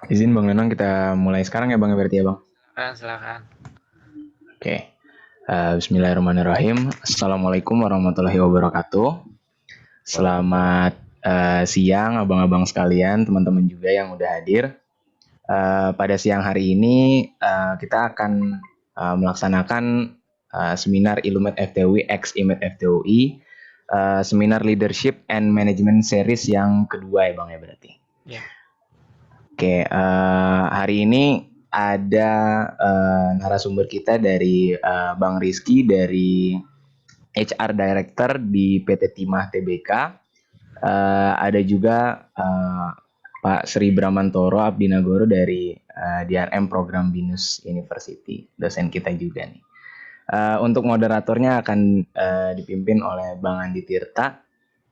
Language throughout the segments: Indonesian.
Izin Bang Nenang kita mulai sekarang ya Bang ya berarti ya Bang. Silakan. Oke. Bismillahirrahmanirrahim. Assalamualaikum warahmatullahi wabarakatuh. Waalaikumsalam. Selamat siang abang-abang sekalian, teman-teman juga yang udah hadir. Pada siang hari ini kita akan melaksanakan seminar Illumet FTUI X Imet FTUI, seminar Leadership and Management Series yang kedua ya Bang ya berarti. Ya. Oke, hari ini ada narasumber kita dari Bang Rizky dari HR Director di PT Timah Tbk. Ada juga Pak Sri Bramantoro Abdinagoro dari DRM Program Binus University, dosen kita juga nih. Untuk moderatornya akan dipimpin oleh Bang Andi Tirta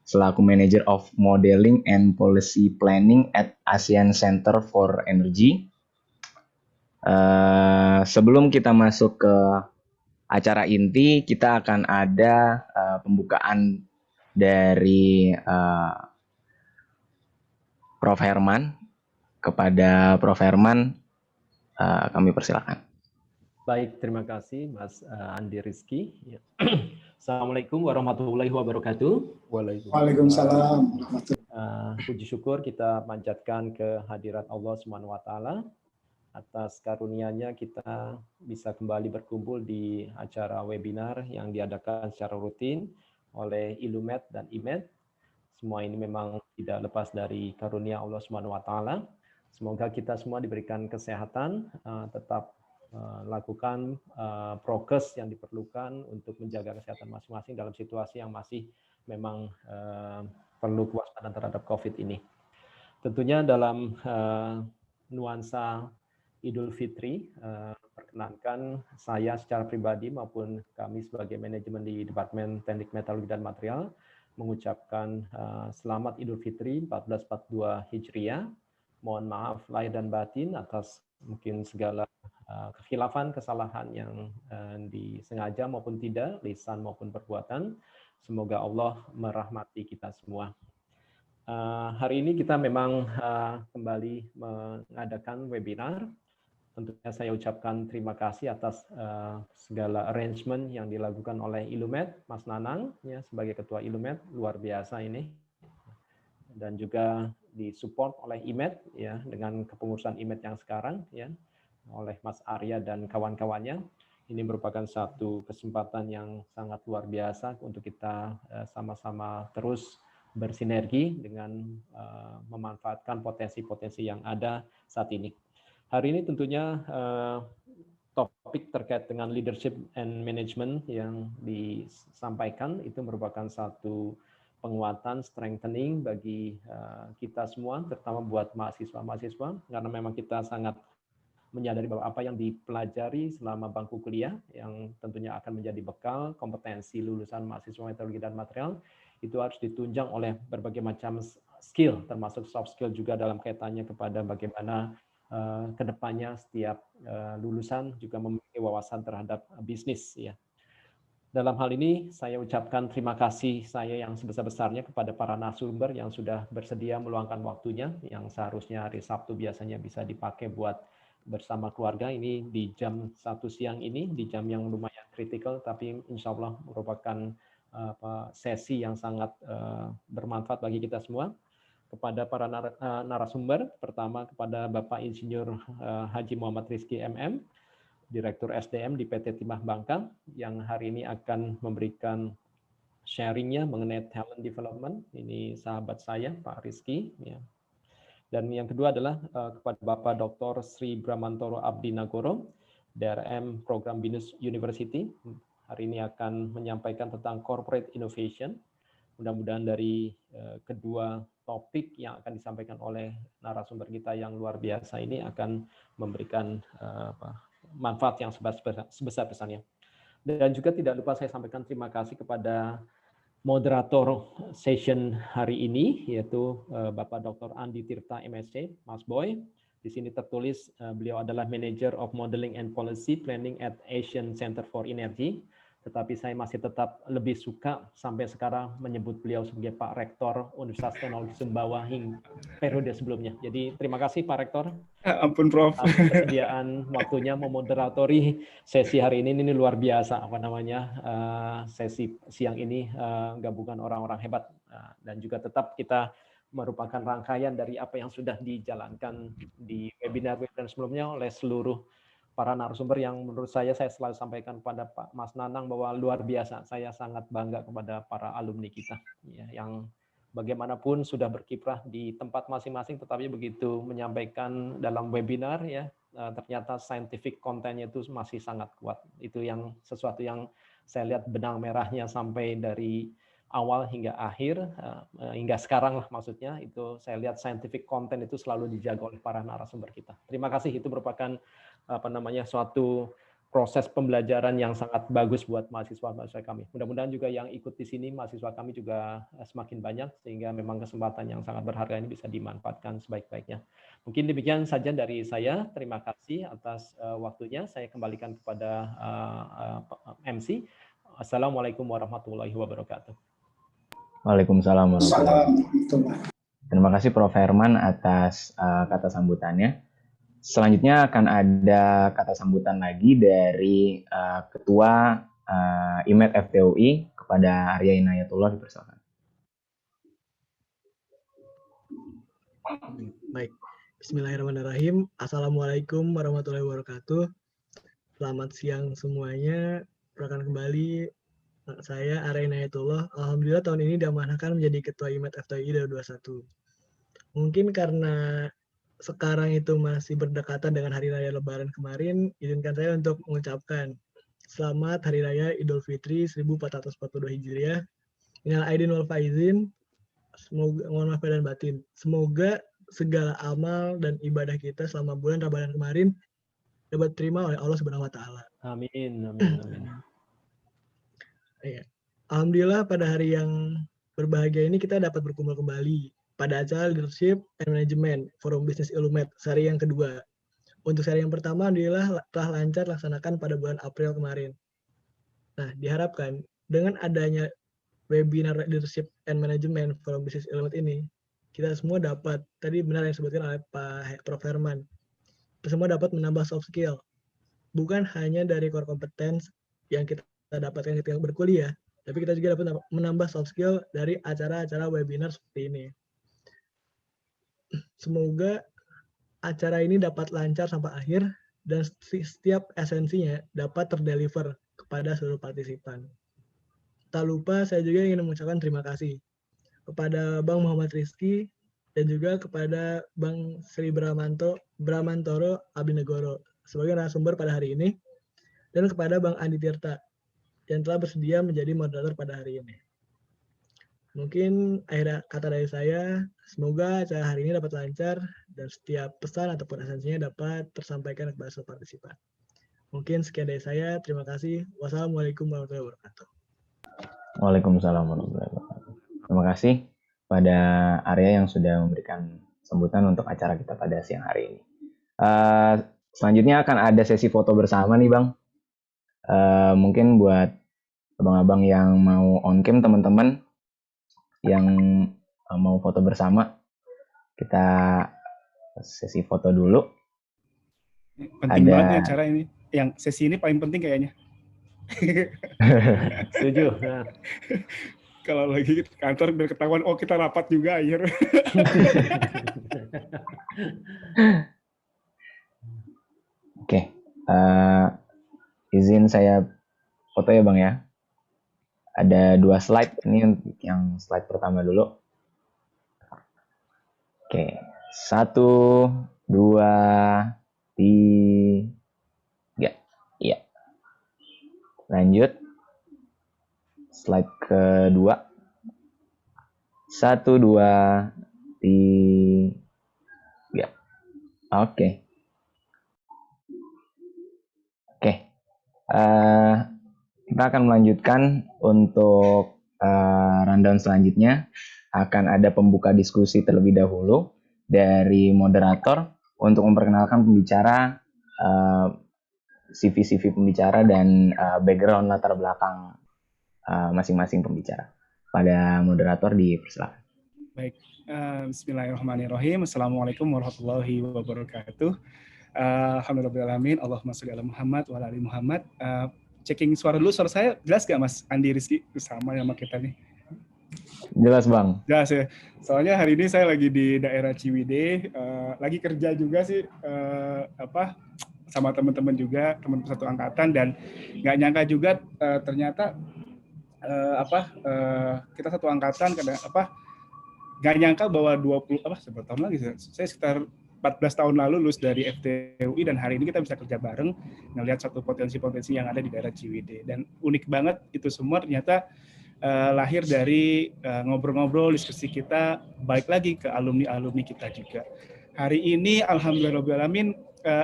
selaku Manager of Modeling and Policy Planning at ASEAN Center for Energy. Sebelum kita masuk ke acara inti, kita akan ada pembukaan dari Prof. Herman. Kepada Prof. Herman, kami persilakan. Baik, terima kasih Mas Andi Rizky. Ya. Assalamualaikum warahmatullahi wabarakatuh. Waalaikumsalam. Puji syukur kita panjatkan kehadirat Allah Subhanahu wa taala atas karunia-Nya kita bisa kembali berkumpul di acara webinar yang diadakan secara rutin oleh Illumet dan IMET. Semua ini memang tidak lepas dari karunia Allah Subhanahu wa taala. Semoga kita semua diberikan kesehatan, tetap lakukan prokes yang diperlukan untuk menjaga kesehatan masing-masing dalam situasi yang masih memang perlu kewaspadaan terhadap COVID ini. Tentunya dalam nuansa Idul Fitri, perkenankan saya secara pribadi maupun kami sebagai manajemen di Departemen Teknik Metalurgi dan Material mengucapkan selamat Idul Fitri 1442 Hijriah. Mohon maaf lahir dan batin atas mungkin segala kekhilafan, kesalahan yang disengaja maupun tidak, lisan maupun perbuatan. Semoga Allah merahmati kita semua. Hari ini kita memang kembali mengadakan webinar. Tentunya saya ucapkan terima kasih atas segala arrangement yang dilakukan oleh Illumet, Mas Nanang ya sebagai ketua Illumet, luar biasa ini. Dan juga disupport oleh IMET ya dengan kepengurusan IMET yang sekarang ya oleh Mas Arya dan kawan-kawannya. Ini merupakan satu kesempatan yang sangat luar biasa untuk kita sama-sama terus bersinergi dengan memanfaatkan potensi-potensi yang ada saat ini. Hari ini tentunya topik terkait dengan leadership and management yang disampaikan itu merupakan satu penguatan, strengthening bagi kita semua, terutama buat mahasiswa-mahasiswa, karena memang kita sangat menyadari bahwa apa yang dipelajari selama bangku kuliah yang tentunya akan menjadi bekal kompetensi lulusan mahasiswa meteorologi dan material itu harus ditunjang oleh berbagai macam skill termasuk soft skill juga dalam kaitannya kepada bagaimana kedepannya setiap lulusan juga memiliki wawasan terhadap bisnis ya. Dalam hal ini saya ucapkan terima kasih saya yang sebesar-besarnya kepada para narasumber yang sudah bersedia meluangkan waktunya yang seharusnya hari Sabtu biasanya bisa dipakai buat bersama keluarga ini di jam 1 siang ini, di jam yang lumayan kritikal, tapi insya Allah merupakan sesi yang sangat bermanfaat bagi kita semua. Kepada para narasumber, pertama kepada Bapak Insinyur Haji Muhammad Rizky MM, Direktur SDM di PT Timah Bangka, yang hari ini akan memberikan sharingnya mengenai talent development. Ini sahabat saya, Pak Rizky. Ya. Dan yang kedua adalah kepada Bapak Dr. Sri Bramantoro Abdinagoro, DRM Program Binus University. Hari ini akan menyampaikan tentang corporate innovation. Mudah-mudahan dari kedua topik yang akan disampaikan oleh narasumber kita yang luar biasa ini akan memberikan manfaat yang sebesar-besarnya. Dan juga tidak lupa saya sampaikan terima kasih kepada moderator session hari ini, yaitu Bapak Dr. Andi Tirta MSc, Mas Boy. Di sini tertulis beliau adalah Manager of Modeling and Policy Planning at Asian Center for Energy. tetapi saya masih tetap lebih suka sampai sekarang menyebut beliau sebagai Pak Rektor Universitas Teknologi Sumbawa hingga periode sebelumnya. Jadi terima kasih Pak Rektor. Ampun Prof. Kesediaan waktunya memoderatori sesi hari ini luar biasa sesi siang ini gabungan orang-orang hebat dan juga tetap kita merupakan rangkaian dari apa yang sudah dijalankan di webinar-webinar sebelumnya oleh seluruh para narasumber yang menurut saya selalu sampaikan kepada Pak Mas Nanang bahwa luar biasa. Saya sangat bangga kepada para alumni kita ya, yang bagaimanapun sudah berkiprah di tempat masing-masing, tetapi begitu menyampaikan dalam webinar ya ternyata scientific content-nya itu masih sangat kuat. Itu yang sesuatu yang saya lihat benang merahnya sampai dari awal hingga akhir hingga sekarang lah maksudnya itu saya lihat scientific content itu selalu dijaga oleh para narasumber kita. Terima kasih, itu merupakan suatu proses pembelajaran yang sangat bagus buat mahasiswa-mahasiswa kami. Mudah-mudahan juga yang ikut di sini mahasiswa kami juga semakin banyak sehingga memang kesempatan yang sangat berharga ini bisa dimanfaatkan sebaik-baiknya. Mungkin demikian saja dari saya. Terima kasih atas waktunya. Saya kembalikan kepada MC. Assalamualaikum warahmatullahi wabarakatuh. Waalaikumsalam warahmatullahi wabarakatuh. Terima kasih Prof. Herman atas kata sambutannya. Selanjutnya akan ada kata sambutan lagi dari Ketua IMED FTUI kepada Arya Inayatullah, dipersilakan. Baik, Bismillahirrahmanirrahim. Assalamualaikum warahmatullahi wabarakatuh. Selamat siang semuanya. Perkenalkan kembali saya Arya Inayatullah. Alhamdulillah tahun ini diamanahkan menjadi Ketua IMED FTUI 2021. Mungkin karena sekarang itu masih berdekatan dengan Hari Raya Lebaran kemarin, izinkan saya untuk mengucapkan selamat Hari Raya Idul Fitri 1442 Hijriah. Minal aidin wal faizin. Semoga, mohon maaf dan batin. Semoga segala amal dan ibadah kita selama bulan Ramadan kemarin dapat terima oleh Allah Subhanahu wa taala. Amin, amin, amin. Ya. Alhamdulillah pada hari yang berbahagia ini kita dapat berkumpul kembali pada acara Leadership and Management Forum Bisnis Ilumet seri yang kedua. Untuk seri yang pertama, alhamdulillah telah lancar laksanakan pada bulan April kemarin. Nah, diharapkan dengan adanya webinar Leadership and Management Forum Bisnis Ilumet ini, kita semua dapat, tadi benar yang disebutkan oleh Pak Prof. Herman, kita semua dapat menambah soft skill. Bukan hanya dari core competence yang kita dapatkan ketika berkuliah, tapi kita juga dapat menambah soft skill dari acara-acara webinar seperti ini. Semoga acara ini dapat lancar sampai akhir dan setiap esensinya dapat terdeliver kepada seluruh partisipan. Tak lupa saya juga ingin mengucapkan terima kasih kepada Bang Muhammad Rizky dan juga kepada Bang Sri Bramantoro Abinegoro sebagai narasumber pada hari ini, dan kepada Bang Andi Tirta yang telah bersedia menjadi moderator pada hari ini. Mungkin akhir kata dari saya, semoga acara hari ini dapat lancar dan setiap pesan ataupun esensinya dapat tersampaikan kepada seluruh partisipan. Mungkin sekian dari saya, terima kasih. Wassalamualaikum warahmatullahi wabarakatuh. Waalaikumsalam warahmatullahi wabarakatuh. Terima kasih pada Arya yang sudah memberikan sambutan untuk acara kita pada siang hari ini. Selanjutnya akan ada sesi foto bersama nih Bang. Mungkin buat abang-abang yang mau on cam, teman-teman yang mau foto bersama, kita sesi foto dulu. Penting banget nih acara ini. Yang sesi ini paling penting kayaknya. Setuju. Nah. Kalau lagi kantor biar ketahuan, oh kita rapat juga akhir. Oke, izin saya foto ya Bang ya. Ada 2 slide, ini yang slide pertama dulu. Oke, 1, 2, 3, iya. Lanjut, slide kedua. 1, 2, 3. Oke. Kita akan melanjutkan untuk rundown selanjutnya. Akan ada pembuka diskusi terlebih dahulu dari moderator untuk memperkenalkan pembicara CV pembicara dan background latar belakang masing-masing pembicara. Pada moderator dipersilakan. Baik, bismillahirrahmanirrahim. Assalamualaikum warahmatullahi wabarakatuh. Alhamdulillahirrahmanirrahim. Allahumma sholli ala Muhammad wa ala ali Muhammad. Checking suara dulu, suara saya jelas gak Mas Andi Rizky? Sama sama kita nih. Jelas Bang. Jelas ya. Soalnya hari ini saya lagi di daerah Ciwidey, lagi kerja juga sih, sama teman-teman juga, teman satu angkatan, dan nggak nyangka juga ternyata kita satu angkatan, nggak nyangka bahwa 11 tahun lagi, saya sekitar 14 tahun lalu lulus dari FTUI, dan hari ini kita bisa kerja bareng, ngelihat satu potensi-potensi yang ada di daerah Ciwidey. Dan unik banget itu semua ternyata lahir dari ngobrol-ngobrol, diskusi kita, balik lagi ke alumni-alumni kita juga. Hari ini alhamdulillahirrahmanirrahim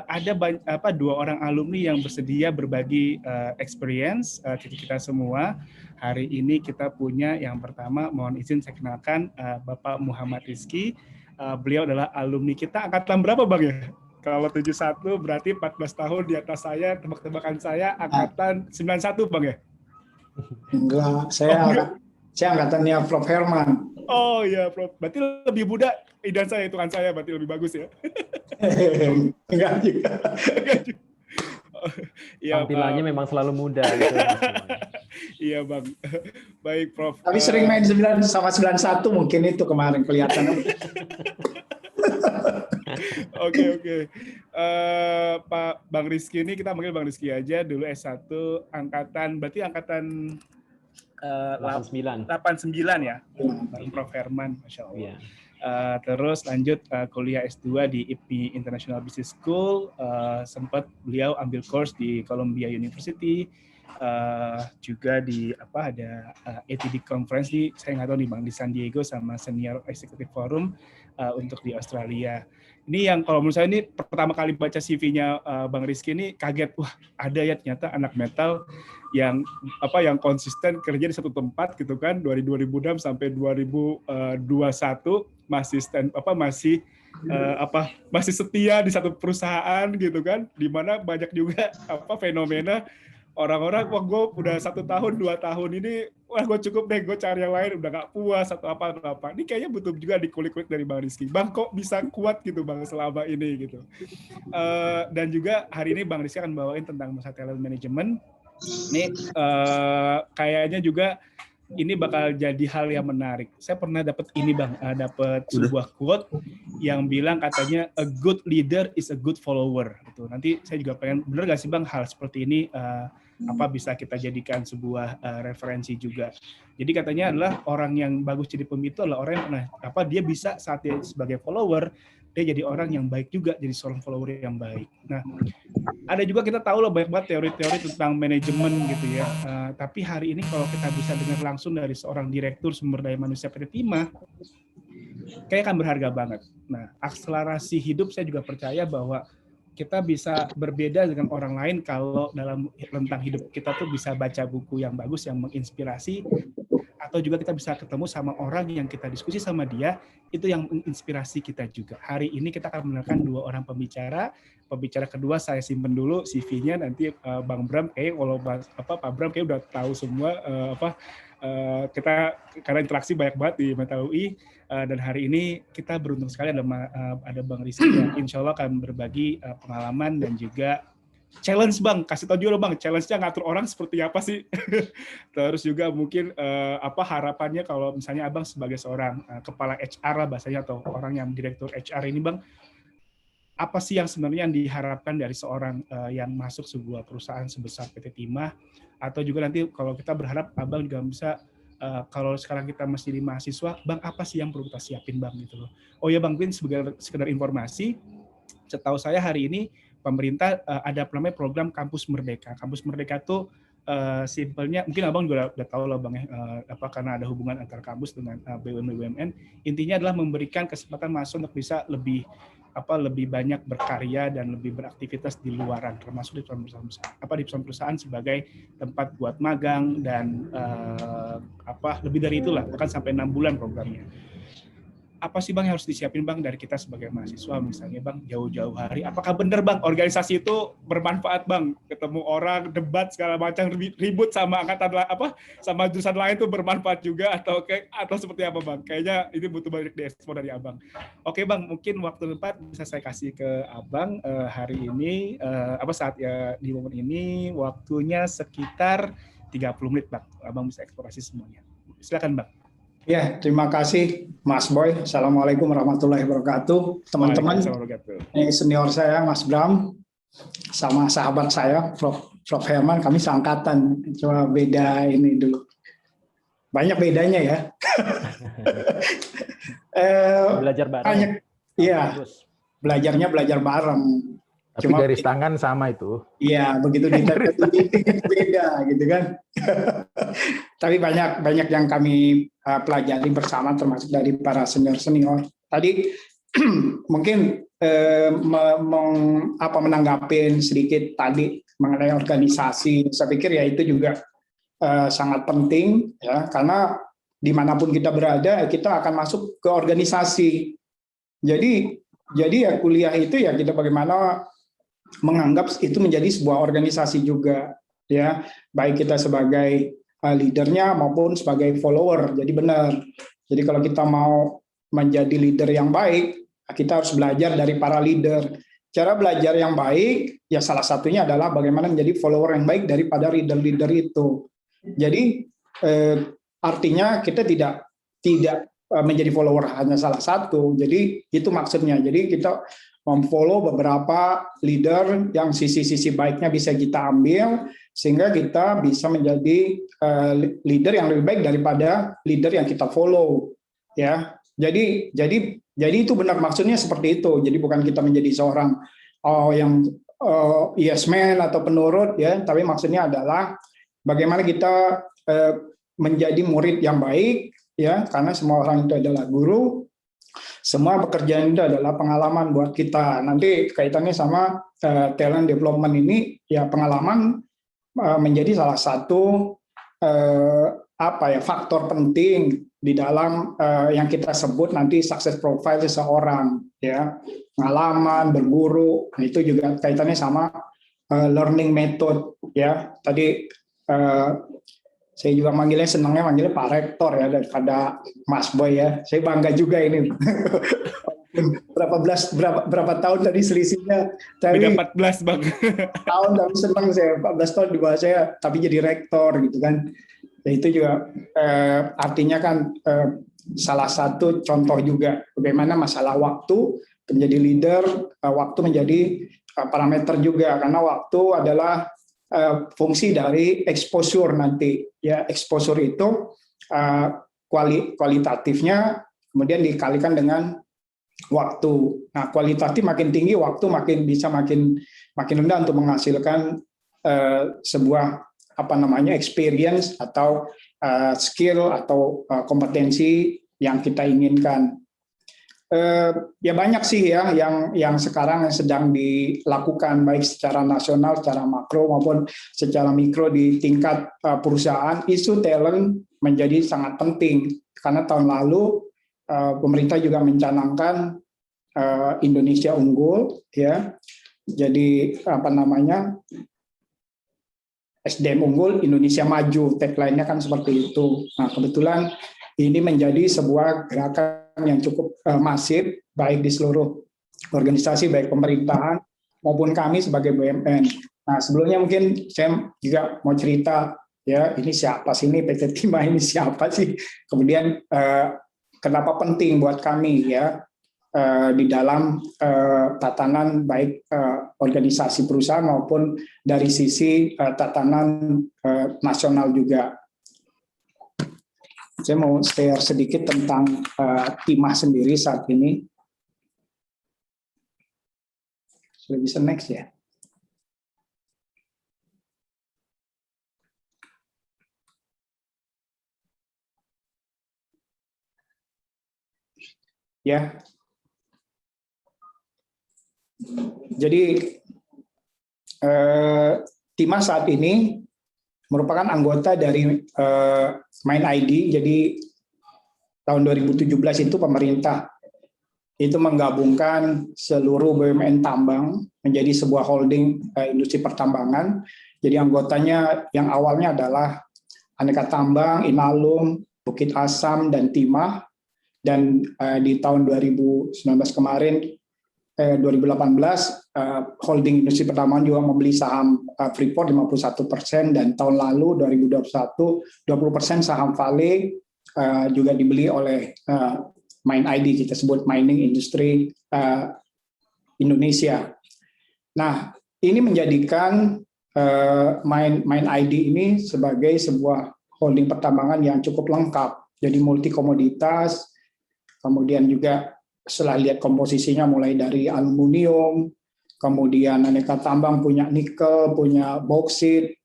ada 2 orang alumni yang bersedia berbagi experience ke kita semua. Hari ini kita punya yang pertama, mohon izin saya kenalkan Bapak Muhammad Rizky. Beliau adalah alumni kita angkatan berapa Bang ya? Kalau 71 berarti 14 tahun di atas saya, tebak-tebakan saya angkatan 91 Bang ya? Enggak, saya angkatannya Prof. Herman. Oh iya Prof, berarti lebih muda idan saya, hitungan saya berarti lebih bagus ya? Enggak juga. Ya, tampilannya memang selalu muda gitu. Iya Bang, baik Prof. Tapi sering main 9 sama 91 mungkin itu kemarin kelihatan. Oke. Pak Bang Rizky ini kita panggil Bang Rizky aja, dulu S1 angkatan, berarti angkatan 89 ya, Prof. Herman, Masya Allah. Yeah. Terus lanjut kuliah S2 di IPI International Business School, sempat beliau ambil course di Columbia University, juga di ada ATD conference saya nggak tahu nih Bang, di San Diego sama Senior Executive Forum untuk di Australia. Ini yang kalau menurut saya ini pertama kali baca CV-nya Bang Rizky ini kaget, wah ada ya ternyata anak metal yang konsisten kerja di satu tempat gitu kan, dari 2006 sampai 2021 masih setia di satu perusahaan gitu kan, di mana banyak juga fenomena orang-orang, wah gue udah 1 tahun 2 tahun ini, wah gue cukup deh, gue cari yang lain, udah gak puas atau apa. Ini kayaknya butuh juga dikulik-kulik dari Bang Rizky. Bang kok bisa kuat gitu Bang selama ini gitu. Dan juga hari ini Bang Rizky akan bawain tentang masa talent management. Ini kayaknya juga ini bakal jadi hal yang menarik. Saya pernah dapat ini Bang, dapat sebuah quote yang bilang katanya a good leader is a good follower. Gitu. Nanti saya juga pengen, bener gak sih Bang hal seperti ini bisa kita jadikan sebuah referensi juga. Jadi katanya adalah orang yang bagus jadi pemimpin itu adalah orang yang dia bisa saat dia sebagai follower, dia jadi orang yang baik juga, jadi seorang follower yang baik. Nah, ada juga kita tahu loh banyak banget teori-teori tentang manajemen gitu ya. Tapi hari ini kalau kita bisa dengar langsung dari seorang direktur sumber daya manusia PT Timah, kayak akan berharga banget. Nah, akselerasi hidup saya juga percaya bahwa kita bisa berbeda dengan orang lain kalau dalam rentang hidup kita tuh bisa baca buku yang bagus yang menginspirasi, atau juga kita bisa ketemu sama orang yang kita diskusi sama dia, itu yang menginspirasi kita juga. Hari ini kita akan mendengarkan 2 orang pembicara. Pembicara kedua saya simpen dulu CV-nya, nanti Bang Bram Pak Bram kayak udah tahu semua kita karena interaksi banyak banget di Metal UI, dan hari ini kita beruntung sekali ada Bang Rizky yang insya Allah akan berbagi pengalaman dan juga challenge Bang, kasih tau juga Bang, challenge-nya ngatur orang seperti apa sih? Terus juga mungkin harapannya kalau misalnya Abang sebagai seorang kepala HR lah bahasanya, atau orang yang direktur HR ini Bang, apa sih yang sebenarnya yang diharapkan dari seorang yang masuk sebuah perusahaan sebesar PT Timah, atau juga nanti kalau kita berharap Abang juga bisa kalau sekarang kita masih di mahasiswa, Bang apa sih yang perlu kita siapin Bang gitu loh. Oh ya Bang, mungkin sekedar informasi, setahu saya hari ini pemerintah ada namanya program Kampus Merdeka. Kampus Merdeka itu simpelnya, mungkin Abang juga udah tahu lah Bang ya, karena ada hubungan antara kampus dengan BUMN. Intinya adalah memberikan kesempatan mahasiswa untuk bisa lebih banyak berkarya dan lebih beraktivitas di luaran, termasuk di perusahaan-perusahaan sebagai tempat buat magang dan lebih dari itulah, bahkan sampai 6 bulan programnya. apa sih Bang yang harus disiapin Bang dari kita sebagai mahasiswa misalnya Bang, jauh-jauh hari? Apakah benar Bang organisasi itu bermanfaat Bang? Ketemu orang, debat segala macam, ribut sama sama jurusan lain tuh bermanfaat juga atau seperti apa Bang? Kayaknya ini butuh banyak diekspor dari Abang. Oke Bang, mungkin waktu tempat bisa saya kasih ke Abang hari ini saat ya di momen ini waktunya sekitar 30 menit Bang. Abang bisa eksplorasi semuanya. Silakan Bang. Ya, terima kasih Mas Boy. Assalamualaikum warahmatullahi wabarakatuh. Teman-teman, ini senior saya Mas Bram, sama sahabat saya Prof. Herman, kami seangkatan. Cuma beda ini dulu. Banyak bedanya ya. Belajar bareng. Banyak, iya. Belajarnya belajar bareng. Tapi Cuma garis tangan sama itu. Iya, begitu dikit beda gitu kan. Tapi banyak yang kami pelajari bersama, termasuk dari para senior. Tadi mungkin menanggapi sedikit tadi mengenai organisasi. Saya pikir ya itu juga sangat penting ya, karena dimanapun kita berada kita akan masuk ke organisasi. Jadi ya kuliah itu ya kita bagaimana menganggap itu menjadi sebuah organisasi juga ya, baik kita sebagai leadernya maupun sebagai follower. Jadi benar. Jadi kalau kita mau menjadi leader yang baik, kita harus belajar dari para leader. Cara belajar yang baik ya salah satunya adalah bagaimana menjadi follower yang baik daripada leader-leader itu. Jadi artinya kita tidak menjadi follower hanya salah satu. Jadi itu maksudnya. Jadi kita memfollow beberapa leader yang sisi-sisi baiknya bisa kita ambil sehingga kita bisa menjadi leader yang lebih baik daripada leader yang kita follow ya. Jadi itu benar maksudnya seperti itu. Jadi bukan kita menjadi seorang yang yes man atau penurut ya, tapi maksudnya adalah bagaimana kita menjadi murid yang baik ya, karena semua orang itu adalah guru. Semua pekerjaan itu adalah pengalaman buat kita. Nanti kaitannya sama talent development ini, ya pengalaman menjadi salah satu faktor penting di dalam yang kita sebut nanti success profile seseorang. Ya, pengalaman, berguru, itu juga kaitannya sama learning method. Ya, tadi saya juga senangnya manggilnya Pak Rektor ya daripada Mas Boy ya. Saya bangga juga ini. berapa tahun tadi selisihnya. Beda 14 Bang. Tahun tapi senang saya 14 tahun di bawah saya tapi jadi rektor gitu kan. Ya, itu juga artinya kan salah satu contoh juga bagaimana masalah waktu menjadi leader, waktu menjadi parameter juga karena waktu adalah fungsi dari exposure nanti ya. Exposure itu kualitatifnya kemudian dikalikan dengan waktu. Nah, kualitatif makin tinggi, waktu makin rendah untuk menghasilkan sebuah experience atau skill atau kompetensi yang kita inginkan. Ya banyak sih ya yang sekarang sedang dilakukan baik secara nasional, secara makro maupun secara mikro di tingkat perusahaan. Isu talent menjadi sangat penting karena tahun lalu pemerintah juga mencanangkan Indonesia unggul ya. Jadi SDM unggul, Indonesia maju, tagline-nya kan seperti itu. Nah, kebetulan ini menjadi sebuah gerakan yang cukup masif, baik di seluruh organisasi, baik pemerintahan, maupun kami sebagai BUMN. Nah, sebelumnya mungkin saya juga mau cerita, ya ini siapa sih ini PT Timah ini siapa sih? Kemudian kenapa penting buat kami ya di dalam tatanan baik organisasi perusahaan maupun dari sisi tatanan nasional juga. Saya mau share sedikit tentang Timah sendiri saat ini. Sudah bisa next ya. Ya. Jadi Timah saat ini merupakan anggota dari Mind ID. Jadi tahun 2017 itu pemerintah itu menggabungkan seluruh BUMN tambang menjadi sebuah holding industri pertambangan. Jadi anggotanya yang awalnya adalah Aneka Tambang, Inalum, Bukit Asam, dan Timah. Dan di tahun 2019 kemarin, 2018, holding industri pertambangan juga membeli saham Freeport 51%, dan tahun lalu 2021 20% saham Vale juga dibeli oleh MindID, kita sebut Mining Industry Indonesia. Nah, ini menjadikan MindID ini sebagai sebuah holding pertambangan yang cukup lengkap. Jadi multi komoditas, kemudian juga setelah lihat komposisinya mulai dari aluminium, kemudian aneka tambang punya nikel, punya bauksit,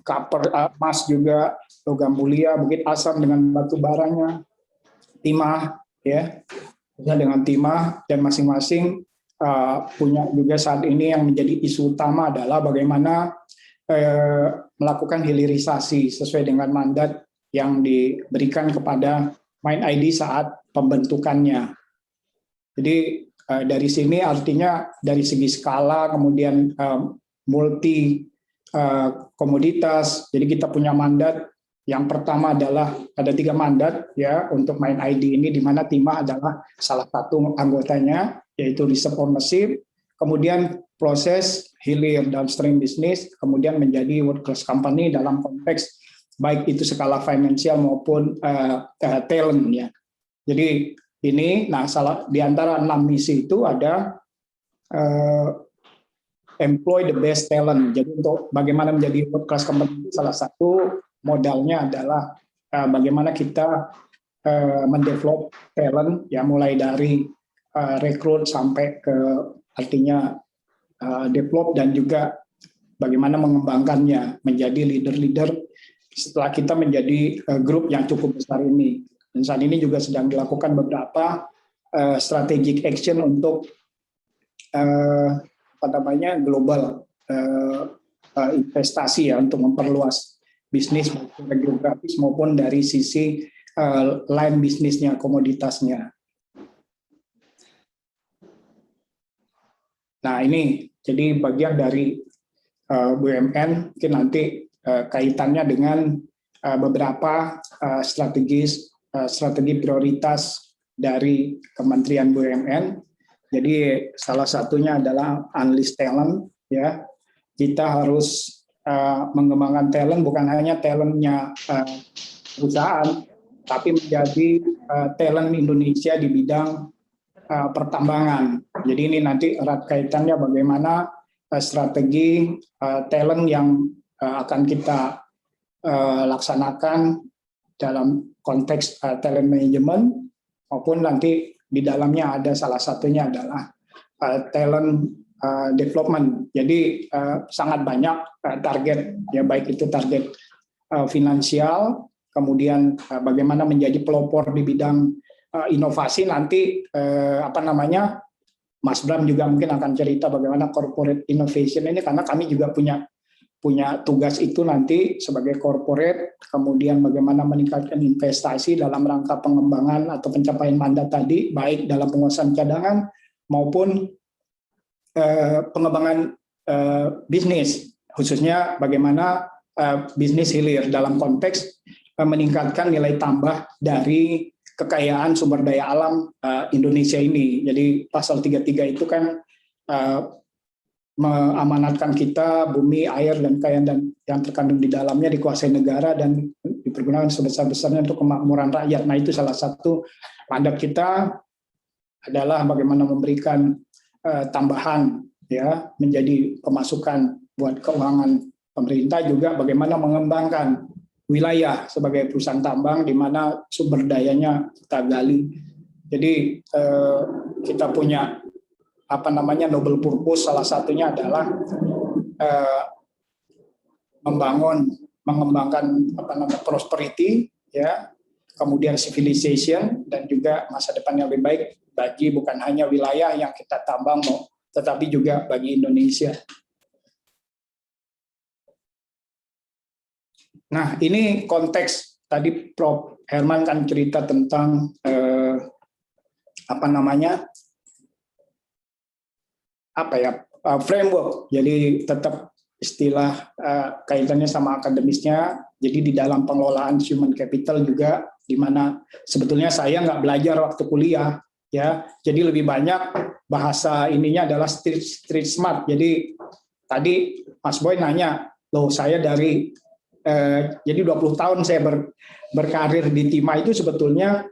copper, emas juga, logam mulia, Bukit Asam dengan batu baranya, Timah, ya, dengan Timah, dan masing-masing punya juga saat ini yang menjadi isu utama adalah bagaimana melakukan hilirisasi sesuai dengan mandat yang diberikan kepada MindID saat pembentukannya. Jadi dari sini artinya dari segi skala, kemudian multi komoditas. Jadi kita punya mandat. Yang pertama adalah ada 3 mandat ya untuk MindID ini, di mana Timah adalah salah satu anggotanya, yaitu reserve ownership, kemudian proses hilir downstream bisnis, kemudian menjadi world class company dalam konteks baik itu skala finansial maupun talent ya. Jadi ini, nah salah di antara 6 misi itu ada employ the best talent. Jadi untuk bagaimana menjadi world class company, salah satu modalnya adalah bagaimana kita mendevelop talent ya, mulai dari rekrut sampai ke artinya develop, dan juga bagaimana mengembangkannya menjadi leader-leader setelah kita menjadi grup yang cukup besar ini. Dan saat ini juga sedang dilakukan beberapa strategic action untuk global investasi ya, untuk memperluas bisnis baik geografis maupun dari sisi line bisnisnya, komoditasnya. Nah ini jadi bagian dari BUMN, mungkin nanti kaitannya dengan beberapa strategi prioritas dari Kementerian BUMN. Jadi salah satunya adalah unleash talent ya. Kita harus mengembangkan talent, bukan hanya talentnya perusahaan, tapi menjadi talent Indonesia di bidang pertambangan. Jadi ini nanti erat kaitannya bagaimana strategi talent yang akan kita laksanakan dalam konteks talent management, maupun nanti di dalamnya ada salah satunya adalah talent development. Jadi sangat banyak target ya, baik itu target finansial, kemudian bagaimana menjadi pelopor di bidang inovasi. Nanti Mas Bram juga mungkin akan cerita bagaimana corporate innovation ini, karena kami juga punya tugas itu nanti sebagai corporate, kemudian bagaimana meningkatkan investasi dalam rangka pengembangan atau pencapaian mandat tadi, baik dalam penguasaan cadangan maupun pengembangan bisnis, khususnya bagaimana bisnis hilir dalam konteks meningkatkan nilai tambah dari kekayaan sumber daya alam Indonesia ini. Jadi pasal 33 itu kan mengamanatkan kita bumi, air, dan kekayaan dan yang terkandung di dalamnya dikuasai negara dan dipergunakan sebesar-besarnya untuk kemakmuran rakyat. Nah itu salah satu mandat kita adalah bagaimana memberikan tambahan ya, menjadi pemasukan buat keuangan pemerintah, juga bagaimana mengembangkan wilayah sebagai perusahaan tambang di mana sumber dayanya kita gali. Jadi kita punya noble purpose, salah satunya adalah mengembangkan prosperity ya, kemudian civilization, dan juga masa depan yang lebih baik bagi bukan hanya wilayah yang kita tambang, tetapi juga bagi Indonesia. Nah, ini konteks tadi Prof. Herman kan cerita tentang apa namanya, framework. Jadi tetap istilah kaitannya sama akademisnya. Jadi di dalam pengelolaan human capital juga, di mana sebetulnya saya nggak belajar waktu kuliah, ya. Jadi lebih banyak bahasa ininya adalah street smart. Jadi tadi Mas Boy nanya, loh saya dari jadi 20 tahun saya berkarir di Timah itu sebetulnya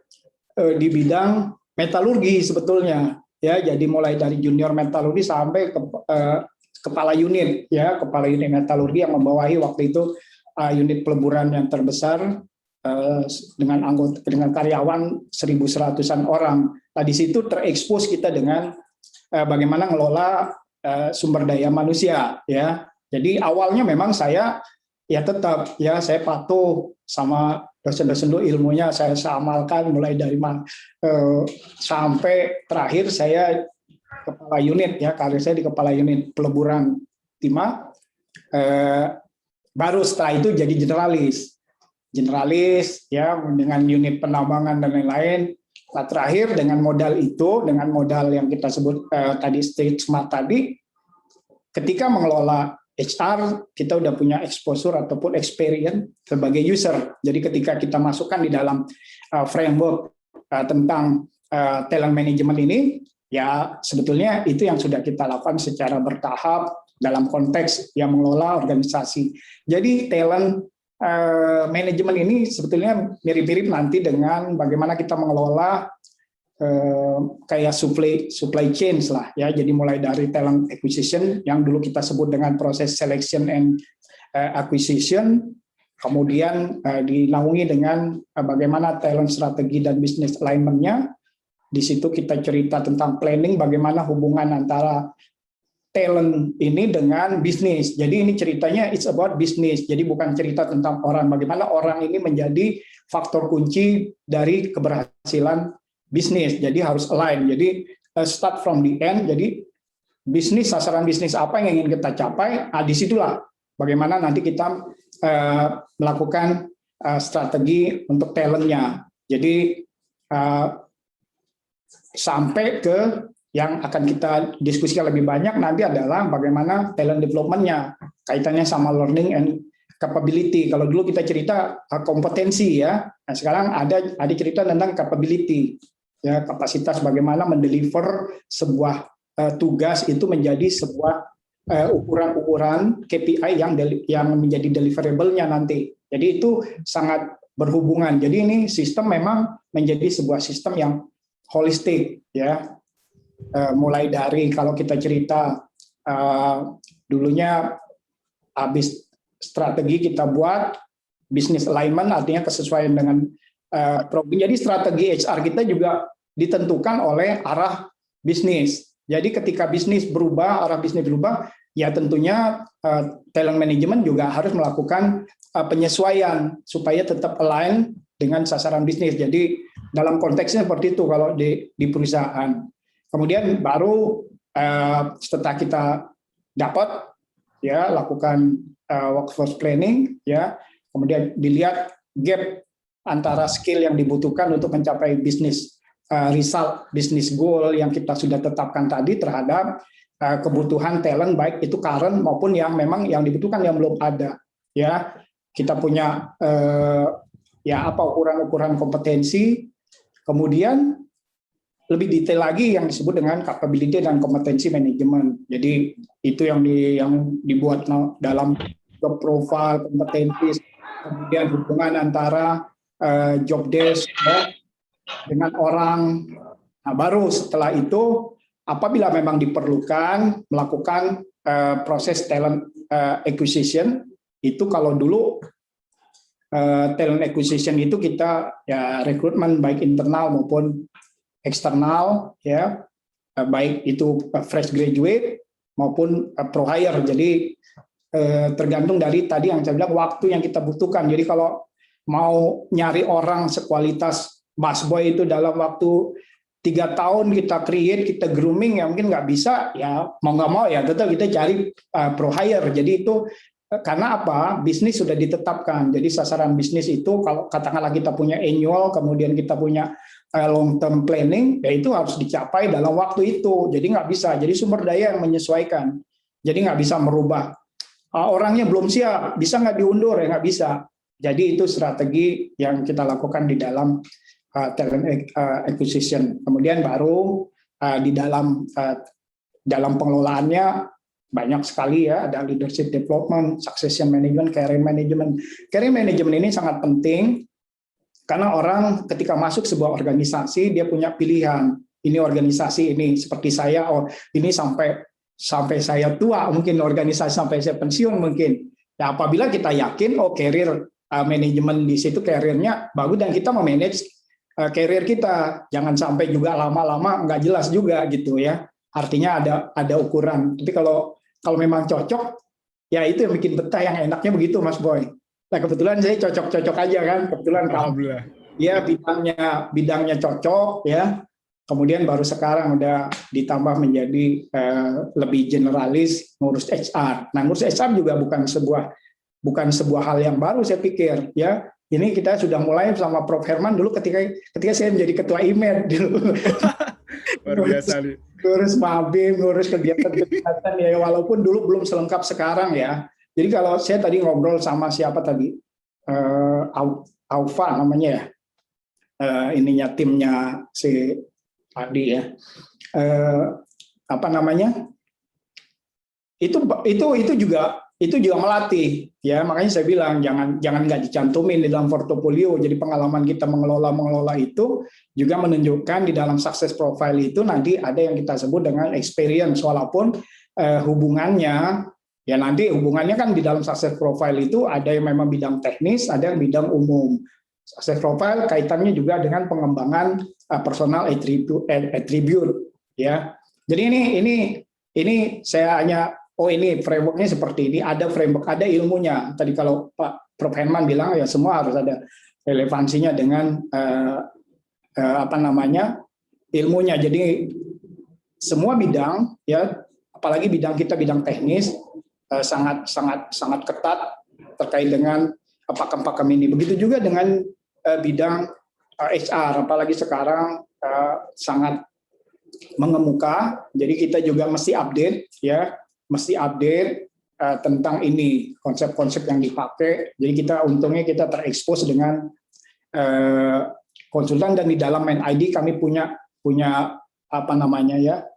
di bidang metalurgi sebetulnya, ya. Jadi mulai dari junior metalurgi sampai ke kepala unit, ya, kepala unit metalurgi yang membawahi waktu itu unit peleburan yang terbesar dengan anggota, dengan karyawan 1.100-an orang. Nah, di situ terekspos kita dengan bagaimana ngelola sumber daya manusia, ya. Jadi awalnya memang saya ya tetap, ya, saya patuh sama dosen-dosen dulu, ilmunya saya amalkan mulai dari sampai terakhir saya kepala unit, ya, karir saya di kepala unit peleburan Timah. Baru setelah itu jadi generalis, ya, dengan unit penambangan dan lain-lain. Nah, terakhir dengan modal itu, dengan modal yang kita sebut tadi street smart tadi, ketika mengelola HR, kita udah punya exposure ataupun experience sebagai user. Jadi ketika kita masukkan di dalam framework tentang talent management ini, ya sebetulnya itu yang sudah kita lakukan secara bertahap dalam konteks yang mengelola organisasi. Jadi talent manajemen ini sebetulnya mirip-mirip nanti dengan bagaimana kita mengelola kayak supply chain lah, ya. Jadi mulai dari talent acquisition yang dulu kita sebut dengan proses selection and acquisition, kemudian dinaungi dengan bagaimana talent strategi dan business alignment-nya. Di situ kita cerita tentang planning, bagaimana hubungan antara talent ini dengan bisnis. Jadi ini ceritanya it's about business. Jadi bukan cerita tentang orang, bagaimana orang ini menjadi faktor kunci dari keberhasilan bisnis. Jadi harus align. Jadi start from the end. Jadi bisnis, sasaran bisnis apa yang ingin kita capai, disitulah bagaimana nanti kita melakukan strategi untuk talentnya. Jadi sampai ke yang akan kita diskusikan lebih banyak nanti adalah bagaimana talent development-nya, kaitannya sama learning and capability. Kalau dulu kita cerita kompetensi, ya. Nah, sekarang ada cerita tentang capability, ya, kapasitas bagaimana mendeliver sebuah tugas itu menjadi sebuah ukuran-ukuran KPI yang menjadi deliverable-nya nanti. Jadi itu sangat berhubungan. Jadi ini sistem memang menjadi sebuah sistem yang holistik, ya. Mulai dari kalau kita cerita dulunya habis strategi kita buat business alignment, artinya kesesuaian dengan program. Jadi strategi HR kita juga ditentukan oleh arah bisnis. Jadi ketika bisnis berubah, arah bisnis berubah, ya tentunya talent management juga harus melakukan penyesuaian supaya tetap align dengan sasaran bisnis. Jadi dalam konteksnya seperti itu kalau di perusahaan. Kemudian baru setelah kita dapat, ya, lakukan workforce planning, ya, kemudian dilihat gap antara skill yang dibutuhkan untuk mencapai bisnis result, bisnis goal yang kita sudah tetapkan tadi terhadap kebutuhan talent, baik itu current maupun yang memang yang dibutuhkan yang belum ada, ya. Kita punya ya apa ukuran-ukuran kompetensi, kemudian lebih detail lagi yang disebut dengan capability dan kompetensi manajemen. Jadi itu yang dibuat dalam job profile, kompetensi, kemudian hubungan antara job desk, ya, dengan orang. Nah, baru setelah itu apabila memang diperlukan melakukan proses talent acquisition, itu kalau dulu talent acquisition itu kita ya rekrutmen baik internal maupun eksternal, ya, baik itu fresh graduate maupun pro hire. Jadi tergantung dari tadi yang saya bilang waktu yang kita butuhkan. Jadi kalau mau nyari orang sekualitas Mas Boy itu dalam waktu 3 tahun kita create, kita grooming, ya mungkin nggak bisa, ya mau nggak mau ya tetap kita cari pro hire. Jadi itu karena apa? Bisnis sudah ditetapkan. Jadi sasaran bisnis itu kalau katakanlah kita punya annual, kemudian kita punya long term planning, ya itu harus dicapai dalam waktu itu. Jadi nggak bisa. Jadi sumber daya yang menyesuaikan. Jadi nggak bisa merubah. Orangnya belum siap, bisa nggak diundur? Ya nggak bisa. Jadi itu strategi yang kita lakukan di dalam talent acquisition. Kemudian baru di dalam pengelolaannya banyak sekali ya, ada leadership development, succession management, career management. Career management ini sangat penting karena orang ketika masuk sebuah organisasi dia punya pilihan. Ini organisasi ini seperti saya, oh ini sampai saya tua mungkin organisasi, sampai saya pensiun mungkin. Ya apabila kita yakin oh career manajemen di situ karirnya bagus dan kita memanage karir kita, jangan sampai juga lama-lama nggak jelas juga gitu ya. Artinya ada ukuran. Tapi kalau memang cocok, ya itu yang bikin betah, yang enaknya begitu Mas Boy. Nah kebetulan saya cocok-cocok aja kan, kebetulan Alhamdulillah. Ya bidangnya cocok ya. Kemudian baru sekarang udah ditambah menjadi lebih generalis ngurus HR. Nah ngurus HR juga bukan sebuah hal yang baru saya pikir ya. Ini kita sudah mulai sama Prof Herman dulu ketika saya menjadi ketua IMED dulu. Luar biasa nih. Ngurus Mabim, ngurus kegiatan ya walaupun dulu belum selengkap sekarang ya. Jadi kalau saya tadi ngobrol sama siapa tadi, Aufa namanya ya, ininya timnya si Adi ya, apa namanya? Itu juga melatih ya, makanya saya bilang jangan nggak dicantumin di dalam portofolio. Jadi pengalaman kita mengelola itu juga menunjukkan di dalam success profile itu nanti ada yang kita sebut dengan experience, walaupun hubungannya kan di dalam success profile itu ada yang memang bidang teknis, ada yang bidang umum. Success profile kaitannya juga dengan pengembangan personal attribute ya. Jadi ini saya hanya ini frameworknya seperti ini, ada framework, ada ilmunya. Tadi kalau Pak Prof Herman bilang ya semua harus ada relevansinya dengan ilmunya. Jadi semua bidang ya, apalagi bidang kita bidang teknis sangat ketat terkait dengan pakem-pakem ini. Begitu juga dengan bidang HR, apalagi sekarang sangat mengemuka. Jadi kita juga mesti update ya. Mesti update tentang ini konsep-konsep yang dipakai. Jadi untungnya kita terekspos dengan konsultan, dan di dalam MindID kami punya apa namanya ya,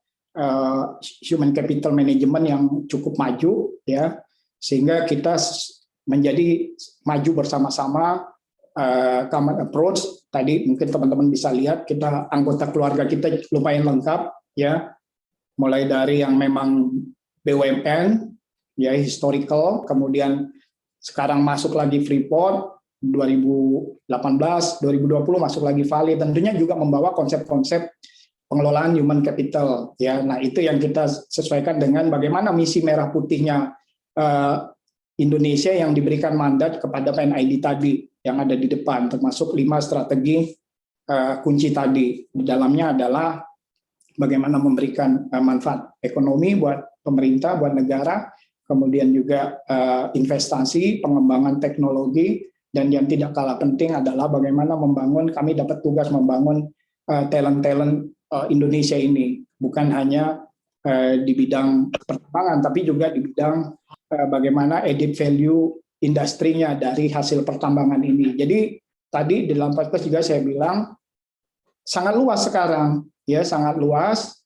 human capital management yang cukup maju ya, sehingga kita menjadi maju bersama-sama. Common approach tadi mungkin teman-teman bisa lihat, kita anggota keluarga kita lumayan lengkap ya, mulai dari yang memang BUMN ya historical, kemudian sekarang masuk lagi Freeport 2018, 2020 masuk lagi Vale, tentunya juga membawa konsep-konsep pengelolaan human capital ya. Nah, itu yang kita sesuaikan dengan bagaimana misi merah putihnya Indonesia yang diberikan mandat kepada MindID tadi yang ada di depan, termasuk 5 strategi kunci tadi. Di dalamnya adalah bagaimana memberikan manfaat ekonomi buat pemerintah, buat negara, kemudian juga investasi, pengembangan teknologi, dan yang tidak kalah penting adalah bagaimana kami dapat tugas membangun talent-talent Indonesia ini, bukan hanya di bidang pertambangan, tapi juga di bidang bagaimana added value industrinya dari hasil pertambangan ini. Jadi tadi di dalam podcast juga saya bilang sangat luas sekarang, ya sangat luas,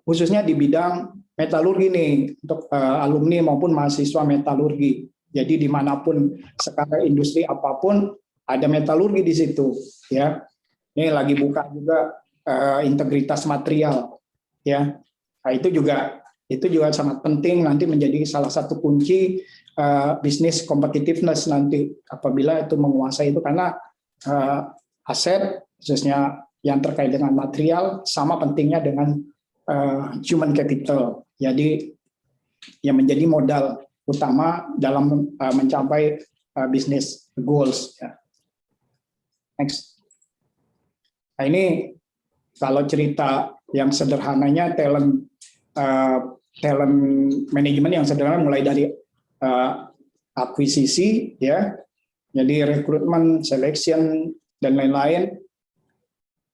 khususnya di bidang metalurgi nih, untuk alumni maupun mahasiswa metalurgi. Jadi dimanapun sekarang industri apapun ada metalurgi di situ, ya. Ini lagi buka juga integritas material, ya. Nah, itu juga sangat penting nanti menjadi salah satu kunci bisnis competitiveness nanti apabila itu menguasai itu, karena aset khususnya yang terkait dengan material sama pentingnya dengan human capital. Jadi yang menjadi modal utama dalam mencapai business goals. Ya. Next. Nah, ini kalau cerita yang sederhananya talent manajemen yang sederhana mulai dari akuisisi, ya, jadi rekrutmen, selection dan lain-lain.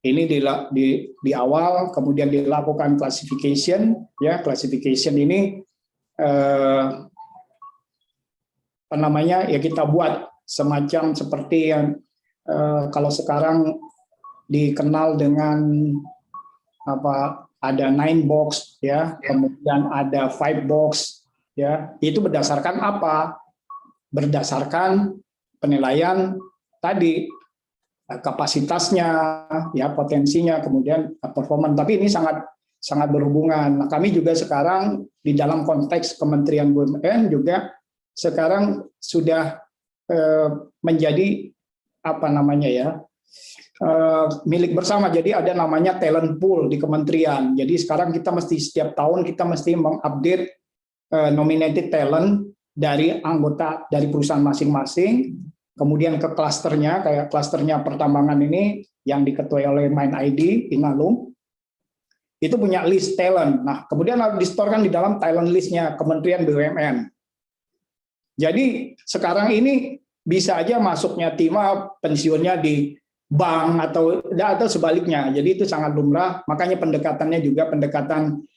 ini di awal, kemudian dilakukan classification, ya classification ini apa namanya ya kita buat semacam seperti yang kalau sekarang dikenal dengan apa ada 9 box ya, kemudian ada 5 box ya. Itu berdasarkan apa? Berdasarkan penilaian tadi kapasitasnya, ya potensinya, kemudian performa. Tapi ini sangat berhubungan. Nah, kami juga sekarang di dalam konteks Kementerian BUMN juga sekarang sudah menjadi apa namanya ya milik bersama. Jadi ada namanya talent pool di kementerian. Jadi sekarang kita mesti setiap tahun kita mesti mengupdate nominated talent dari anggota dari perusahaan masing-masing. Kemudian ke klasternya, kayak klasternya pertambangan ini yang diketuai oleh MindID, Inalum, itu punya list talent. Nah, kemudian harus distorkan di dalam talent listnya Kementerian BUMN. Jadi sekarang ini bisa aja masuknya Tima pensiunnya di bank atau sebaliknya. Jadi itu sangat lumrah. Makanya pendekatannya juga pendekatan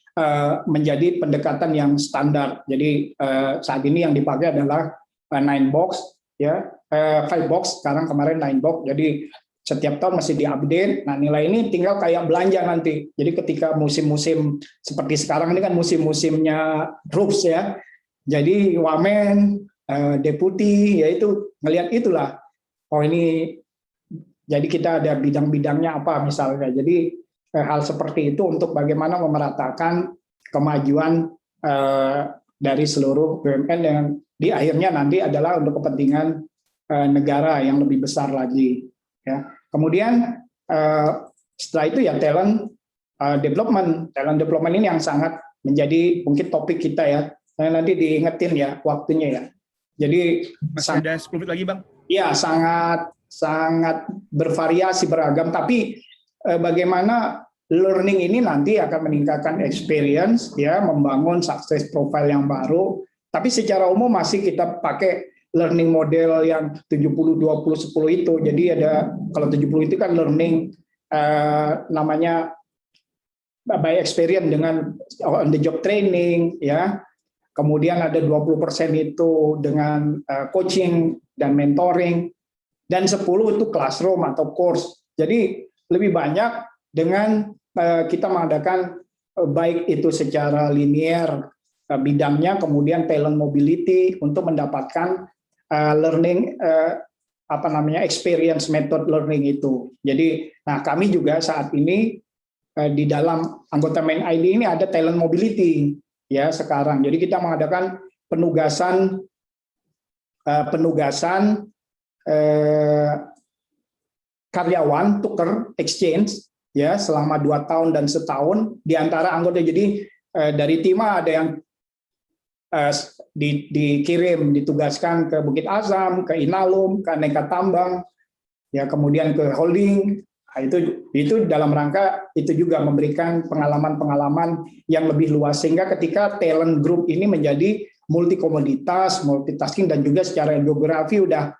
menjadi pendekatan yang standar. Jadi saat ini yang dipakai adalah 9 box. Ya, 5 box, sekarang kemarin 9 box, jadi setiap tahun masih diupdate. Nah, nilai ini tinggal kayak belanja nanti. Jadi ketika musim-musim seperti sekarang ini kan musim-musimnya RUPS ya. Jadi wamen, deputi, yaitu ngelihat itulah. Oh ini, jadi kita ada bidang-bidangnya apa misalnya. Jadi hal seperti itu untuk bagaimana memeratakan kemajuan dari seluruh BUMN yang di akhirnya nanti adalah untuk kepentingan negara yang lebih besar lagi. Ya. Kemudian setelah itu ya talent development. Talent development ini yang sangat menjadi mungkin topik kita ya. Nanti diingetin ya waktunya ya. Jadi masih ada 10 menit lagi Bang. Ya sangat bervariasi beragam. Tapi bagaimana learning ini nanti akan meningkatkan experience ya, membangun success profile yang baru. Tapi secara umum masih kita pakai learning model yang 70-20-10 itu. Jadi ada, kalau 70 itu kan learning namanya by experience dengan on the job training ya. Kemudian ada 20% itu dengan coaching dan mentoring, dan 10 itu classroom atau course. Jadi lebih banyak dengan kita mengadakan baik itu secara linear bidangnya, kemudian talent mobility untuk mendapatkan learning experience method learning itu. Jadi, nah kami juga saat ini di dalam anggota MindID ini ada talent mobility ya sekarang. Jadi kita mengadakan penugasan karyawan tuker exchange ya selama 2 tahun dan setahun di antara anggota. Jadi dari Tima ada yang ditugaskan ke Bukit Azam, ke Inalum, ke Aneka Tambang, ya kemudian ke holding. Nah, itu dalam rangka itu juga memberikan pengalaman-pengalaman yang lebih luas sehingga ketika talent group ini menjadi multi komoditas, multitasking, dan juga secara geografi udah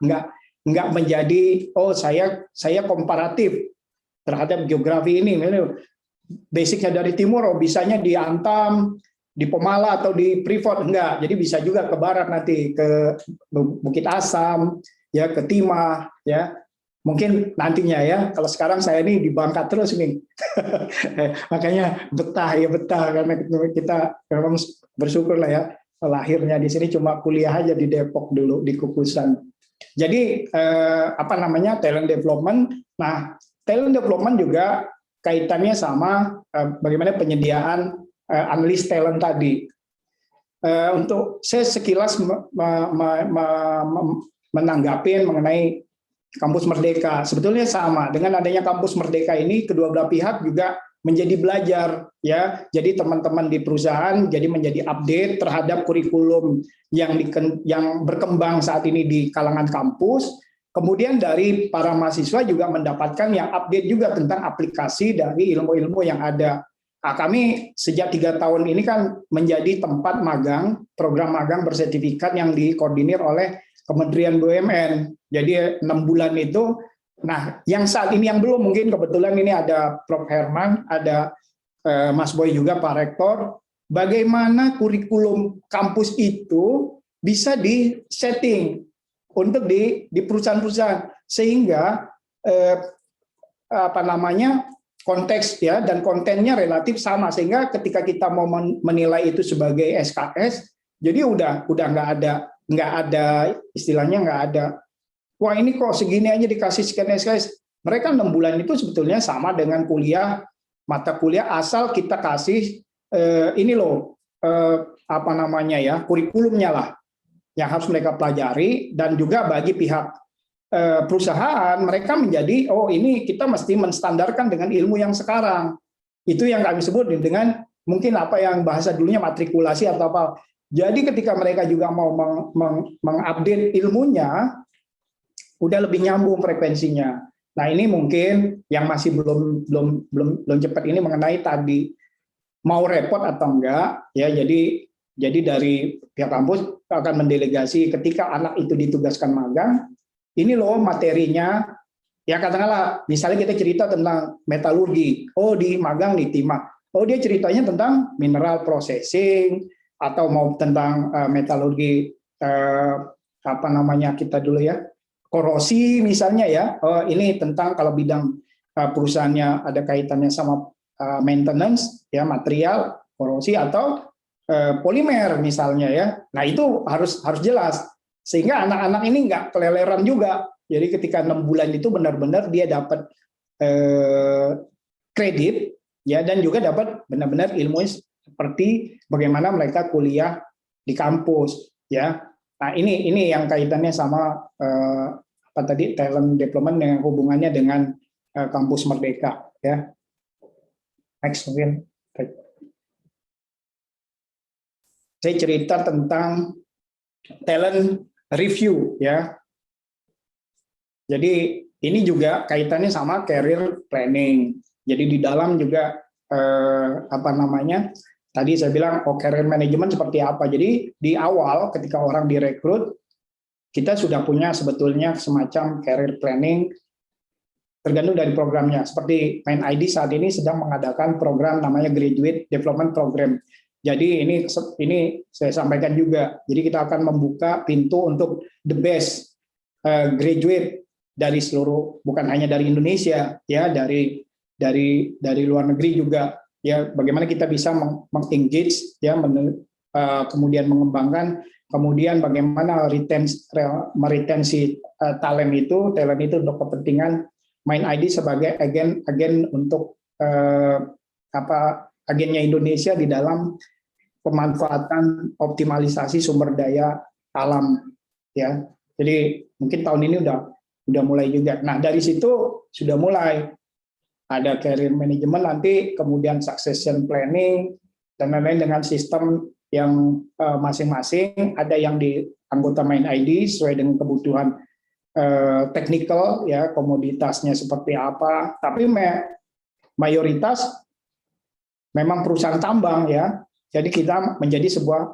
nggak menjadi saya komparatif terhadap geografi ini. Basicnya dari timur, bisanya di Antam, di Pemala atau di Freeport, enggak. Jadi bisa juga ke barat nanti, ke Bukit Asam, ya ke Timah, ya. Mungkin nantinya ya. Kalau sekarang saya ini di Bangka terus nih. Makanya betah karena kita memang bersyukur lah ya. Lahirnya di sini cuma kuliah aja di Depok dulu di Kukusan. Jadi talent development. Nah, talent development juga kaitannya sama bagaimana penyediaan analis talent tadi. Untuk saya sekilas menanggapi mengenai Kampus Merdeka. Sebetulnya sama dengan adanya Kampus Merdeka ini, kedua belah pihak juga menjadi belajar ya. Jadi teman-teman di perusahaan jadi menjadi update terhadap kurikulum yang berkembang saat ini di kalangan kampus. Kemudian dari para mahasiswa juga mendapatkan yang update juga tentang aplikasi dari ilmu-ilmu yang ada. Nah, kami sejak 3 tahun ini kan menjadi tempat magang, program magang bersertifikat yang dikoordinir oleh Kementerian BUMN. Jadi 6 bulan itu Nah, yang saat ini yang belum, mungkin kebetulan ini ada Prof. Herman, ada Mas Boy juga, Pak Rektor, bagaimana kurikulum kampus itu bisa di-setting untuk di perusahaan-perusahaan, sehingga konteks ya dan kontennya relatif sama, sehingga ketika kita mau menilai itu sebagai SKS, jadi udah nggak ada istilahnya, nggak ada, wah ini kok segini aja dikasih sekian SKS. Mereka 6 bulan itu sebetulnya sama dengan kuliah, mata kuliah, asal kita kasih ini loh, kurikulumnya lah yang harus mereka pelajari. Dan juga bagi pihak perusahaan, mereka menjadi, oh ini kita mesti menstandarkan dengan ilmu yang sekarang. Itu yang kami sebut dengan mungkin apa yang bahasa dulunya matrikulasi atau apa. Jadi ketika mereka juga mau mengupdate ilmunya, udah lebih nyambung frekuensinya. Nah, ini mungkin yang masih belum cepat ini mengenai tadi mau repot atau enggak ya. Jadi dari pihak kampus akan mendelegasi ketika anak itu ditugaskan magang, ini loh materinya. Ya katakanlah misalnya kita cerita tentang metalurgi, oh di magang di Timah, oh dia ceritanya tentang mineral processing atau mau tentang metalurgi kita dulu ya, korosi misalnya ya. Ini tentang kalau bidang perusahaannya ada kaitannya sama maintenance ya, material, korosi atau polimer misalnya ya. Nah, itu harus jelas sehingga anak-anak ini nggak keleleran juga. Jadi ketika 6 bulan itu benar-benar dia dapat kredit ya, dan juga dapat benar-benar ilmu seperti bagaimana mereka kuliah di kampus ya. Nah, ini yang kaitannya sama talent development dengan hubungannya dengan kampus Merdeka ya. Next mungkin. Saya cerita tentang talent review ya. Jadi ini juga kaitannya sama career planning. Jadi di dalam juga tadi saya bilang career management seperti apa. Jadi di awal ketika orang direkrut, kita sudah punya sebetulnya semacam career planning tergantung dari programnya. Seperti Mind ID saat ini sedang mengadakan program namanya Graduate Development Program. Jadi ini saya sampaikan juga. Jadi kita akan membuka pintu untuk the best graduate dari seluruh, bukan hanya dari Indonesia ya, dari luar negeri juga. Ya, bagaimana kita bisa mengengage ya, kemudian mengembangkan, kemudian bagaimana meretensi talent itu untuk kepentingan Mind ID sebagai agen untuk agennya Indonesia di dalam pemanfaatan optimalisasi sumber daya alam ya. Jadi mungkin tahun ini udah mulai juga. Nah, dari situ sudah mulai ada career management nanti, kemudian succession planning, dan lain-lain dengan sistem yang masing-masing. Ada yang di anggota Mind ID sesuai dengan kebutuhan technical, ya komoditasnya seperti apa. Tapi mayoritas memang perusahaan tambang ya. Jadi kita menjadi sebuah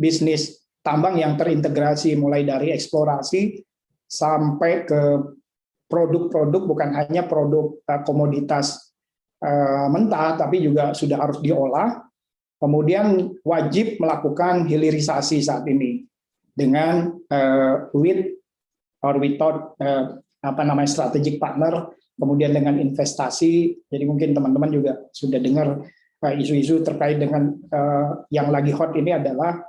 bisnis tambang yang terintegrasi mulai dari eksplorasi sampai ke produk-produk, bukan hanya produk komoditas mentah, tapi juga sudah harus diolah. Kemudian wajib melakukan hilirisasi saat ini dengan with or without strategic partner, kemudian dengan investasi. Jadi mungkin teman-teman juga sudah dengar isu-isu terkait dengan yang lagi hot ini adalah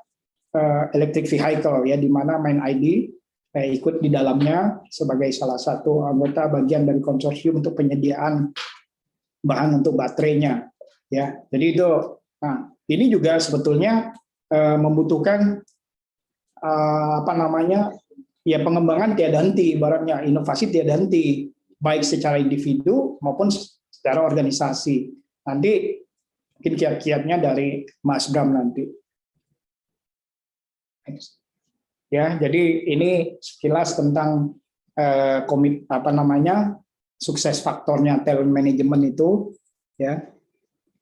electric vehicle ya, di mana Mind ID ikut di dalamnya sebagai salah satu anggota bagian dari konsorsium untuk penyediaan bahan untuk baterainya ya. Jadi itu, nah ini juga sebetulnya membutuhkan ya pengembangan tiada henti, ibaratnya inovasi tiada henti, baik secara individu maupun secara organisasi. Nanti mungkin kiat-kiatnya dari Mas Bram nanti. Next. Ya, jadi ini sekilas tentang sukses faktornya talent management itu ya.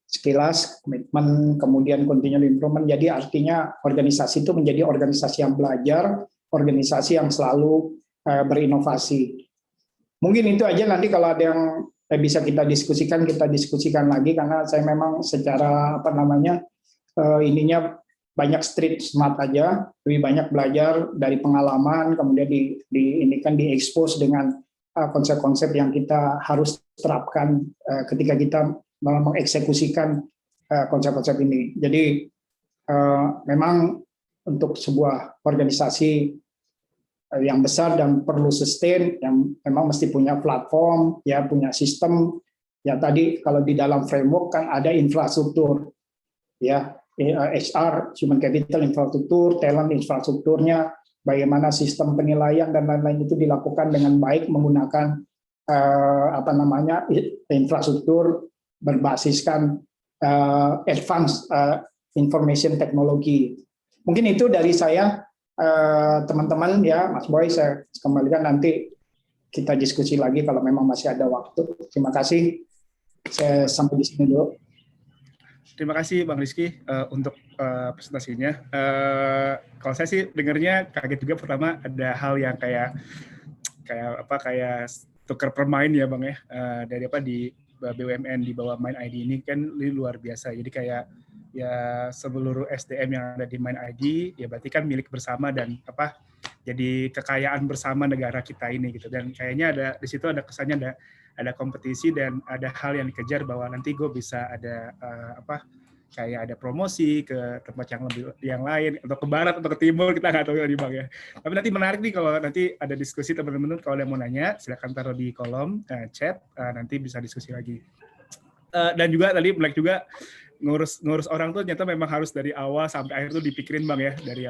Sekilas komitmen, kemudian continual improvement. Jadi artinya organisasi itu menjadi organisasi yang belajar, organisasi yang selalu berinovasi. Mungkin itu aja, nanti kalau ada yang bisa kita diskusikan lagi, karena saya memang secara apa namanya ininya banyak street smart aja, lebih banyak belajar dari pengalaman, kemudian ini kan diekspos dengan konsep-konsep yang kita harus terapkan ketika kita mengeksekusikan konsep-konsep ini. Jadi memang untuk sebuah organisasi yang besar dan perlu sustain, yang memang mesti punya platform, ya punya sistem. Ya tadi kalau di dalam framework kan ada infrastruktur, ya HR, human capital infrastruktur, talent infrastrukturnya, bagaimana sistem penilaian dan lain-lain itu dilakukan dengan baik menggunakan apa namanya infrastruktur berbasiskan advanced information technology. Mungkin itu dari saya. Teman-teman ya, Mas Boy, saya kembalikan, nanti kita diskusi lagi kalau memang masih ada waktu. Terima kasih. Saya sampai di sini dulu. Terima kasih Bang Rizky untuk presentasinya. Kalau saya sih dengarnya kaget juga, pertama ada hal yang kayak tukar permain ya Bang ya, dari apa di BUMN di bawah Mind ID ini kan luar biasa. Jadi kayak ya seluruh SDM yang ada di Mind ID ya berarti kan milik bersama dan apa jadi kekayaan bersama negara kita ini gitu. Dan kayaknya ada di situ ada kesannya ada kompetisi dan ada hal yang dikejar bahwa nanti gue bisa ada kayak ada promosi ke tempat yang lain, atau ke barat atau ke timur, kita nggak tahu ya Bang ya. Tapi nanti menarik nih kalau nanti ada diskusi, teman-teman kalau ada yang mau nanya silakan taruh di kolom chat, nanti bisa diskusi lagi. Dan juga tadi menarik juga ngurus orang tuh ternyata memang harus dari awal sampai akhir tuh dipikirin Bang ya, dari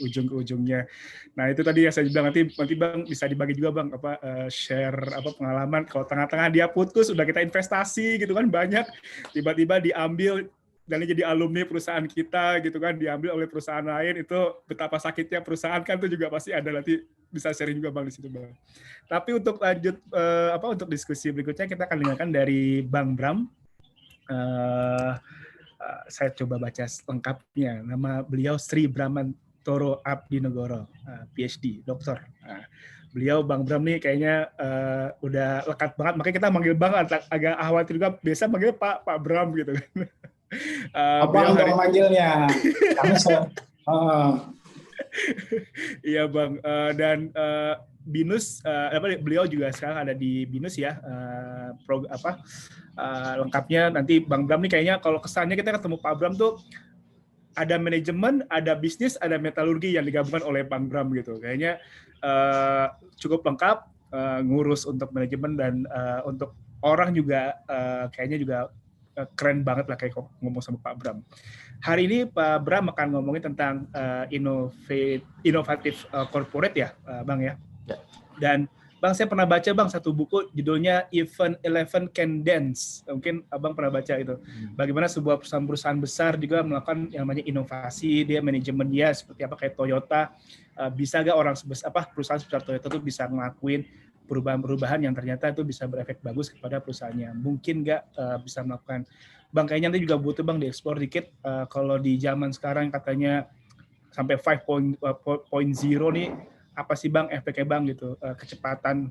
ujung ke ujungnya. Nah itu tadi yang saya bilang, nanti Bang bisa dibagi juga Bang share pengalaman kalau tengah-tengah dia putus udah kita investasi gitu kan banyak, tiba-tiba diambil dan jadi alumni perusahaan kita gitu kan, diambil oleh perusahaan lain, itu betapa sakitnya perusahaan kan, itu juga pasti ada, nanti bisa sharing juga Bang di situ Bang. Tapi untuk lanjut untuk diskusi berikutnya kita akan dengarkan dari Bang Bram. Saya coba baca lengkapnya. Nama beliau Sri Bramantoro Abdinegoro, PhD, dokter. Beliau Bang Bram nih kayaknya udah lekat banget, makanya kita manggil Bang, agak khawatir juga, biasa manggil Pak Bram gitu kan. Abang dong manggilnya. Kami Iya Bang, dan BINUS, beliau juga sekarang ada di BINUS ya, lengkapnya nanti Bang Bram nih kayaknya kalau kesannya kita ketemu Pak Bram tuh ada manajemen, ada bisnis, ada metalurgi yang digabungkan oleh Bang Bram gitu. Kayaknya cukup lengkap, ngurus untuk manajemen dan untuk orang juga kayaknya juga keren banget lah kayak ngomong sama Pak Bram. Hari ini Pak Bram akan ngomongin tentang inovatif corporate ya, Bang ya. Dan Bang, saya pernah baca Bang satu buku judulnya Even 11 Can Dance. Mungkin Abang pernah baca itu. Bagaimana sebuah perusahaan besar juga melakukan yang namanya inovasi, dia manajemen dia seperti apa kayak Toyota. Bisa gak orang perusahaan sebesar Toyota itu bisa ngelakuin perubahan-perubahan yang ternyata itu bisa berefek bagus kepada perusahaannya. Mungkin nggak bisa melakukan. Bang, kayaknya nanti juga butuh Bang dieksplor dikit. Kalau di zaman sekarang katanya sampai 5.0 nih, apa sih Bang efeknya Bang gitu, kecepatan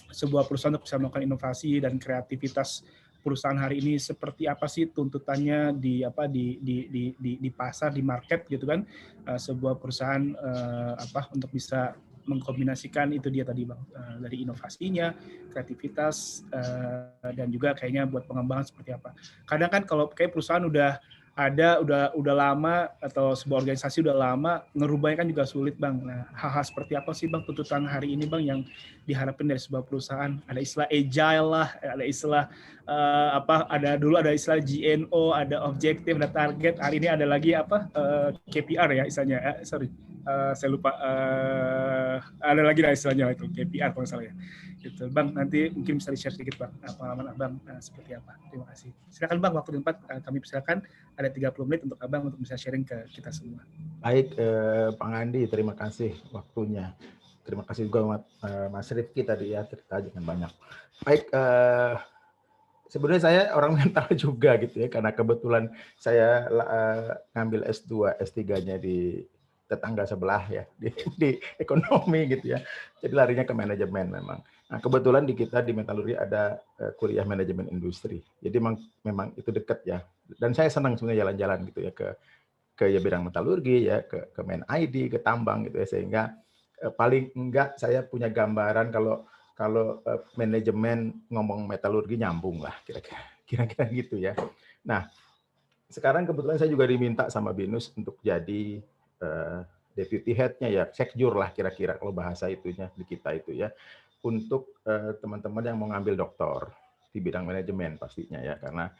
sebuah perusahaan untuk bisa melakukan inovasi dan kreativitas perusahaan hari ini seperti apa sih tuntutannya di pasar, di market gitu kan, sebuah perusahaan untuk bisa mengkombinasikan itu dia tadi Bang, dari inovasinya, kreativitas, dan juga kayaknya buat pengembangan seperti apa. Kadang kan kalau kayak perusahaan udah lama atau sebuah organisasi udah lama, ngerubahnya kan juga sulit Bang. Nah, hal-hal seperti apa sih Bang tuntutan hari ini Bang yang diharapkan dari sebuah perusahaan? Ada istilah agile lah, ada istilah dulu ada istilah GNO, ada objektif, ada target. Hari ini ada lagi KPR ya istilahnya. Saya lupa. Ada lagi lah istilahnya itu KPR kalau salah ya. Gitu. Bang, nanti mungkin bisa di-share sedikit Bang pengalaman Abang seperti apa. Terima kasih. Silakan Bang, waktu dan tempat kami persilakan. Ada 30 menit untuk Abang untuk bisa sharing ke kita semua. Baik, Bang Andi, terima kasih waktunya. Terima kasih juga Mas Rifki tadi ya, cerita dengan banyak. Baik, sebenarnya saya orang mental juga gitu ya, karena kebetulan saya ngambil S2, S3-nya di tetangga sebelah ya di ekonomi gitu ya. Jadi larinya ke manajemen memang. Nah, kebetulan di kita di metalurgi ada kuliah manajemen industri. Jadi memang itu dekat ya. Dan saya senang sebenarnya jalan-jalan gitu ya ke ya bidang metalurgi ya, ke main ID, ke tambang gitu ya, sehingga paling enggak saya punya gambaran kalau manajemen ngomong metalurgi nyambung lah kira-kira gitu ya. Nah, sekarang kebetulan saya juga diminta sama BINUS untuk jadi deputy head-nya ya, sekjur lah kira-kira kalau bahasa itunya di kita itu ya, untuk teman-teman yang mau ngambil doktor di bidang manajemen pastinya ya, karena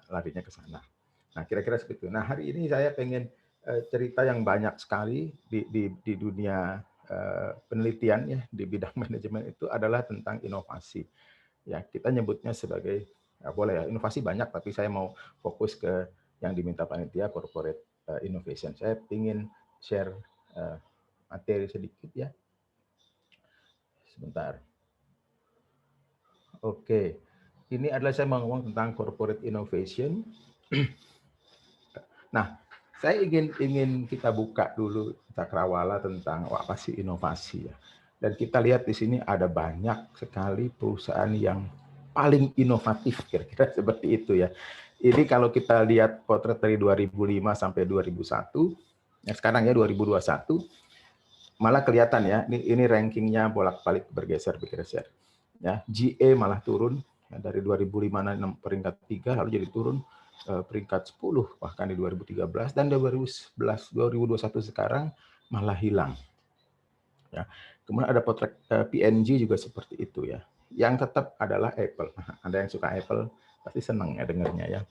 larinya ke sana. Nah, kira-kira seperti itu. Nah, hari ini saya pengen cerita yang banyak sekali di dunia penelitian ya di bidang manajemen itu adalah tentang inovasi. Ya, kita nyebutnya sebagai boleh ya, inovasi banyak, tapi saya mau fokus ke yang diminta panitia corporate innovation. Saya ingin share materi sedikit ya. Sebentar. Oke. Ini adalah saya mau ngomong tentang corporate innovation. Nah, saya ingin kita buka dulu cakrawala tentang apa sih inovasi ya. Dan kita lihat di sini ada banyak sekali perusahaan yang paling inovatif, kira-kira seperti itu ya. Ini kalau kita lihat potret dari 2005 sampai 2001, ya sekarang ya 2021, malah kelihatan ya, ini rankingnya bolak-balik bergeser. Ya, GE malah turun ya, dari 2005 peringkat 3 lalu jadi turun peringkat 10 bahkan di 2013, dan 2021 sekarang malah hilang. Ya. Kemudian ada potret PNG juga seperti itu ya. Yang tetap adalah Apple. Nah, ada yang suka Apple pasti senang ya dengarnya ya.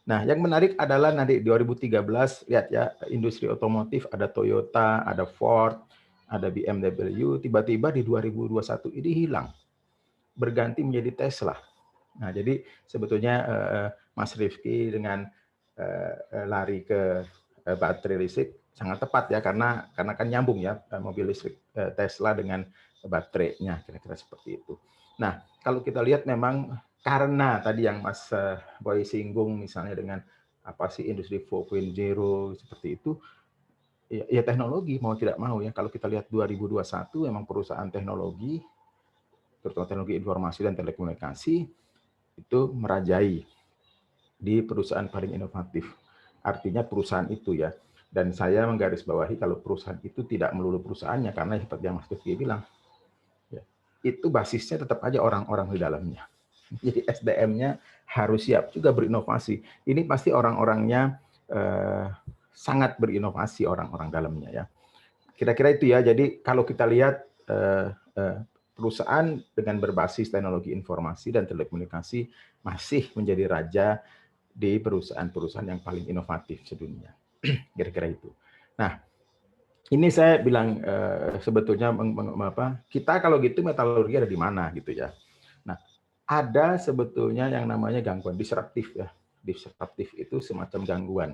Nah, yang menarik adalah nanti 2013 lihat ya, industri otomotif ada Toyota, ada Ford, ada BMW, tiba-tiba di 2021 ini hilang. Berganti menjadi Tesla. Nah, jadi sebetulnya Mas Rifki dengan lari ke baterai listrik sangat tepat ya, karena kan nyambung ya mobil listrik Tesla dengan baterainya, kira-kira seperti itu. Nah, kalau kita lihat memang karena tadi yang Mas Boy singgung misalnya dengan apa sih industri 4.0 seperti itu, ya teknologi mau tidak mau ya. Kalau kita lihat 2021 memang perusahaan teknologi, terutama teknologi informasi dan telekomunikasi, itu merajai di perusahaan paling inovatif. Artinya perusahaan itu ya. Dan saya menggarisbawahi kalau perusahaan itu tidak melulu perusahaannya, karena seperti yang Mas Rifki bilang, ya, itu basisnya tetap aja orang-orang di dalamnya. Jadi SDM-nya harus siap juga berinovasi. Ini pasti orang-orangnya sangat berinovasi, orang-orang dalamnya ya. Kira-kira itu ya. Jadi kalau kita lihat perusahaan dengan berbasis teknologi informasi dan telekomunikasi masih menjadi raja di perusahaan-perusahaan yang paling inovatif sedunia. Kira-kira itu. Nah, ini saya bilang sebetulnya kita kalau gitu metalurgi ada di mana gitu ya. Nah, ada sebetulnya yang namanya gangguan disruptif ya. Disruptif itu semacam gangguan.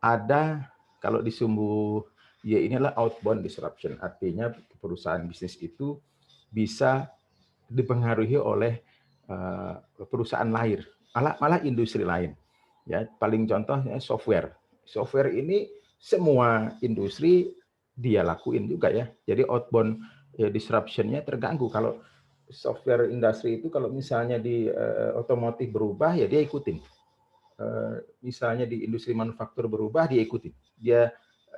Ada kalau di sumbu ya inilah outbound disruption. Artinya perusahaan bisnis itu bisa dipengaruhi oleh perusahaan lain, malah industri lain. Ya, paling contohnya software. Software ini semua industri dia lakuin juga ya. Jadi outbound disruption-nya terganggu. Kalau software industri itu kalau misalnya di otomotif berubah ya dia ikutin. Misalnya di industri manufaktur berubah dia ikutin. Dia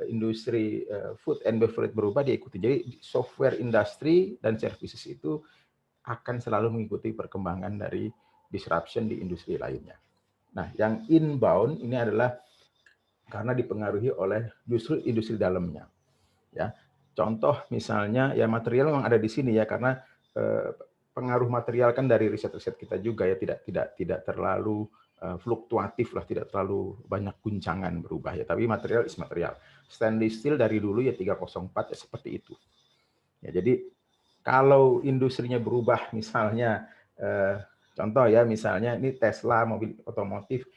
industri food and beverage berubah dia ikutin. Jadi software industri dan services itu akan selalu mengikuti perkembangan dari disruption di industri lainnya. Nah, yang inbound ini adalah karena dipengaruhi oleh justru industri dalamnya. Ya, contoh misalnya ya material memang ada di sini ya, karena pengaruh material kan dari riset-riset kita juga ya tidak terlalu fluktuatif lah, tidak terlalu banyak guncangan berubah ya. Tapi material is material. Stainless steel dari dulu ya 304 ya seperti itu. Ya, jadi kalau industrinya berubah, misalnya contoh ya, misalnya ini Tesla mobil otomotif,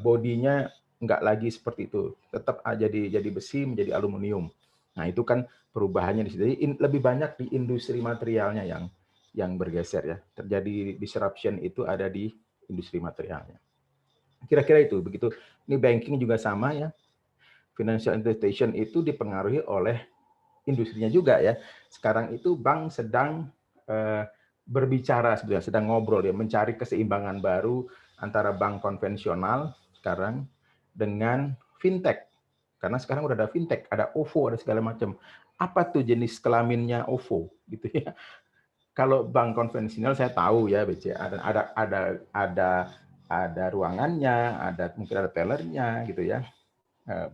bodinya nggak lagi seperti itu, tetap jadi besi menjadi aluminium. Nah itu kan perubahannya di situ. Jadi lebih banyak di industri materialnya yang bergeser ya. Terjadi disruption itu ada di industri materialnya. Kira-kira itu begitu. Ini banking juga sama ya. financial institution itu dipengaruhi oleh industrinya juga ya. Sekarang itu bank sedang berbicara sebenarnya, sedang ngobrol ya, mencari keseimbangan baru antara bank konvensional sekarang dengan fintech. Karena sekarang udah ada fintech, ada OVO, ada segala macam. Apa tuh jenis kelaminnya OVO gitu ya. Kalau bank konvensional saya tahu ya BCA, ada ruangannya, mungkin ada tellernya gitu ya.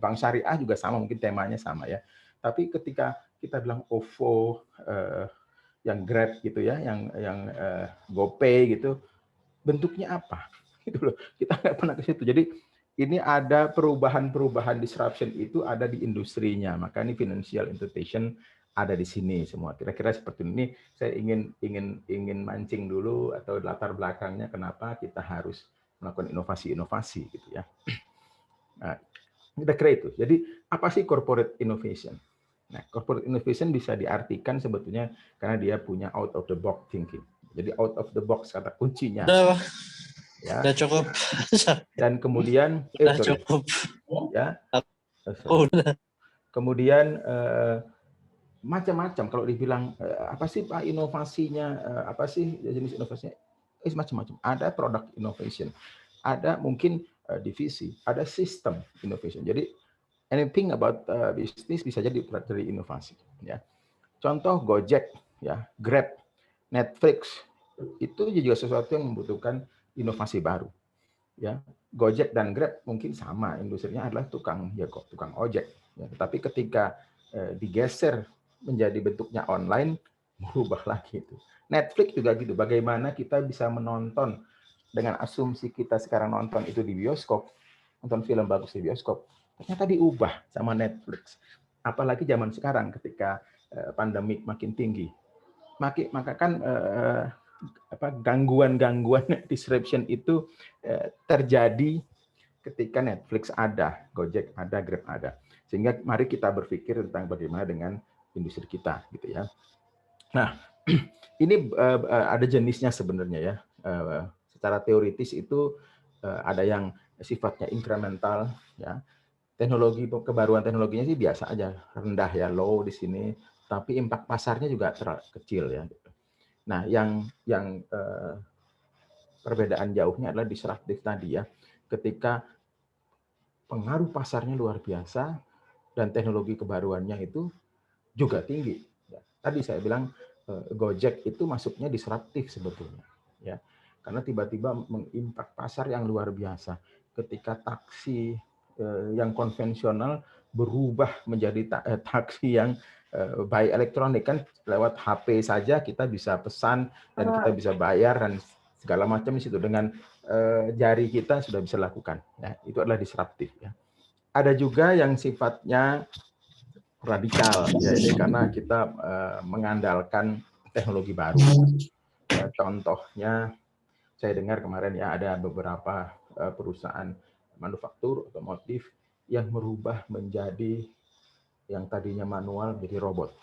Bank syariah juga sama, mungkin temanya sama ya. Tapi ketika kita bilang OVO, yang Grab gitu ya, yang GoPay gitu, bentuknya apa? Gitu loh. Kita nggak pernah ke situ. Jadi ini ada perubahan disruption itu ada di industrinya. Maka ini financial institution ada di sini semua. Kira-kira seperti ini. Saya ingin mancing dulu atau latar belakangnya kenapa kita harus melakukan inovasi-inovasi gitu ya. Nah, kira-kira itu. Jadi apa sih corporate innovation? Nah, corporate innovation bisa diartikan sebetulnya karena dia punya out of the box thinking. Jadi out of the box kata kuncinya. Ya. Udah cukup. Dan kemudian Cukup. Ya. Udah. Kemudian macam-macam kalau dibilang apa sih Pak inovasinya? Apa sih jenis inovasinya? Macam-macam. Ada product innovation. Ada mungkin divisi, ada system innovation. Jadi anything about bisnis bisa jadi dari inovasi ya. Contoh Gojek ya, Grab, Netflix itu juga sesuatu yang membutuhkan inovasi baru ya. Gojek dan Grab mungkin sama, industrinya adalah tukang ojek ya. Tetapi ketika digeser menjadi bentuknya online, berubah lagi itu. Netflix juga gitu, bagaimana kita bisa menonton dengan asumsi kita sekarang nonton itu di bioskop, nonton film bagus di bioskop, ternyata diubah sama Netflix. Apalagi zaman sekarang ketika pandemik makin tinggi. Maka kan gangguan disruption itu terjadi ketika Netflix ada, Gojek ada, Grab ada. Sehingga mari kita berpikir tentang bagaimana dengan industri kita gitu ya. Nah, ini ada jenisnya sebenarnya ya. Secara teoritis itu ada yang sifatnya incremental ya. Kebaruan teknologinya sih biasa aja, rendah ya, low di sini, tapi impact pasarnya juga kecil ya. Nah, yang perbedaan jauhnya adalah disruptif tadi ya. Ketika pengaruh pasarnya luar biasa dan teknologi kebaruannya itu juga tinggi. Tadi saya bilang Gojek itu masuknya disruptif sebetulnya ya. Karena tiba-tiba mengimpak pasar yang luar biasa. Ketika taksi yang konvensional berubah menjadi taksi yang by elektronik, kan lewat HP saja kita bisa pesan dan kita bisa bayar dan segala macam di situ dengan jari kita sudah bisa lakukan ya. Itu adalah disruptif ya. Ada juga yang sifatnya radikal ya, ini karena kita mengandalkan teknologi baru ya, contohnya saya dengar kemarin ya ada beberapa perusahaan manufaktur otomotif yang merubah menjadi yang tadinya manual menjadi robot.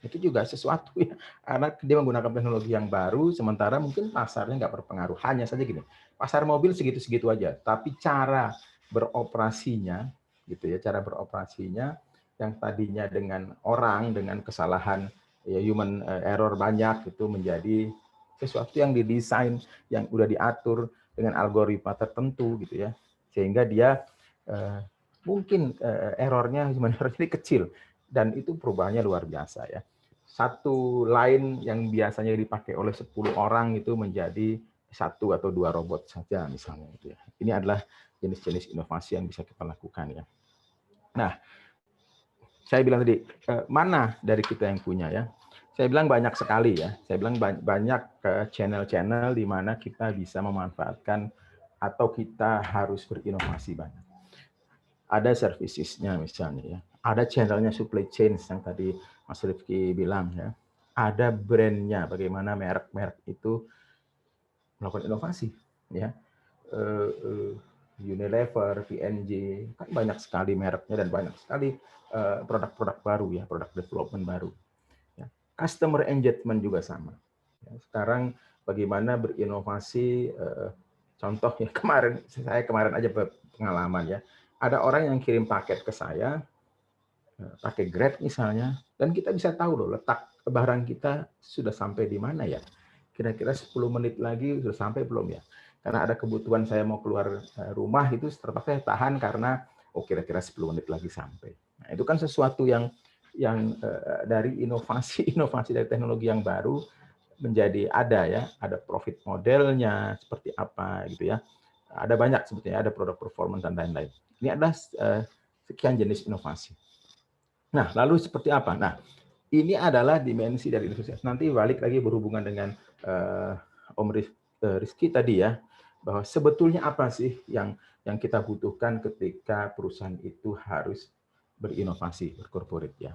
Itu juga sesuatu ya, karena dia menggunakan teknologi yang baru, sementara mungkin pasarnya nggak berpengaruh. Hanya saja gini, pasar mobil segitu-segitu aja, tapi cara beroperasinya, gitu ya, cara beroperasinya yang tadinya dengan orang, dengan kesalahan, ya human error banyak, itu menjadi sesuatu yang didesain, yang udah diatur dengan algoritma tertentu, gitu ya, sehingga dia mungkin errornya human error ini kecil, dan itu perubahannya luar biasa ya. Satu line yang biasanya dipakai oleh 10 orang itu menjadi 1 atau 2 robot saja misalnya gitu ya. Ini adalah jenis-jenis inovasi yang bisa kita lakukan ya. Nah, saya bilang tadi mana dari kita yang punya ya? Saya bilang banyak sekali ya. Saya bilang banyak channel-channel di mana kita bisa memanfaatkan atau kita harus berinovasi banyak. Ada services-nya misalnya ya. Ada channelnya supply chain yang tadi Mas Rifki bilang ya. Ada brand-nya, bagaimana merek-merek itu melakukan inovasi ya. Unilever, P&G, kan banyak sekali mereknya dan banyak sekali produk-produk baru ya, produk development baru. Ya. Customer engagement juga sama. Ya. Sekarang bagaimana berinovasi, contohnya saya kemarin aja pengalaman ya. Ada orang yang kirim paket ke saya, pakai Grab misalnya, dan kita bisa tahu loh letak barang kita sudah sampai di mana ya. Kira-kira 10 menit lagi sudah sampai belum ya? Karena ada kebutuhan saya mau keluar rumah, itu terpaksa saya tahan karena kira-kira 10 menit lagi sampai. Nah, itu kan sesuatu yang dari inovasi dari teknologi yang baru menjadi ada profit modelnya seperti apa gitu ya. Ada banyak sebetulnya, ada produk performance dan lain-lain. Ini adalah sekian jenis inovasi. Nah, lalu seperti apa? Nah, ini adalah dimensi dari inovasi. Nanti balik lagi berhubungan dengan Om Rizky tadi ya, bahwa sebetulnya apa sih yang kita butuhkan ketika perusahaan itu harus berinovasi, berkorporat ya.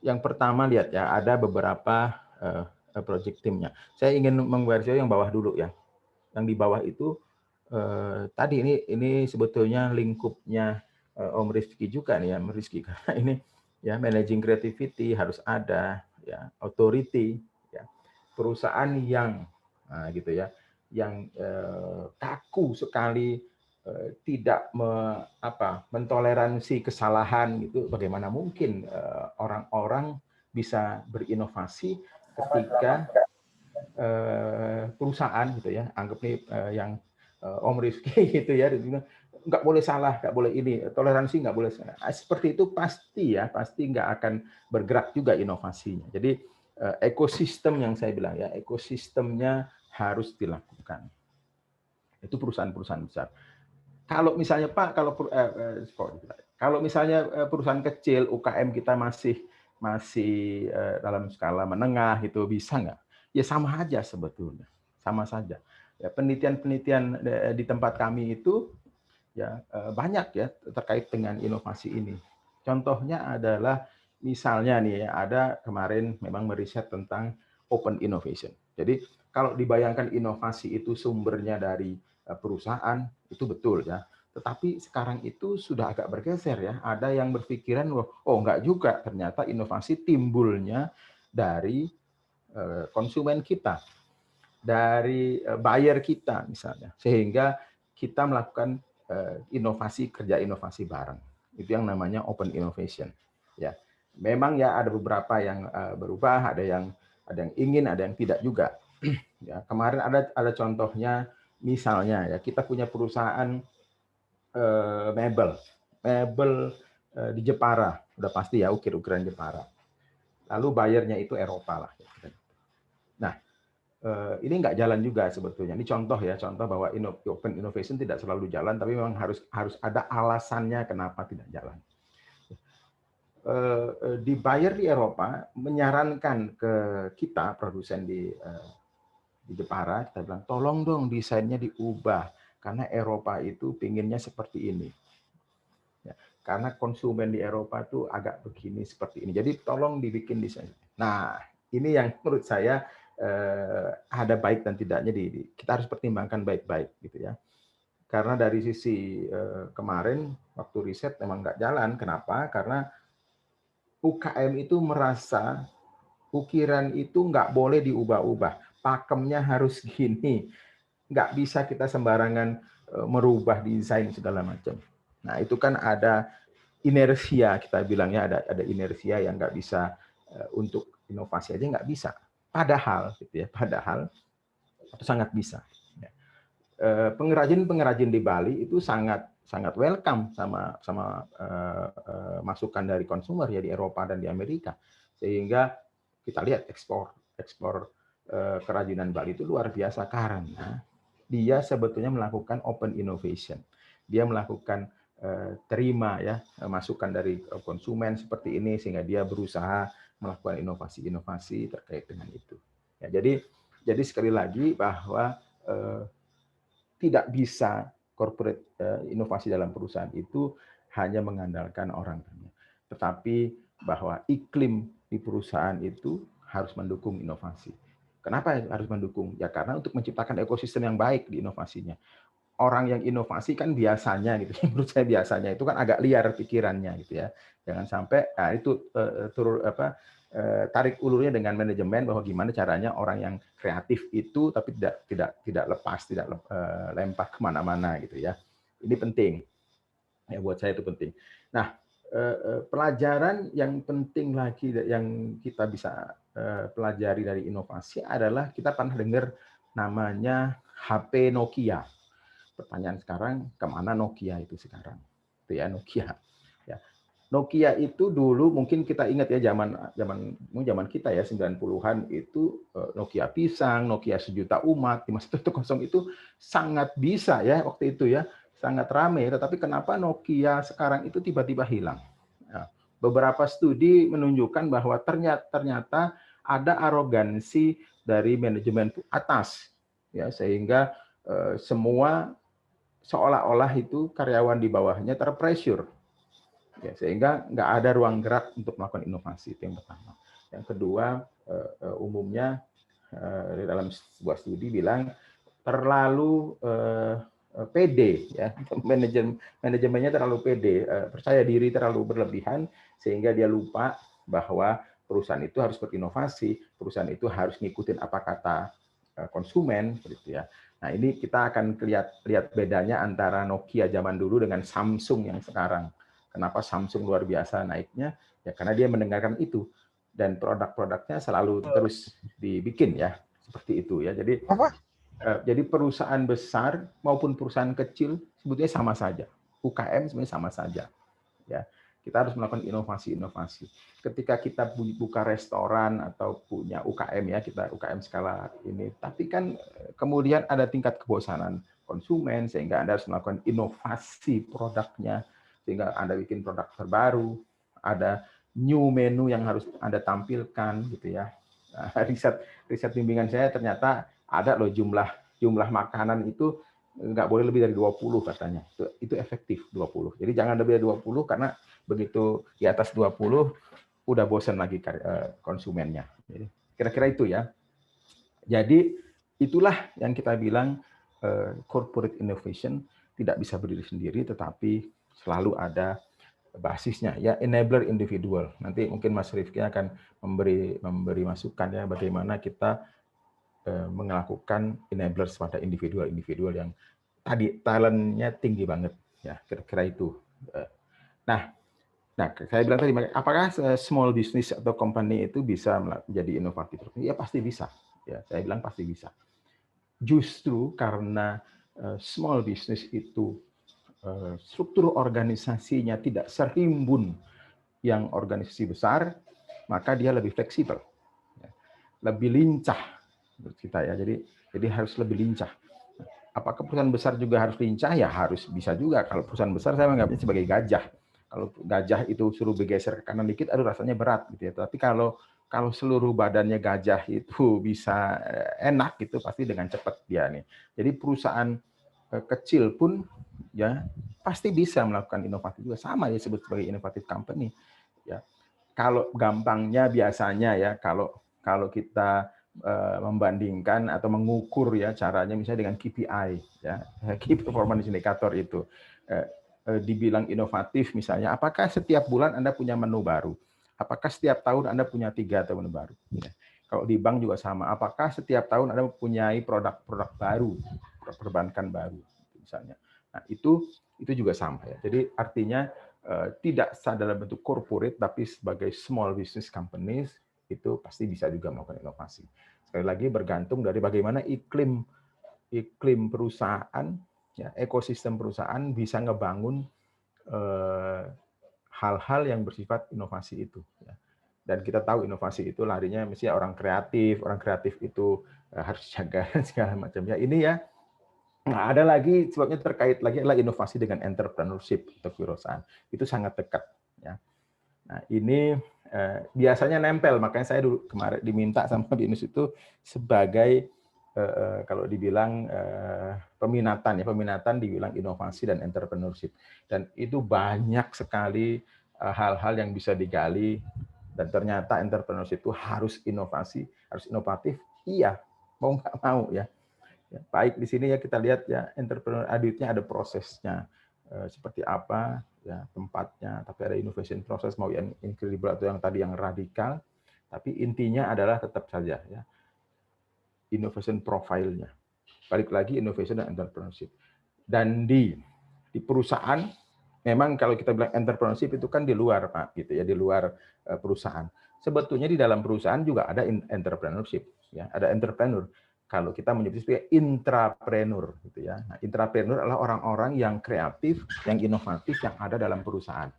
Yang pertama lihat ya, ada beberapa project team-nya. Saya ingin menggarisbawahi yang bawah dulu ya. Yang di bawah itu tadi ini sebetulnya lingkupnya Om Rizky juga nih ya, Rizky, karena ini ya managing creativity harus ada ya, authority ya, perusahaan yang gitu ya, yang kaku sekali, tidak mentoleransi kesalahan gitu. Bagaimana mungkin orang-orang bisa berinovasi ketika perusahaan gitu ya, anggap nih yang Om Rizky gitu ya, nggak boleh salah, nggak boleh ini, toleransi nggak boleh salah. Seperti itu pasti nggak akan bergerak juga inovasinya. Jadi ekosistem yang saya bilang ya, ekosistemnya harus dilakukan. Itu perusahaan-perusahaan besar. Kalau misalnya Pak, kalau misalnya perusahaan kecil, UKM kita masih dalam skala menengah itu bisa nggak? Ya sama aja sebetulnya, sama saja. Ya, penelitian-penelitian di tempat kami itu ya banyak ya terkait dengan inovasi ini. Contohnya adalah misalnya nih ya, ada kemarin memang meriset tentang open innovation. Jadi kalau dibayangkan inovasi itu sumbernya dari perusahaan, itu betul ya. Tetapi sekarang itu sudah agak bergeser ya. Ada yang berpikiran, enggak juga, ternyata inovasi timbulnya dari konsumen kita, dari buyer kita misalnya. Sehingga kita melakukan kerja inovasi bareng. Itu yang namanya open innovation. Ya, memang ya ada beberapa yang berubah, ada yang ingin, ada yang tidak juga. Ya, kemarin ada contohnya, misalnya ya kita punya perusahaan mebel di Jepara, udah pasti ya ukir-ukiran Jepara. Lalu bayarnya itu Eropa lah. Nah, ini nggak jalan juga sebetulnya. Ini contoh bahwa open innovation tidak selalu jalan, tapi memang harus ada alasannya kenapa tidak jalan. Di buyer di Eropa menyarankan ke kita produsen di Jepara, kita bilang tolong dong desainnya diubah karena Eropa itu pinginnya seperti ini. Ya, karena konsumen di Eropa tuh agak begini seperti ini. Jadi tolong dibikin desain. Nah, ini yang menurut saya ada baik dan tidaknya. Kita harus pertimbangkan baik-baik gitu ya. Karena dari sisi kemarin waktu riset memang nggak jalan. Kenapa? Karena UKM itu merasa ukiran itu nggak boleh diubah-ubah. Pakemnya harus gini. Nggak bisa kita sembarangan merubah desain segala macam. Nah, itu kan ada inersia, kita bilangnya ada inersia yang nggak bisa, untuk inovasi aja nggak bisa. Padahal gitu ya, itu sangat bisa. Pengrajin di Bali itu sangat welcome sama masukan dari konsumer ya di Eropa dan di Amerika. Sehingga kita lihat ekspor kerajinan Bali itu luar biasa karena dia sebetulnya melakukan open innovation. Dia melakukan terima ya masukan dari konsumen seperti ini sehingga dia berusaha melakukan inovasi-inovasi terkait dengan itu. Ya, jadi sekali lagi bahwa tidak bisa corporate inovasi dalam perusahaan itu hanya mengandalkan orangnya, tetapi bahwa iklim di perusahaan itu harus mendukung inovasi. Kenapa harus mendukung? Ya karena untuk menciptakan ekosistem yang baik di inovasinya. Orang yang inovasi kan biasanya gitu, menurut saya biasanya itu kan agak liar pikirannya gitu ya. Jangan sampai itu tarik ulurnya dengan manajemen bahwa gimana caranya orang yang kreatif itu tapi tidak lepas, tidak lempar kemana-mana gitu ya. Ini penting. Ya, buat saya itu penting. Nah, pelajaran yang penting lagi yang kita bisa pelajari dari inovasi adalah kita pernah dengar namanya HP Nokia. Pertanyaan sekarang, kemana Nokia itu sekarang? Itu ya, Nokia. Ya. Nokia itu dulu mungkin kita ingat ya zaman kita ya 90-an itu Nokia pisang, Nokia sejuta umat, 5110 itu sangat bisa ya waktu itu ya, sangat ramai. Tetapi kenapa Nokia sekarang itu tiba-tiba hilang? Nah, beberapa studi menunjukkan bahwa ternyata ada arogansi dari manajemen atas ya, sehingga semua seolah-olah itu karyawan di bawahnya terpressure. Ya, sehingga nggak ada ruang gerak untuk melakukan inovasi, itu yang pertama. Yang kedua, umumnya di dalam sebuah studi bilang terlalu pede, ya, manajemennya terlalu pede, percaya diri terlalu berlebihan sehingga dia lupa bahwa perusahaan itu harus berinovasi, perusahaan itu harus ngikutin apa kata konsumen, gitu ya. Nah, ini kita akan lihat bedanya antara Nokia zaman dulu dengan Samsung yang sekarang. Kenapa Samsung luar biasa naiknya? Ya karena dia mendengarkan itu dan produk-produknya selalu terus dibikin ya seperti itu ya. Jadi perusahaan besar maupun perusahaan kecil sebetulnya sama saja. UKM sebenarnya sama saja. Ya, kita harus melakukan inovasi-inovasi. Ketika kita buka restoran atau punya UKM ya, kita UKM skala ini, tapi kan kemudian ada tingkat kebosanan konsumen sehingga Anda harus melakukan inovasi produknya. Sehingga Anda bikin produk terbaru, ada new menu yang harus Anda tampilkan gitu ya. Nah, riset bimbingan saya ternyata ada loh jumlah makanan itu nggak boleh lebih dari 20 katanya. Itu efektif 20. Jadi jangan lebih dari 20 karena begitu di atas 20 udah bosan lagi konsumennya. Jadi kira-kira itu ya. Jadi itulah yang kita bilang corporate innovation tidak bisa berdiri sendiri tetapi selalu ada basisnya ya, enabler individual. Nanti mungkin Mas Rifki akan memberi masukan ya bagaimana kita melakukan enablers pada individual yang tadi talentnya tinggi banget ya, kira-kira itu. Nah, saya bilang tadi, apakah small business atau company itu bisa menjadi inovatif? Ya pasti bisa. Ya, saya bilang pasti bisa. Justru karena small business itu struktur organisasinya tidak serimbun yang organisasi besar, maka dia lebih fleksibel, lebih lincah kita ya. Jadi harus lebih lincah. Apakah perusahaan besar juga harus lincah? Ya harus bisa juga. Kalau perusahaan besar saya menganggapnya sebagai gajah. Kalau gajah itu suruh bergeser ke kanan dikit, aduh rasanya berat gitu ya. Tapi kalau seluruh badannya gajah itu bisa enak, itu pasti dengan cepat dia nih. Jadi perusahaan kecil pun ya pasti bisa melakukan inovasi juga, sama ya disebut sebagai innovative company ya. Kalau gampangnya biasanya ya kalau kita membandingkan atau mengukur ya caranya misalnya dengan KPI ya, Key Performance Indicator itu dibilang inovatif misalnya, apakah setiap bulan Anda punya menu baru? Apakah setiap tahun Anda punya 3 menu baru? Ya. Kalau di bank juga sama, apakah setiap tahun Anda mempunyai produk-produk baru, perbankan baru misalnya. Nah, itu juga sama ya. Jadi artinya tidak dalam bentuk corporate tapi sebagai small business companies itu pasti bisa juga melakukan inovasi. Sekali lagi bergantung dari bagaimana iklim perusahaan ya, ekosistem perusahaan bisa ngebangun hal-hal yang bersifat inovasi itu ya. Dan kita tahu inovasi itu larinya mesti orang kreatif itu harus jaga segala macam ya. Ini ya. Nah, ada lagi sebabnya terkait lagi adalah inovasi dengan entrepreneurship atau kewirausahaan. Itu sangat dekat ya. Nah, ini biasanya nempel, makanya saya dulu kemarin diminta sama BINUS itu sebagai kalau dibilang peminatan dibilang inovasi dan entrepreneurship. Dan itu banyak sekali hal-hal yang bisa digali. Dan ternyata entrepreneurship itu harus inovasi, harus inovatif. Iya, mau nggak mau ya. Ya, baik di sini ya kita lihat ya entrepreneur auditnya ada prosesnya seperti apa ya tempatnya, tapi ada innovation proses mau yang incredible atau yang tadi yang radikal, tapi intinya adalah tetap saja ya innovation profile-nya. Balik lagi innovation dan entrepreneurship. Dan di perusahaan memang kalau kita bilang entrepreneurship itu kan di luar, Pak, gitu ya, di luar perusahaan. Sebetulnya di dalam perusahaan juga ada entrepreneurship, ya, ada entrepreneur. Kalau kita menyebutnya sebagai intrapreneur, gitu ya. Nah, intrapreneur adalah orang-orang yang kreatif, yang inovatif, yang ada dalam perusahaan.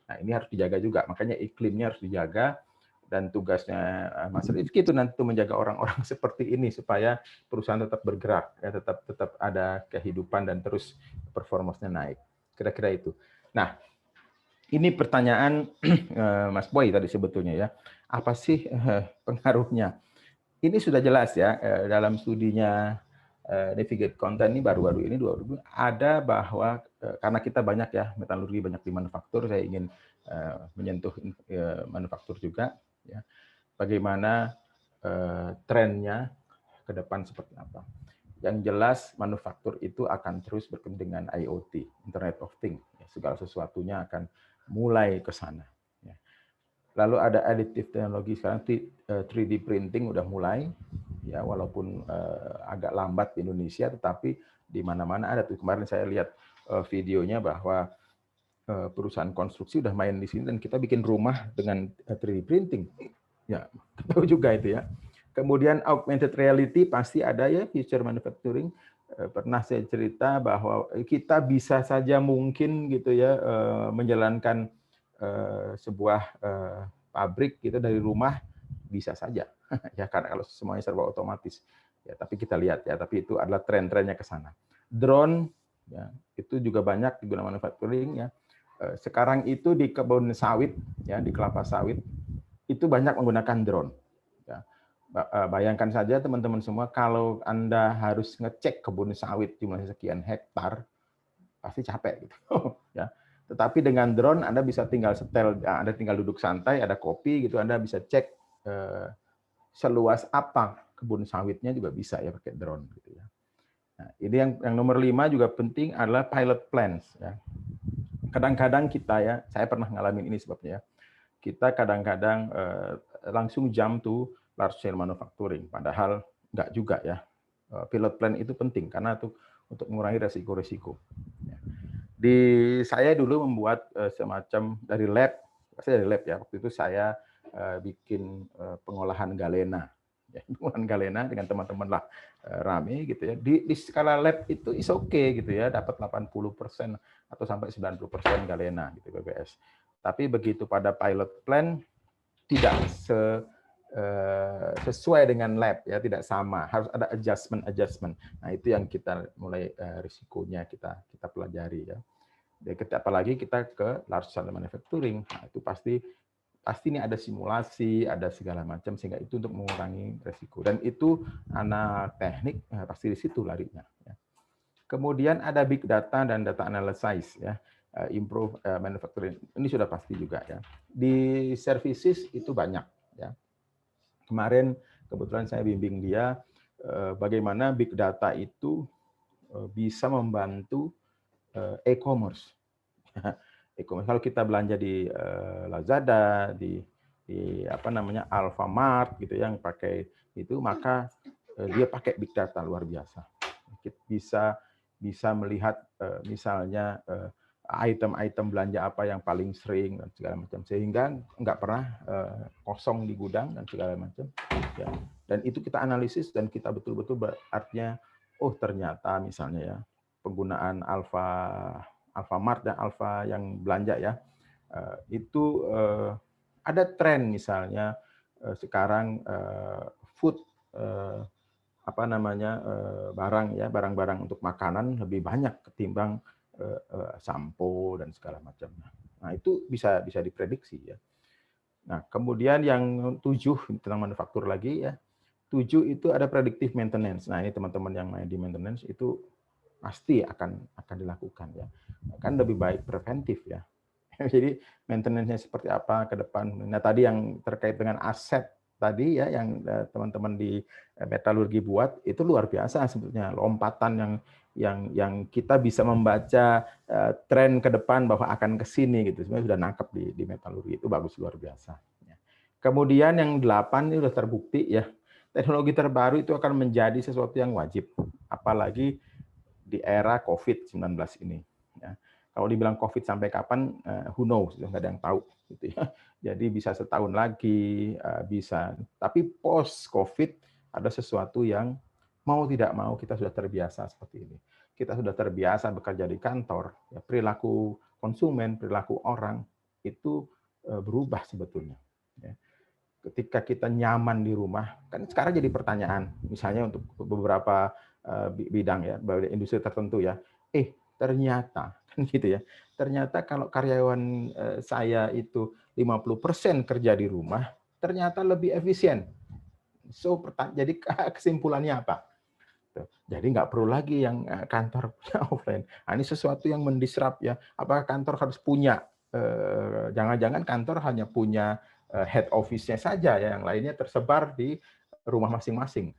Nah, ini harus dijaga juga, makanya iklimnya harus dijaga, dan tugasnya Mas Rifki itu nanti menjaga orang-orang seperti ini supaya perusahaan tetap bergerak, ya, tetap ada kehidupan dan terus performance-nya naik. Kira-kira itu. Nah, ini pertanyaan Mas Boy tadi sebetulnya ya. Apa sih pengaruhnya? Ini sudah jelas ya dalam studinya Navigate Content ini baru-baru ini 2000 ada bahwa karena kita banyak ya metalurgi, banyak di manufaktur, saya ingin menyentuh manufaktur juga ya. Bagaimana trennya ke depan seperti apa? Yang jelas manufaktur itu akan terus berkembang dengan IoT, Internet of Things. Ya, segala sesuatunya akan mulai ke sana. Ya. Lalu ada additive teknologi, sekarang 3D printing udah mulai, ya walaupun agak lambat di Indonesia, tetapi di mana-mana ada tuh. Kemarin saya lihat videonya bahwa perusahaan konstruksi udah main di sini dan kita bikin rumah dengan 3D printing. Ya, tahu juga itu ya. Kemudian augmented reality pasti ada ya, future manufacturing. Pernah saya cerita bahwa kita bisa saja mungkin gitu ya menjalankan sebuah pabrik gitu dari rumah, bisa saja ya, karena kalau semuanya serba otomatis ya. Tapi kita lihat ya, tapi itu adalah tren-trennya ke sana. Drone ya, itu juga banyak digunakan manufacturing ya. Sekarang itu di kebun sawit ya, di kelapa sawit itu banyak menggunakan drone. Ya. Bayangkan saja teman-teman semua, kalau Anda harus ngecek kebun sawit jumlahnya sekian hektar, pasti capek gitu. Ya. Tetapi dengan drone Anda bisa tinggal setel, Anda tinggal duduk santai, ada kopi gitu, Anda bisa cek seluas apa kebun sawitnya juga bisa ya pakai drone gitu ya. Nah, ini yang nomor 5 juga penting adalah pilot plans ya. Kadang-kadang kita ya, saya pernah ngalamin ini sebabnya ya. Kita kadang-kadang langsung jump to large scale manufacturing, padahal enggak juga ya. Pilot plan itu penting karena itu untuk mengurangi resiko-resiko. Di saya dulu membuat semacam dari lab, saya dari lab ya. Waktu itu saya bikin pengolahan galena, ya, pengolahan galena dengan teman-teman lah rame gitu ya. Di skala lab itu is okay gitu ya, dapat 80% atau sampai 90% galena gitu BBS. Tapi begitu pada pilot plan tidak sesuai dengan lab ya, tidak sama, harus ada adjustment. Nah, itu yang kita mulai risikonya kita pelajari ya. Apalagi kita ke large scale manufacturing, nah, itu pasti ini ada simulasi, ada segala macam, sehingga itu untuk mengurangi risiko. Dan itu anak teknik pasti di situ larinya. Ya. Kemudian ada big data dan data analysis ya. Improve manufacturing, ini sudah pasti juga ya. Di services itu banyak ya. Kemarin kebetulan saya bimbing dia bagaimana big data itu bisa membantu e-commerce. E-commerce, kalau kita belanja di Lazada, di apa namanya Alfamart gitu yang pakai itu, maka dia pakai big data luar biasa. Kita bisa melihat misalnya item-item belanja apa yang paling sering dan segala macam, sehingga nggak pernah kosong di gudang dan segala macam. Ya. Dan itu kita analisis dan kita betul-betul artinya, oh ternyata misalnya ya penggunaan Alfamart dan Alfa yang belanja ya itu ada tren misalnya sekarang food apa namanya barang ya, barang-barang untuk makanan lebih banyak ketimbang sampo dan segala macam. Nah, itu bisa diprediksi ya. Nah, kemudian yang 7 tentang manufaktur lagi ya. 7 itu ada predictive maintenance. Nah, ini teman-teman yang main di maintenance itu pasti akan dilakukan ya. Kan lebih baik preventif ya. Jadi maintenance-nya seperti apa ke depan. Nah, tadi yang terkait dengan aset tadi ya yang teman-teman di metalurgi buat itu luar biasa sebetulnya, lompatan yang kita bisa membaca tren ke depan bahwa akan ke sini gitu. Sebenarnya sudah nangkep di metalurgi, itu bagus luar biasa. Kemudian yang 8 ini sudah terbukti ya. Teknologi terbaru itu akan menjadi sesuatu yang wajib, apalagi di era COVID-19 ini. Ya. Kalau dibilang COVID sampai kapan, who knows, nggak ada yang tahu gitu ya. Jadi bisa setahun lagi, bisa. Tapi post COVID ada sesuatu yang mau tidak mau kita sudah terbiasa seperti ini. Kita sudah terbiasa bekerja di kantor, ya, perilaku konsumen, perilaku orang itu berubah sebetulnya. Ya. Ketika kita nyaman di rumah, kan sekarang jadi pertanyaan, misalnya untuk beberapa bidang ya, industri tertentu ya, ternyata kan gitu ya, ternyata kalau karyawan saya itu 50% kerja di rumah, ternyata lebih efisien. So, jadi kesimpulannya apa? Jadi nggak perlu lagi yang kantor punya offline. Nah, ini sesuatu yang mendisrupt ya. Apakah kantor harus punya? Jangan-jangan kantor hanya punya head office-nya saja, ya, yang lainnya tersebar di rumah masing-masing.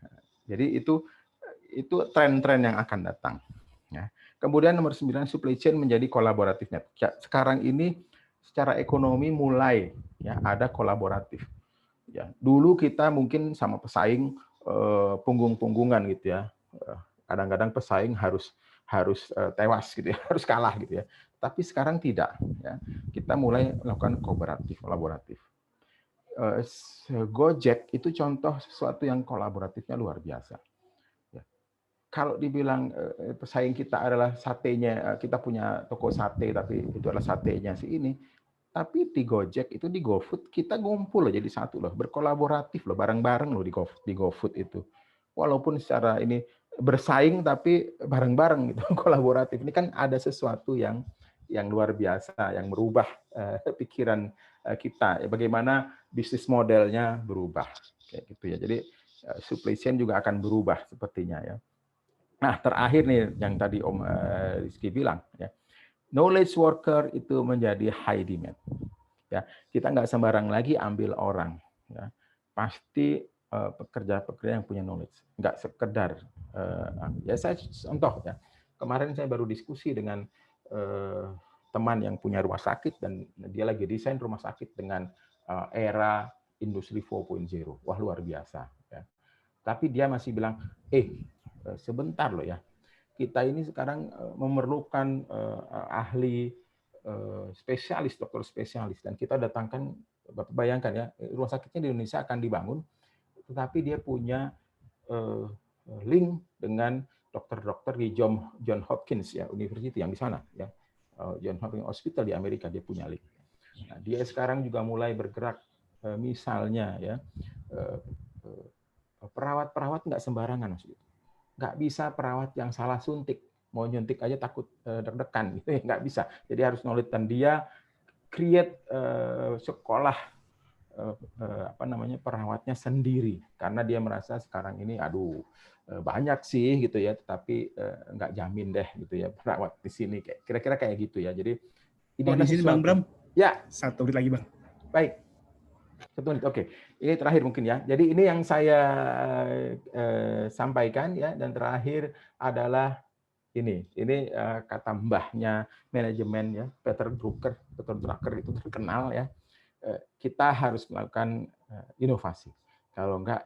Jadi itu tren-tren yang akan datang. Ya. Kemudian nomor 9, supply chain menjadi kolaboratifnya. Sekarang ini secara ekonomi mulai ya ada kolaboratif. Ya, dulu kita mungkin sama pesaing punggung-punggungan gitu ya. Kadang-kadang pesaing harus tewas gitu ya, harus kalah gitu ya. Tapi sekarang tidak. Ya. Kita mulai melakukan kolaboratif. Gojek itu contoh sesuatu yang kolaboratifnya luar biasa. Ya. Kalau dibilang pesaing kita adalah satenya, kita punya toko sate tapi itu adalah satenya si ini. Tapi di Gojek itu di GoFood kita ngumpul loh jadi satu loh, berkolaboratif loh, bareng-bareng loh di GoFood itu. Walaupun secara ini bersaing tapi bareng-bareng gitu, kolaboratif. Ini kan ada sesuatu yang luar biasa yang merubah pikiran kita. Bagaimana bisnis modelnya berubah kayak gitu ya. Jadi supply chain juga akan berubah sepertinya ya. Nah, terakhir nih yang tadi Om Rizky bilang ya. Knowledge worker itu menjadi high demand. Ya, kita nggak sembarang lagi ambil orang. Ya. Pasti pekerja-pekerja yang punya knowledge. Nggak sekedar. Ya saya contoh ya. Kemarin saya baru diskusi dengan teman yang punya rumah sakit dan dia lagi desain rumah sakit dengan era industri 4.0. Wah luar biasa. Ya. Tapi dia masih bilang, sebentar loh ya. Kita ini sekarang memerlukan ahli spesialis, dokter spesialis, dan kita datangkan, Bapak bayangkan ya, rumah sakitnya di Indonesia akan dibangun, tetapi dia punya link dengan dokter-dokter di John Hopkins ya, University yang di sana ya, John Hopkins Hospital di Amerika dia punya link. Nah, dia sekarang juga mulai bergerak, misalnya ya, perawat-perawat nggak sembarangan maksudnya. Nggak bisa perawat yang salah suntik, mau nyuntik aja takut deg-degan gitu ya, nggak bisa. Jadi harus knowledge, dan dia create sekolah perawatnya sendiri karena dia merasa sekarang ini banyak sih gitu ya, tetapi nggak jamin deh gitu ya perawat di sini, kira-kira kayak gitu ya. Jadi ini di sini Bang Bram. Ya, 1 menit lagi Bang. Baik. 1 menit, oke. Ini terakhir mungkin ya. Jadi ini yang saya sampaikan ya, dan terakhir adalah ini kata mbahnya manajemen ya, Peter Drucker itu terkenal ya. Kita harus melakukan inovasi. Kalau enggak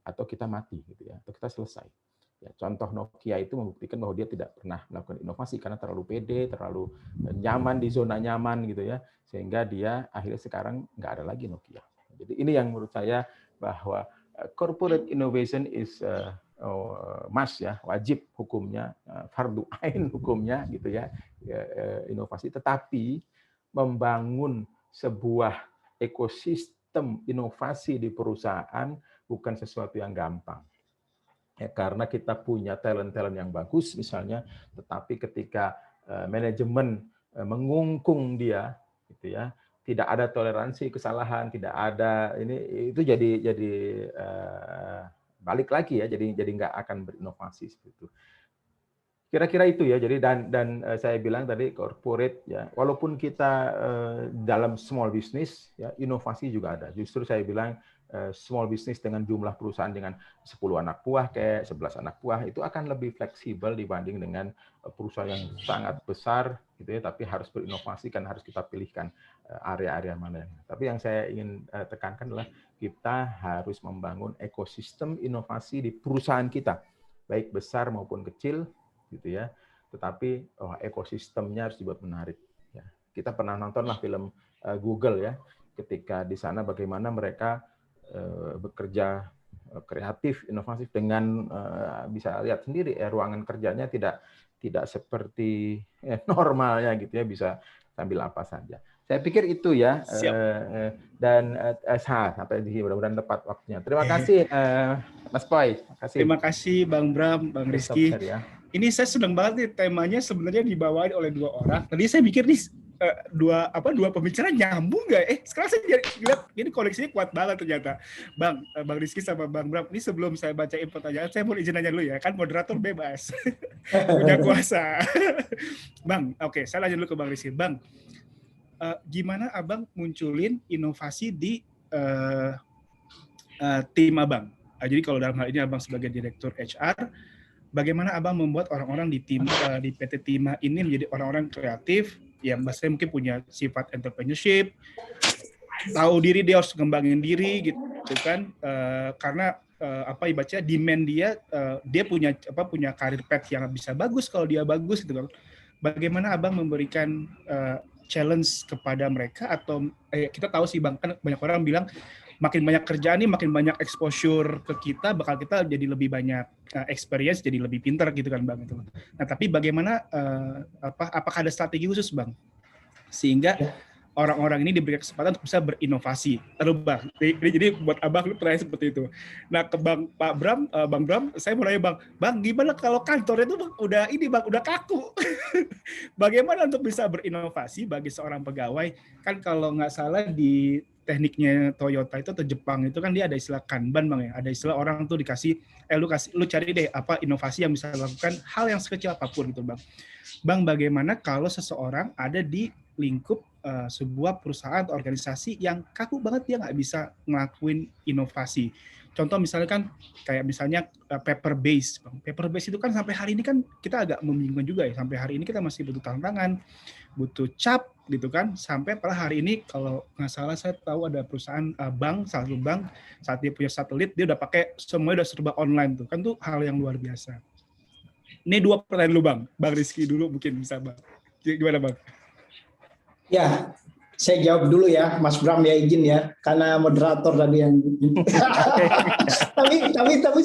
atau kita mati gitu ya, atau kita selesai. Ya, contoh Nokia itu membuktikan bahwa dia tidak pernah melakukan inovasi karena terlalu pede, terlalu nyaman di zona nyaman gitu ya, sehingga dia akhirnya sekarang nggak ada lagi Nokia. Jadi ini yang menurut saya bahwa corporate innovation is must ya, wajib hukumnya, fardu ain hukumnya gitu ya, inovasi. Tetapi membangun sebuah ekosistem inovasi di perusahaan bukan sesuatu yang gampang. Ya, karena kita punya talent-talent yang bagus misalnya, tetapi ketika manajemen mengungkung dia, gitu ya, tidak ada toleransi kesalahan, tidak ada itu jadi balik lagi ya, jadi nggak akan berinovasi seperti itu. Kira-kira itu ya. Jadi dan saya bilang tadi corporate ya, walaupun kita dalam small business ya, inovasi juga ada. Justru saya bilang small business dengan jumlah perusahaan dengan 10 anak buah kayak 11 anak buah itu akan lebih fleksibel dibanding dengan perusahaan yang sangat besar gitu ya, tapi harus berinovasi kan, harus kita pilihkan area-area mana. Tapi yang saya ingin tekankan adalah kita harus membangun ekosistem inovasi di perusahaan kita, baik besar maupun kecil gitu ya. tetapi ekosistemnya harus dibuat menarik. Ya. Kita pernah nonton lah film Google ya, ketika di sana bagaimana mereka bekerja kreatif, inovatif dengan bisa lihat sendiri ruangan kerjanya tidak seperti normalnya gitu ya, bisa sambil apa saja. Saya pikir itu ya. Dan sampai di sini mudah-mudahan tepat waktunya. Terima kasih Mas Poi. Terima kasih Bang Bram, Bang Rizky. Ya. Ini saya senang banget nih, temanya sebenarnya dibawain oleh 2 orang. Tadi saya mikir nih dua pembicara nyambung nggak? Sekarang saya lihat ini koneksinya kuat banget ternyata. Bang Rizky sama Bang Bram, ini sebelum saya bacain pertanyaan, saya mau izin nanya dulu ya, kan moderator bebas, punya kuasa. Bang, oke, saya lanjut dulu ke Bang Rizky. Bang, gimana Abang munculin inovasi di tim Abang? Jadi kalau dalam hal ini Abang sebagai Direktur HR, bagaimana Abang membuat orang-orang di tim di PT Timah ini menjadi orang-orang kreatif yang bahasanya mungkin punya sifat entrepreneurship, tahu diri, dia harus ngembangin diri gitu kan, karena ibaratnya demand dia punya karir path yang bisa bagus kalau dia bagus gitu kan. Bagaimana Abang memberikan challenge kepada mereka, atau kita tahu sih Bang, kan banyak orang bilang makin banyak kerjaan nih, makin banyak exposure ke kita, bakal kita jadi lebih banyak experience, jadi lebih pintar gitu kan Bang. Nah, tapi bagaimana, apakah ada strategi khusus Bang, sehingga orang-orang ini diberikan kesempatan untuk bisa berinovasi? Lalu Bang, jadi buat Abang lu pertanyaan seperti itu. Nah, ke Bang Bram, saya mau nanya Bang, gimana kalau kantornya itu udah kaku? Bagaimana untuk bisa berinovasi bagi seorang pegawai? Kan kalau nggak salah di tekniknya Toyota itu atau Jepang itu kan dia ada istilah Kanban Bang ya, ada istilah orang tuh dikasih lu cari deh apa inovasi yang bisa lakukan hal yang sekecil apapun gitu Bang. Bang, bagaimana kalau seseorang ada di lingkup sebuah perusahaan atau organisasi yang kaku banget, dia nggak bisa ngelakuin inovasi? Contoh misalnya kan kayak misalnya paper base Bang. Paper base itu kan sampai hari ini kan kita agak membingungkan juga ya, sampai hari ini kita masih butuh tantangan, butuh cap gitu kan, sampai pada hari ini kalau nggak salah saya tahu ada perusahaan salah satu bank saat dia punya satelit dia udah pakai semuanya udah serba online tuh kan, tuh hal yang luar biasa. Ini 2 pertanyaan dulu Bang Rizky dulu mungkin bisa Bang, gimana Bang? Ya, saya jawab dulu ya, Mas Bram ya, izin ya, karena moderator tadi yang.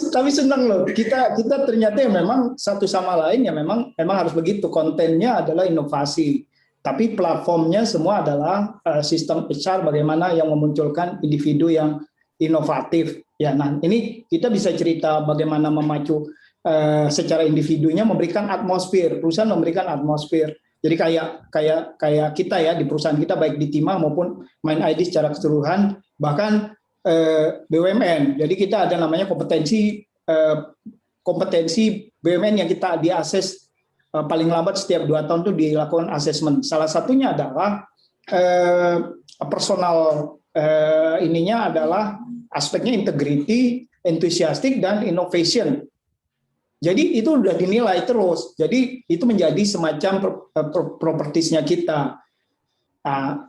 tapi senang loh. Kita ternyata ya memang satu sama lain ya memang harus begitu. Kontennya adalah inovasi, tapi platformnya semua adalah sistem HR bagaimana yang memunculkan individu yang inovatif. Ya, nah ini kita bisa cerita bagaimana memacu secara individunya, memberikan atmosfer, perusahaan memberikan atmosfer. Jadi kayak kita ya di perusahaan kita, baik di Timah maupun MindID secara keseluruhan, bahkan BUMN. Jadi kita ada namanya kompetensi BUMN yang kita diakses paling lambat setiap 2 tahun itu dilakukan assessment. Salah satunya adalah personal ininya adalah aspeknya integrity, enthusiastic, dan innovation. Jadi itu sudah dinilai terus. Jadi itu menjadi semacam propertiesnya kita. Nah,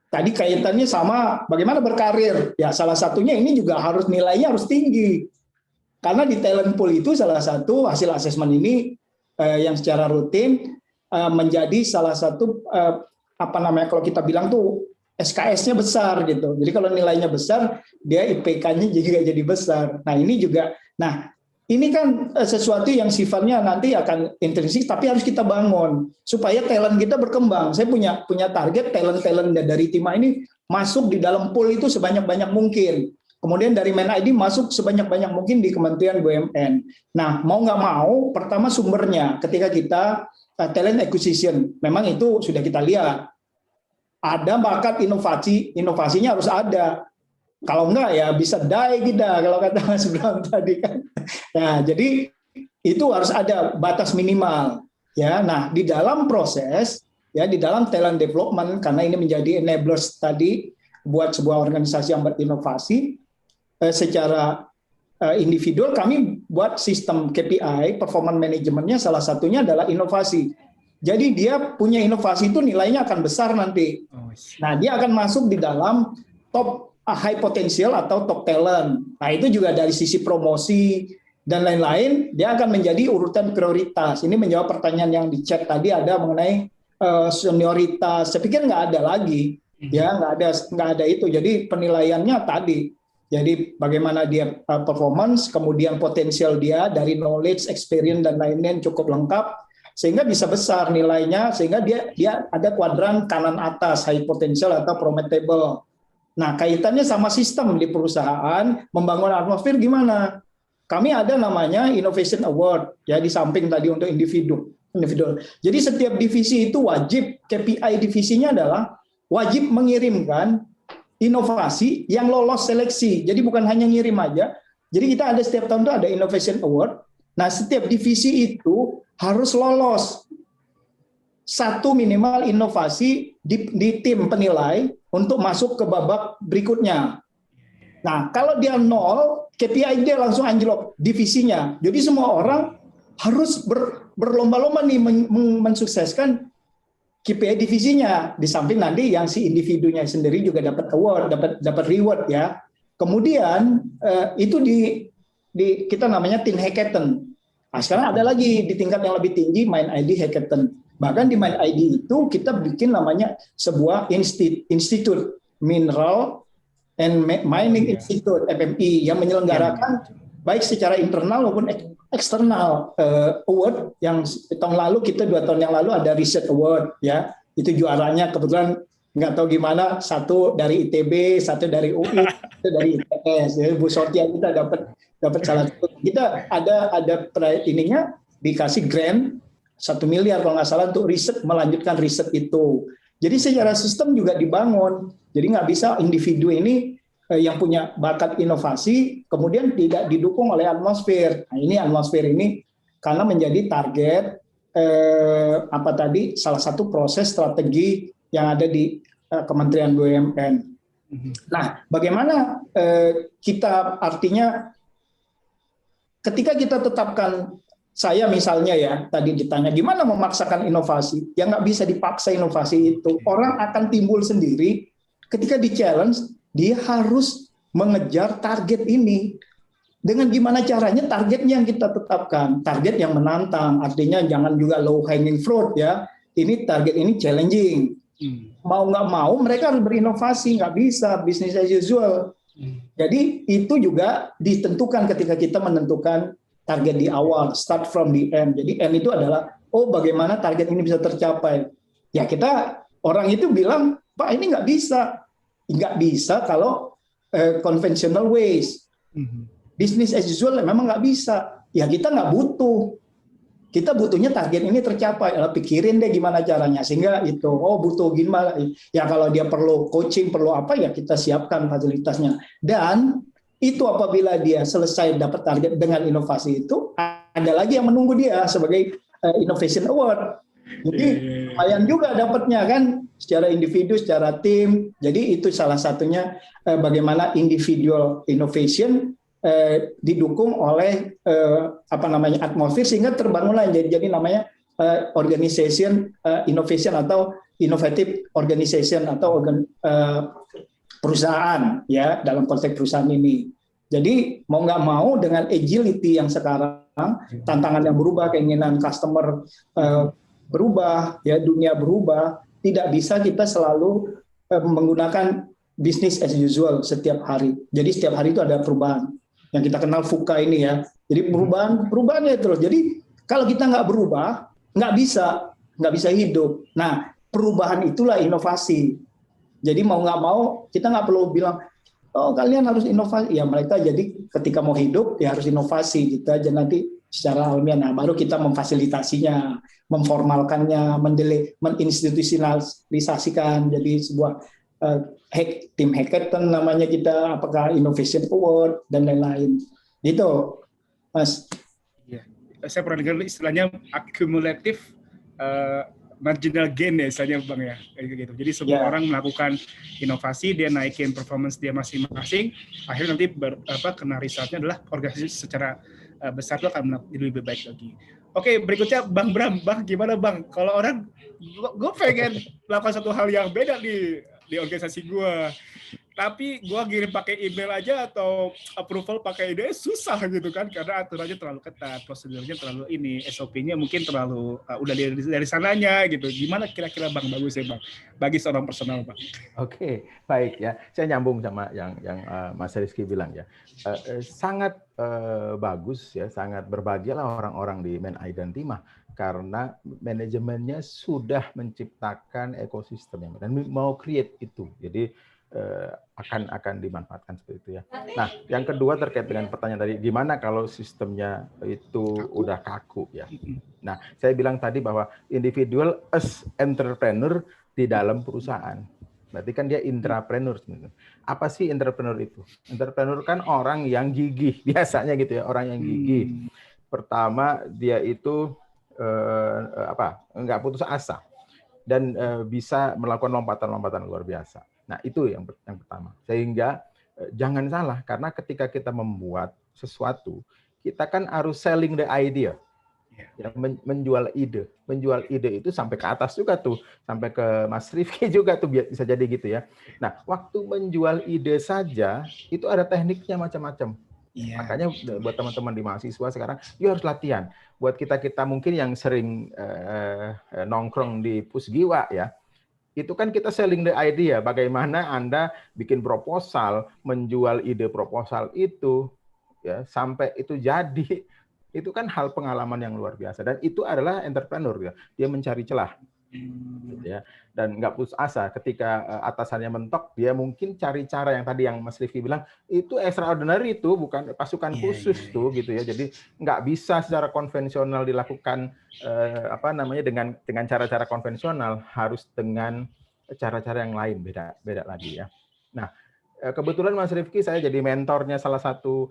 tadi kaitannya sama bagaimana berkarir. Ya salah satunya ini juga harus nilainya harus tinggi. Karena di talent pool itu salah satu hasil asesmen ini yang secara rutin menjadi salah satu kalau kita bilang tuh SKS-nya besar gitu. Jadi kalau nilainya besar, dia IPK-nya juga jadi besar. Nah, ini juga ini kan sesuatu yang sifatnya nanti akan intrinsik, tapi harus kita bangun supaya talent kita berkembang. Saya punya target talent dari Timah ini masuk di dalam pool itu sebanyak-banyak mungkin. Kemudian dari MindID masuk sebanyak-banyak mungkin di Kementerian BUMN. Nah, mau nggak mau, pertama sumbernya ketika kita talent acquisition, memang itu sudah kita lihat. Ada bakat inovasinya harus ada. Kalau enggak ya bisa die kita, kalau kata Mas Bram tadi kan. Nah, jadi itu harus ada batas minimal ya. Nah, di dalam proses ya, di dalam talent development, karena ini menjadi enablers tadi buat sebuah organisasi yang berinovasi secara individual, kami buat sistem KPI, performance manajemennya salah satunya adalah inovasi. Jadi dia punya inovasi itu nilainya akan besar nanti. Nah, dia akan masuk di dalam top high potential atau top talent. Nah, itu juga dari sisi promosi, dan lain-lain, dia akan menjadi urutan prioritas. Ini menjawab pertanyaan yang di chat tadi ada mengenai senioritas. Saya pikir nggak ada lagi, ya nggak ada itu. Jadi penilaiannya tadi. Jadi bagaimana dia performance, kemudian potensial dia dari knowledge, experience dan lain-lain cukup lengkap, sehingga bisa besar nilainya, sehingga dia ada kuadran kanan atas, high potential atau promotable. Nah, kaitannya sama sistem di perusahaan, membangun atmosfer gimana? Kami ada namanya Innovation Award, ya di samping tadi untuk individu. Jadi setiap divisi itu wajib, KPI divisinya adalah wajib mengirimkan inovasi yang lolos seleksi. Jadi bukan hanya ngirim aja. Jadi kita ada setiap tahun itu ada Innovation Award. Nah, setiap divisi itu harus lolos satu minimal inovasi di tim penilai untuk masuk ke babak berikutnya. Nah, kalau dia 0, KPI dia langsung anjlok divisinya. Jadi semua orang harus berlomba-lomba nih mensukseskan KPI divisinya, di samping nanti yang si individunya sendiri juga dapat award, dapat reward ya. Kemudian itu kita namanya tim hackathon. Nah, sekarang ada lagi di tingkat yang lebih tinggi Mind ID hackathon. Bahkan di Mind ID itu kita bikin namanya sebuah institut Mineral and Mining Institute (FMI) yang menyelenggarakan baik secara internal maupun eksternal award. Yang tahun lalu kita 2 tahun yang lalu ada Research Award ya, itu juaranya kebetulan nggak tahu gimana, satu dari ITB, satu dari UI, satu dari ITS. Jadi Bu Sotia kita dapat salah satu. Kita ada ininya dikasih grant 1 miliar kalau nggak salah untuk riset, melanjutkan riset itu. Jadi secara sistem juga dibangun. Jadi nggak bisa individu ini yang punya bakat inovasi kemudian tidak didukung oleh atmosfer. Nah, ini atmosfer ini karena menjadi target salah satu proses strategi yang ada di Kementerian BUMN. Nah, bagaimana kita artinya ketika kita tetapkan, saya misalnya ya tadi ditanya gimana memaksakan inovasi, ya nggak bisa dipaksa inovasi itu. Orang akan timbul sendiri ketika di challenge. Dia harus mengejar target ini. Dengan gimana caranya? Targetnya yang kita tetapkan. Target yang menantang. Artinya jangan juga low hanging fruit ya. Ini target ini challenging. Mau nggak mau mereka harus berinovasi. Nggak bisa business as usual. Jadi itu juga ditentukan ketika kita menentukan target di awal. Start from the end. Jadi end itu adalah, bagaimana target ini bisa tercapai. Ya kita, orang itu bilang, Pak ini nggak bisa. Nggak bisa kalau conventional ways. Business as usual memang nggak bisa. Ya kita nggak butuh. Kita butuhnya target ini tercapai. Pikirin deh gimana caranya. Sehingga itu, butuh gimana. Ya kalau dia perlu coaching, perlu apa, ya kita siapkan fasilitasnya. Dan itu apabila dia selesai dapat target dengan inovasi itu, ada lagi yang menunggu dia sebagai Innovation Award. Jadi lumayan juga dapatnya kan, secara individu, secara tim. Jadi itu salah satunya bagaimana individual innovation didukung oleh atmosfer sehingga terbangunlah jadi namanya organization innovation atau innovative organization atau perusahaan ya dalam konteks perusahaan ini. Jadi mau nggak mau dengan agility yang sekarang, tantangan yang berubah, keinginan customer berubah, ya dunia berubah, tidak bisa kita selalu menggunakan business as usual setiap hari. Jadi setiap hari itu ada perubahan yang kita kenal VUCA ini ya. Jadi perubahannya terus. Jadi kalau kita nggak berubah, nggak bisa hidup. Nah, perubahan itulah inovasi. Jadi mau nggak mau kita nggak perlu bilang, kalian harus inovasi. Ya mereka jadi ketika mau hidup ya harus inovasi gitu aja nanti secara alamiah. Nah, baru kita memfasilitasinya, memformalkannya, menginstitusionalisasikan jadi sebuah tim hackathon namanya kita, apakah Innovation Award dan lain-lain. Gitu, Mas. Ya. Saya pernah dengar istilahnya accumulative marginal gain ya istilahnya Bang ya. Gitu. Jadi semua orang melakukan inovasi, dia naikin performance dia masing-masing, akhirnya nanti kena resultnya adalah organisasi secara besar itu akan lebih baik lagi. Oke, berikutnya Bang Bram. Bang, gimana Bang? Kalau orang, gue pengen melakukan satu hal yang beda di organisasi gue. Tapi gua kirim pakai email aja atau approval pakai ide susah gitu kan, karena aturannya terlalu ketat, prosedurnya terlalu ini, SOP-nya mungkin terlalu udah dari sananya gitu. Gimana kira-kira Bang bagusnya Bang bagi seorang personal Bang? Oke, baik ya. Saya nyambung sama yang Mas Rizky bilang ya. Sangat bagus ya, sangat berbahagialah orang-orang di Man Identimah karena manajemennya sudah menciptakan ekosistem dan mau create itu. Jadi akan dimanfaatkan seperti itu ya. Nah, yang kedua terkait dengan pertanyaan tadi, gimana kalau sistemnya itu udah kaku ya. Nah, saya bilang tadi bahwa individual as entrepreneur di dalam perusahaan. Berarti kan dia intrapreneur sebenarnya. Apa sih entrepreneur itu? Entrepreneur kan orang yang gigih, biasanya gitu ya, orang yang gigih. Pertama, dia itu nggak putus asa dan bisa melakukan lompatan-lompatan luar biasa. Nah, itu yang pertama. Sehingga jangan salah, karena ketika kita membuat sesuatu, kita kan harus selling the idea. Ya, menjual ide. Menjual ide itu sampai ke atas juga tuh, sampai ke Mas Rifki juga tuh bisa jadi gitu ya. Nah, waktu menjual ide saja, itu ada tekniknya macam-macam. Makanya buat teman-teman di mahasiswa sekarang, yuk harus latihan. Buat kita mungkin yang sering nongkrong di Pusgiwa ya, itu kan kita selling the idea, bagaimana Anda bikin proposal, menjual ide proposal itu, ya sampai itu jadi, itu kan hal pengalaman yang luar biasa. Dan itu adalah entrepreneur, ya. Dia mencari celah. Gitu ya. Dan nggak putus asa ketika atasannya mentok, dia mungkin cari cara yang tadi yang Mas Rifki bilang, itu extraordinary itu, bukan pasukan khusus tuh gitu ya. Jadi nggak bisa secara konvensional dilakukan dengan cara-cara konvensional, harus dengan cara-cara yang lain, beda lagi ya. Nah, kebetulan Mas Rifki saya jadi mentornya salah satu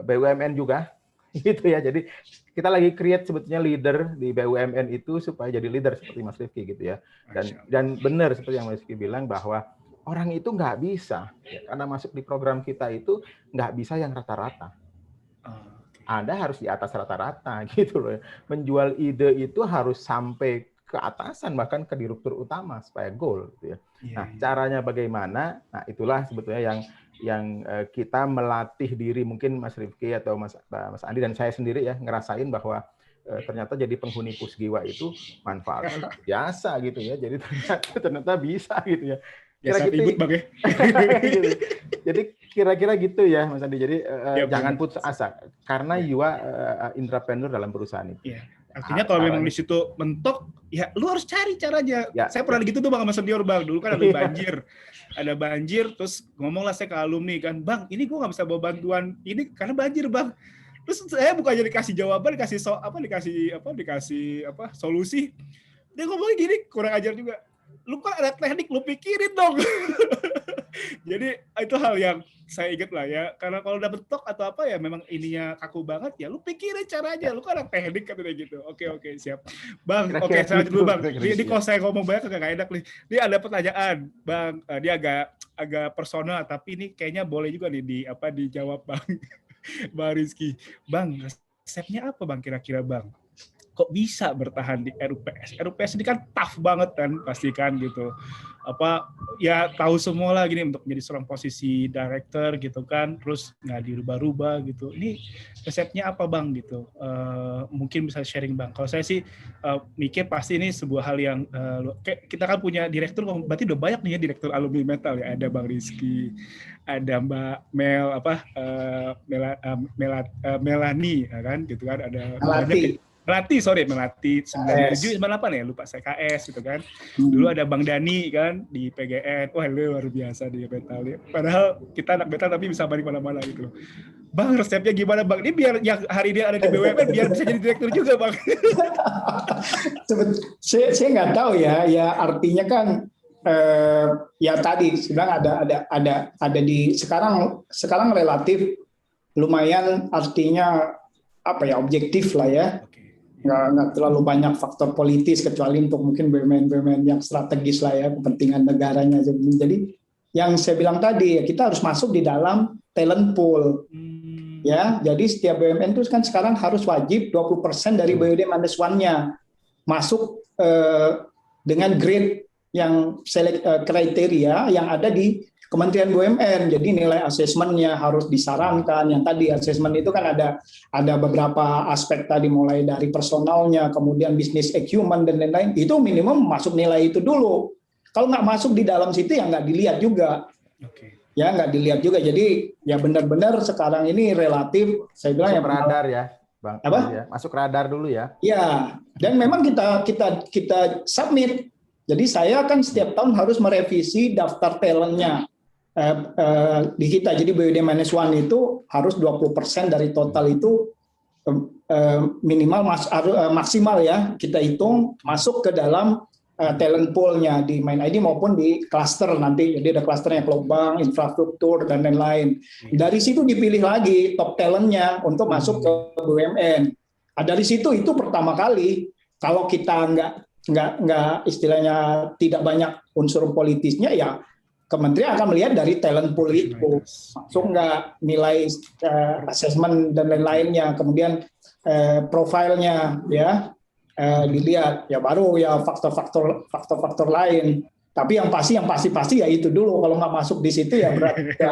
BUMN juga gitu ya. Jadi kita lagi create sebetulnya leader di BUMN itu supaya jadi leader seperti Mas Rifki gitu ya. Dan benar seperti yang Mas Rifki bilang bahwa orang itu nggak bisa ya, karena masuk di program kita itu nggak bisa yang rata-rata. Anda harus di atas rata-rata gitu loh. Menjual ide itu harus sampai ke atasan, bahkan ke direktur utama supaya goal gitu ya. Nah, caranya bagaimana? Nah, itulah sebetulnya yang kita melatih diri, mungkin Mas Rifki atau Mas Andi dan saya sendiri ya ngerasain bahwa ternyata jadi penghuni Pusgiwa itu manfaatnya biasa gitu ya. Jadi ternyata bisa gitu ya. Ribut Bang ya. Jadi kira-kira gitu ya Mas Andi. Jadi jangan putus asa karena you are intrapreneur dalam perusahaan itu. Artinya kalau memang di situ mentok, ya lu harus cari caranya. Saya pernah gitu tuh Bang sama senior Bang. Dulu kan ada banjir, terus ngomonglah saya ke alumni kan, Bang, ini gue nggak bisa bawa bantuan ini karena banjir Bang. Terus saya bukannya dikasih jawaban, dikasih solusi. Dia ngomongnya gini, kurang ajar juga. Lu kan ada teknik, lu pikirin dong. Jadi itu hal yang saya ingat lah ya, karena kalau udah bentok atau apa ya memang ininya kaku banget ya, lu pikirin caranya, lu kan ada teknik katanya gitu. Oke, siap. Bang, oke, saya lanjut dulu Bang. Ini kalau saya ngomong banyak nggak enak nih. Ini ada pertanyaan, Bang, dia agak personal, tapi ini kayaknya boleh juga nih dijawab Bang. Bang Rizky. Bang, resepnya apa Bang kira-kira Bang? Kok bisa bertahan di RUPS? RUPS ini kan tough banget kan, pasti kan gitu. Ya tahu semua lah gini untuk menjadi seorang posisi director gitu kan, terus nggak dirubah-rubah gitu. Ini resepnya apa Bang gitu? Mungkin bisa sharing Bang. Kalau saya sih mikir pasti ini sebuah hal yang kita kan punya direktur, berarti udah banyak nih ya direktur alumni metal ya. Ada Bang Rizky, ada Mbak Melani kan gitu kan, ada Melati 97 98 ya, lupa saya KS gitu kan. Dulu ada Bang Dani kan di PGN. Wah, luar biasa di metal. Padahal kita anak metal tapi bisa balik mana-mana gitu. Bang, resepnya gimana Bang? Ini biar yang hari dia ada di BUMN biar bisa jadi direktur juga Bang. Saya nggak tahu ya. Ya artinya kan ya tadi sebenarnya ada di sekarang relatif lumayan, artinya objektif lah ya. Nggak terlalu banyak faktor politis kecuali untuk mungkin BUMN yang strategis lah ya, kepentingan negaranya. Jadi yang saya bilang tadi ya, kita harus masuk di dalam talent pool ya. Jadi setiap BUMN itu kan sekarang harus wajib 20% dari BUD -1-nya masuk dengan grade kriteria yang ada di Kementerian BUMN. Jadi nilai asesmennya harus disarankan. Yang tadi asesmen itu kan ada beberapa aspek tadi, mulai dari personalnya, kemudian bisnis acumen dan lain-lain. Itu minimum masuk nilai itu dulu. Kalau nggak masuk di dalam situ ya nggak dilihat juga. Ya nggak dilihat juga. Jadi ya benar-benar sekarang ini relatif. Saya bilang masuk radar ya, Bang. Apa? Ya, masuk radar dulu ya. Ya. Dan memang kita submit. Jadi saya kan setiap tahun harus merevisi daftar talentnya. Di kita, jadi BUD-1 itu harus 20% dari total itu minimal maksimal ya kita hitung masuk ke dalam talent pool-nya di MindID maupun di cluster nanti. Jadi ada clusternya bank, infrastruktur dan lain-lain. Dari situ dipilih lagi top talent-nya untuk masuk ke BUMN. Dari situ itu pertama kali kalau kita nggak istilahnya tidak banyak unsur politisnya ya Kementerian akan melihat dari talent pool itu masuk nggak nilai assessment dan lain-lainnya, kemudian profilnya ya dilihat ya, baru ya faktor-faktor lain. Tapi yang pasti ya itu dulu. Kalau nggak masuk di situ ya berat ya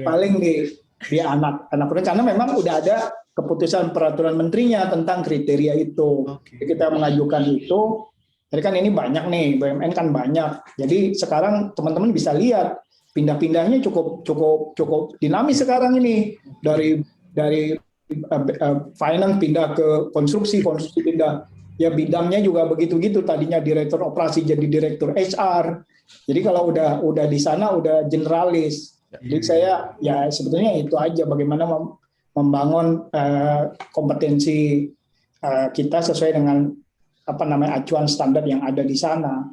paling di anak karena memang udah ada keputusan peraturan menterinya tentang kriteria itu. Jadi kita mengajukan itu. Jadi kan ini banyak nih, BUMN kan banyak. Jadi sekarang teman-teman bisa lihat pindah-pindahnya cukup dinamis sekarang ini. Dari finance pindah ke konstruksi pindah. Ya bidangnya juga begitu-gitu. Tadinya direktur operasi jadi direktur HR. Jadi kalau udah di sana udah generalis. Jadi saya ya sebetulnya itu aja, bagaimana membangun kompetensi kita sesuai dengan acuan standar yang ada di sana.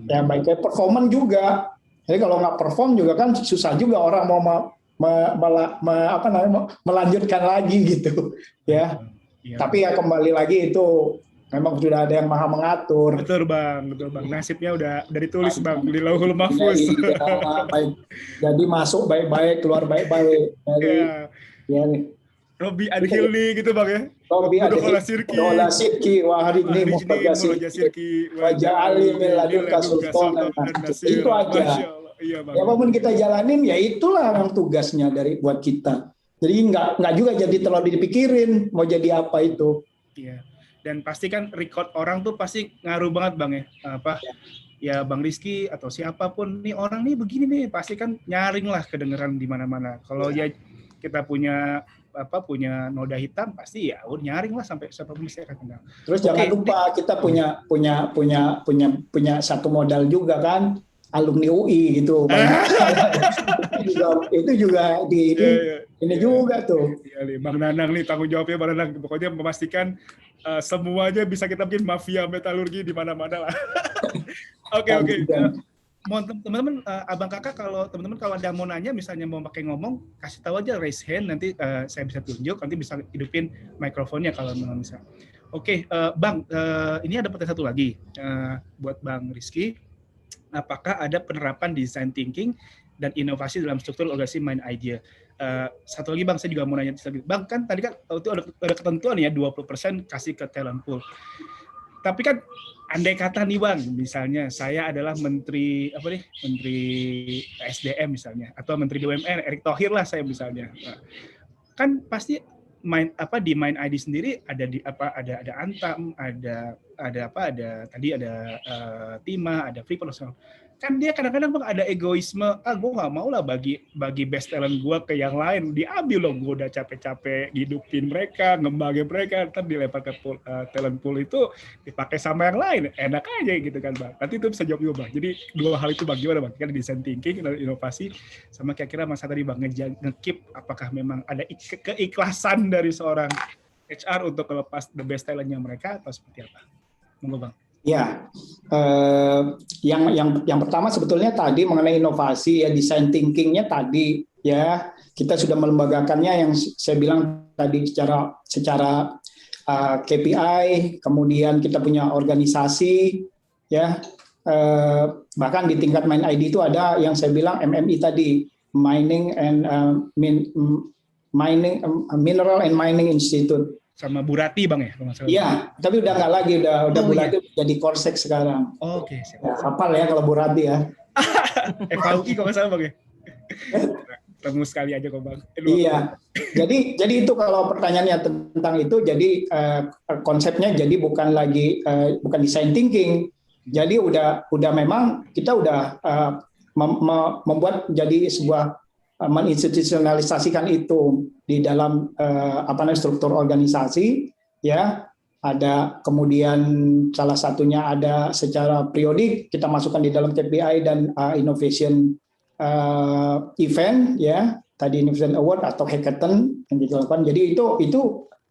Baik performan juga. Jadi kalau nggak perform juga kan susah juga orang mau melanjutkan lagi gitu ya. Tapi ya kembali lagi itu memang sudah ada yang maha mengatur. Betul bang. Nasibnya udah ditulis bang di Lauhul Mahfuz. Jadi masuk baik-baik, keluar baik-baik. Robi Adhilni gitu bang ya. Robi Adhilni, wah hari ini Muhammad Sirki, wajah alim meladunka sultan. Itu aja. Ya apapun kita jalanin ya itulah yang tugasnya buat kita. Jadi nggak juga jadi terlalu dipikirin mau jadi apa itu. Iya. Dan pasti kan record orang tuh pasti ngaruh banget bang ya. Ya Bang Rizky atau siapapun nih orang nih begini nih pasti kan nyaring lah kedengeran di mana-mana. Kalau ya kita punya noda hitam pasti ya nyaring lah sampai siapapun bisa akan kenal. Terus jangan lupa kita punya satu modal juga kan, alumni UI gitu. itu juga ini juga tuh. Iya, Bang Nanang nih tanggung jawabnya Bang Nanang. Pokoknya memastikan semuanya bisa kita bikin mafia metalurgi di mana-mana lah. Oke. Mohon teman-teman, abang kakak kalau teman-teman kalau ada mau nanya misalnya mau pakai ngomong kasih tahu aja raise hand, nanti saya bisa tunjuk, nanti bisa hidupin mikrofonnya kalau bisa. Oke, Bang, ini ada pertanyaan satu lagi buat Bang Rizky. Apakah ada penerapan design thinking dan inovasi dalam struktur organisasi MindID? Satu lagi Bang, saya juga mau nanya Bang, kan tadi kan itu ada ketentuan ya 20% kasih ke talent pool. Tapi kan andai kata nih Bang, misalnya saya adalah menteri SDM misalnya atau menteri BUMN Erick Thohir lah saya misalnya. Kan pasti di MindID sendiri ada ada Antam, ada Tima, ada Freeport. Kan dia kadang-kadang Bang ada egoisme, gue nggak mau lah bagi best talent gue ke yang lain, diambil loh, gue udah capek-capek hidupin mereka, ngembangin mereka, ntar dilempar ke talent pool itu dipakai sama yang lain, enak aja gitu kan Bang. Nanti itu bisa jawab juga Bang. Jadi dua hal itu Bang, gimana Bang? Kan design thinking dan inovasi, sama kira-kira masa tadi Bang nge-keep apakah memang ada keikhlasan dari seorang HR untuk melepas the best talent-nya mereka atau seperti apa? Monggo Bang. Ya, yang pertama sebetulnya tadi mengenai inovasi ya, design thinking-nya tadi ya kita sudah melembagakannya yang saya bilang tadi secara KPI, kemudian kita punya organisasi ya, bahkan di tingkat MindID itu ada yang saya bilang MMI tadi, Mineral and Mining Institute. sama Bu Rati Bang ya? Kalau nggak salah. Iya, tapi udah nggak lagi, udah Oh, Bu iya. Rati jadi Korsek sekarang. Oke, siap. Ya, hafal ya kalau Bu Rati ya. FAUI kalau nggak salah Bang ya? Temu sekali aja kok Bang. Iya. Jadi itu kalau pertanyaannya tentang itu, jadi konsepnya jadi bukan lagi bukan design thinking. Jadi udah memang kita udah membuat jadi sebuah menginstitusionalisasikan itu di dalam struktur organisasi, ya. Ada kemudian salah satunya ada secara periodik kita masukkan di dalam KPI dan innovation event, ya, tadi Innovation Award atau hackathon yang dilakukan. Jadi itu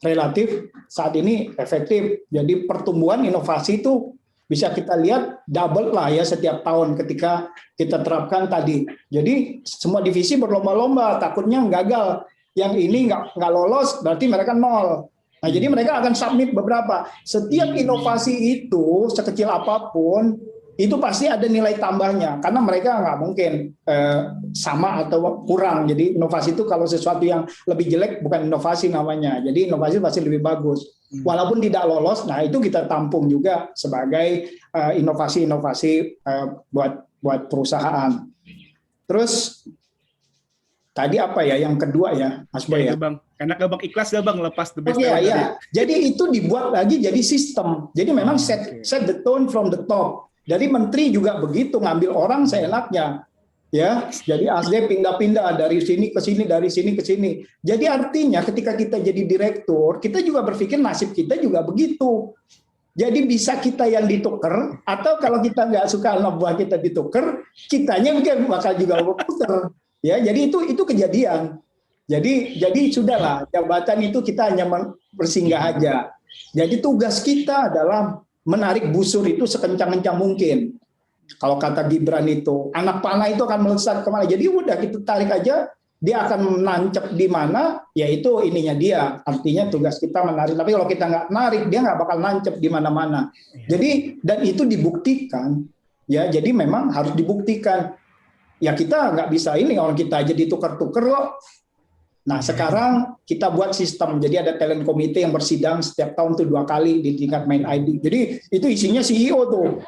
relatif saat ini efektif. Jadi pertumbuhan inovasi itu bisa kita lihat double lah ya setiap tahun ketika kita terapkan tadi. Jadi semua divisi berlomba-lomba, takutnya gagal. Yang ini nggak lolos berarti mereka nol. Nah, jadi mereka akan submit beberapa. Setiap inovasi itu sekecil apapun itu pasti ada nilai tambahnya karena mereka nggak mungkin sama atau kurang. Jadi inovasi itu kalau sesuatu yang lebih jelek bukan inovasi namanya. Jadi inovasi pasti lebih bagus. Walaupun tidak lolos, nah itu kita tampung juga sebagai inovasi-inovasi buat perusahaan. Terus tadi apa ya yang kedua ya, Mas Boy ya? Bang. Enak gak Bang, ikhlas gak Bang lepas the best? Iya. Jadi itu dibuat lagi jadi sistem. Jadi memang set the tone from the top. Jadi menteri juga begitu, ngambil orang seenaknya. Ya, jadi ASD pindah-pindah dari sini ke sini, dari sini ke sini. Jadi artinya ketika kita jadi direktur, kita juga berpikir nasib kita juga begitu. Jadi bisa kita yang ditukar, atau kalau kita nggak suka anak buah kita ditukar, kitanya mungkin bakal juga berputar. Ya, jadi itu kejadian. Jadi sudahlah, jabatan itu kita hanya bersinggah aja. Jadi tugas kita adalah menarik busur itu sekencang-kencang mungkin. Kalau kata Gibran itu, anak panah itu akan melesat kemana. Jadi udah kita tarik aja, dia akan menancap di mana, yaitu ininya dia. Artinya tugas kita menarik. Tapi kalau kita nggak narik, dia nggak bakal nancap di mana-mana. Jadi dan itu dibuktikan, ya. Jadi memang harus dibuktikan. Ya kita nggak bisa ini orang kita aja ditukar-tukar kok. Nah sekarang kita buat sistem, jadi ada talent committee yang bersidang setiap tahun tuh 2 kali di tingkat main ID. Jadi itu isinya CEO tuh.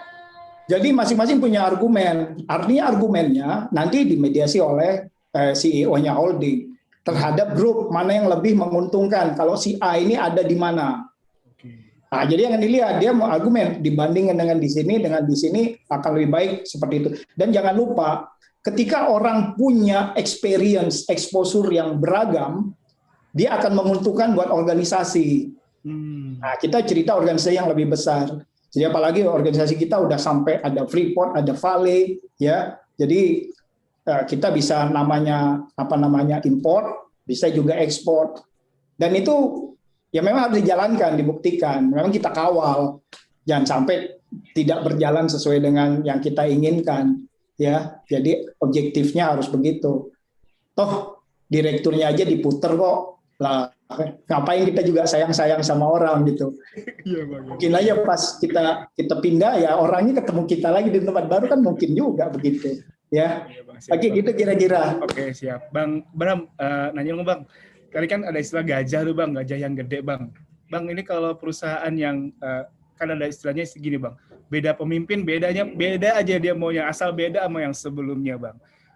Jadi masing-masing punya argumen. Artinya argumennya nanti dimediasi oleh CEO-nya holding terhadap grup mana yang lebih menguntungkan. Kalau si A ini ada di mana. Nah, jadi yang dilihat dia mau argumen dibandingkan dengan di sini akan lebih baik seperti itu. Dan jangan lupa ketika orang punya experience, exposure yang beragam, dia akan menguntungkan buat organisasi. Nah, kita cerita organisasi yang lebih besar. Jadi apalagi organisasi kita udah sampai ada Freeport, ada Vale, ya. Jadi kita bisa import, bisa juga ekspor. Dan itu ya memang harus dijalankan, dibuktikan. Memang kita kawal, jangan sampai tidak berjalan sesuai dengan yang kita inginkan. Ya, jadi objektifnya harus begitu. Toh direkturnya aja diputer kok. Lah, ngapain kita juga sayang-sayang sama orang gitu. Mungkin aja pas kita pindah ya orangnya ketemu kita lagi di tempat baru kan mungkin juga begitu. Ya. Oke, gitu kira-kira. Oke, siap. Bang Bram, nanya dong Bang. Tadi kan ada istilah gajah tuh Bang, gajah yang gede Bang. Bang, ini kalau perusahaan yang kan ada istilahnya segini Bang. Beda pemimpin, beda aja dia mau yang asal beda sama yang sebelumnya Bang.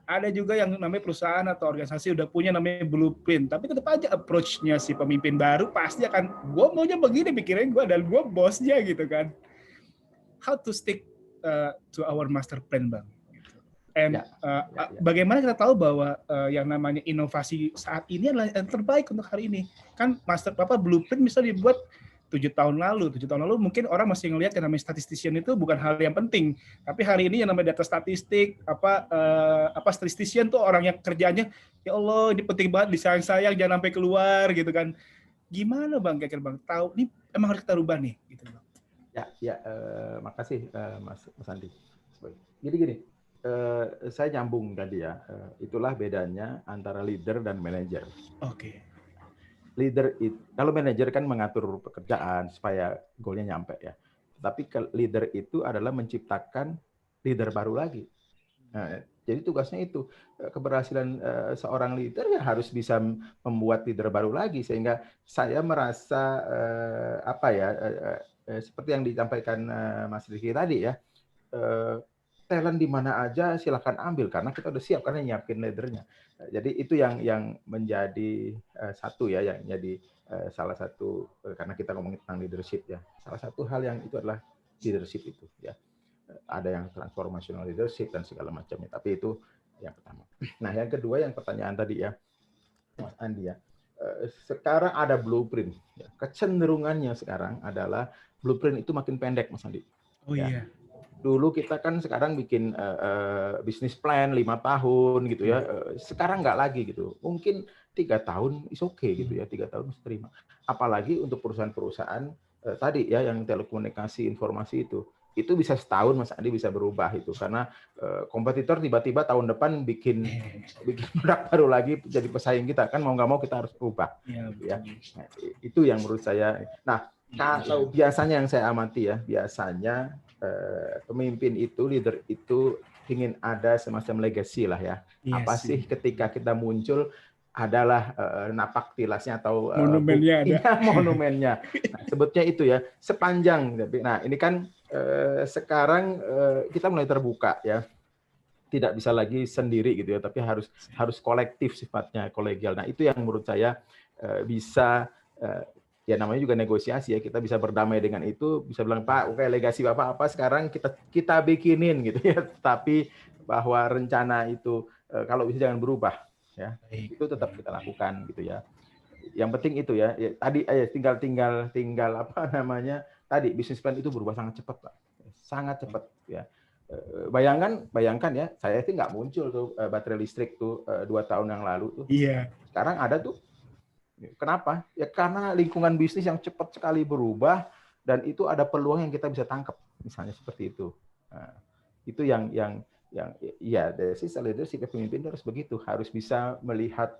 Ada juga yang namanya perusahaan atau organisasi udah punya namanya blueprint, tapi tetap aja approach-nya si pemimpin baru pasti akan, gue maunya begini, pikirin gue dan gue bosnya gitu kan. How to stick to our master plan Bang? And bagaimana kita tahu bahwa yang namanya inovasi saat ini adalah yang terbaik untuk hari ini? Kan master blueprint misalnya dibuat 7 tahun lalu mungkin orang masih ngelihat yang namanya statistician itu bukan hal yang penting. Tapi hari ini yang namanya data statistik, statistician tuh orang yang kerjanya, ya Allah ini penting banget, disayang-sayang jangan sampai keluar gitu kan. Gimana Bang kira-kira Bang? Tahu ini emang harus kita rubah nih gitu Bang. Makasih Mas Andi. Jadi gini, saya nyambung tadi ya. Itulah bedanya antara leader dan manajer. Oke. Leader itu, kalau manajer kan mengatur pekerjaan supaya goalnya nyampe ya. Tapi leader itu adalah menciptakan leader baru lagi. Nah, Jadi tugasnya itu keberhasilan seorang leader ya harus bisa membuat leader baru lagi, sehingga saya merasa seperti yang disampaikan Mas Rizky tadi ya, talent di mana aja silakan ambil karena kita udah siap karena nyiapin leadernya. Jadi itu yang menjadi satu ya, yang jadi salah satu, karena kita ngomongin tentang leadership ya, salah satu hal yang itu adalah leadership itu ya. Ada yang transformational leadership dan segala macamnya, tapi itu yang pertama. Nah, yang kedua, yang pertanyaan tadi ya, Mas Andi ya, sekarang ada blueprint. Ya. Kecenderungannya sekarang adalah blueprint itu makin pendek, Mas Andi. Oh ya. iya. Dulu kita kan sekarang bikin bisnis plan 5 tahun gitu ya. Sekarang nggak lagi gitu. Mungkin 3 tahun is okay gitu ya, 3 tahun bisa terima. Apalagi untuk perusahaan-perusahahan tadi ya yang telekomunikasi informasi itu bisa setahun Mas Andi bisa berubah itu karena kompetitor tiba-tiba tahun depan bikin produk baru lagi jadi pesaing kita, kan mau nggak mau kita harus berubah ya. Nah, itu yang menurut saya. Nah, kalau biasanya yang saya amati ya, biasanya pemimpin itu, leader itu ingin ada semacam legacy lah ya. Apa sih ketika kita muncul adalah napak tilasnya atau monumennya ada. Monumennya. Nah, sebutnya itu ya, sepanjang. Nah, ini kan sekarang kita mulai terbuka ya. Tidak bisa lagi sendiri gitu ya, tapi harus kolektif sifatnya, kolegial. Nah, itu yang menurut saya bisa ya namanya juga negosiasi ya, kita bisa berdamai dengan itu, bisa bilang Pak, oke legasi Bapak apa sekarang kita bikinin gitu ya, tapi bahwa rencana itu kalau bisa jangan berubah ya. Itu tetap kita lakukan gitu ya. Yang penting itu ya, tadi tinggal apa namanya? Tadi bisnis plan itu berubah sangat cepat, Pak. Sangat cepat ya. Bayangkan ya, saya itu nggak muncul tuh baterai listrik tuh 2 tahun yang lalu tuh. Iya. Sekarang ada tuh. Kenapa? Ya karena lingkungan bisnis yang cepat sekali berubah dan itu ada peluang yang kita bisa tangkap, misalnya seperti itu. Nah, itu yang ya dari sisi leadership pemimpin harus begitu, harus bisa melihat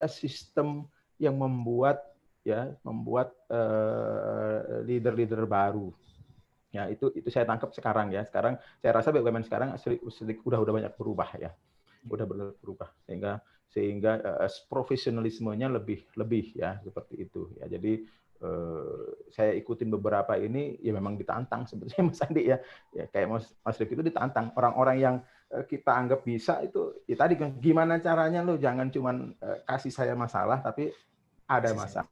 sistem yang membuat leader-leader baru. Ya, itu saya tangkap sekarang ya. Sekarang saya rasa BUMN sekarang udah banyak berubah ya. Udah berubah sehingga profesionalismenya lebih ya seperti itu ya. Jadi saya ikutin beberapa ini ya memang ditantang sebetulnya Mas Andi ya. Ya kayak Mas Rifki itu ditantang orang-orang yang kita anggap bisa itu ya tadi kan gimana caranya lo jangan cuman kasih saya masalah tapi ada masalah.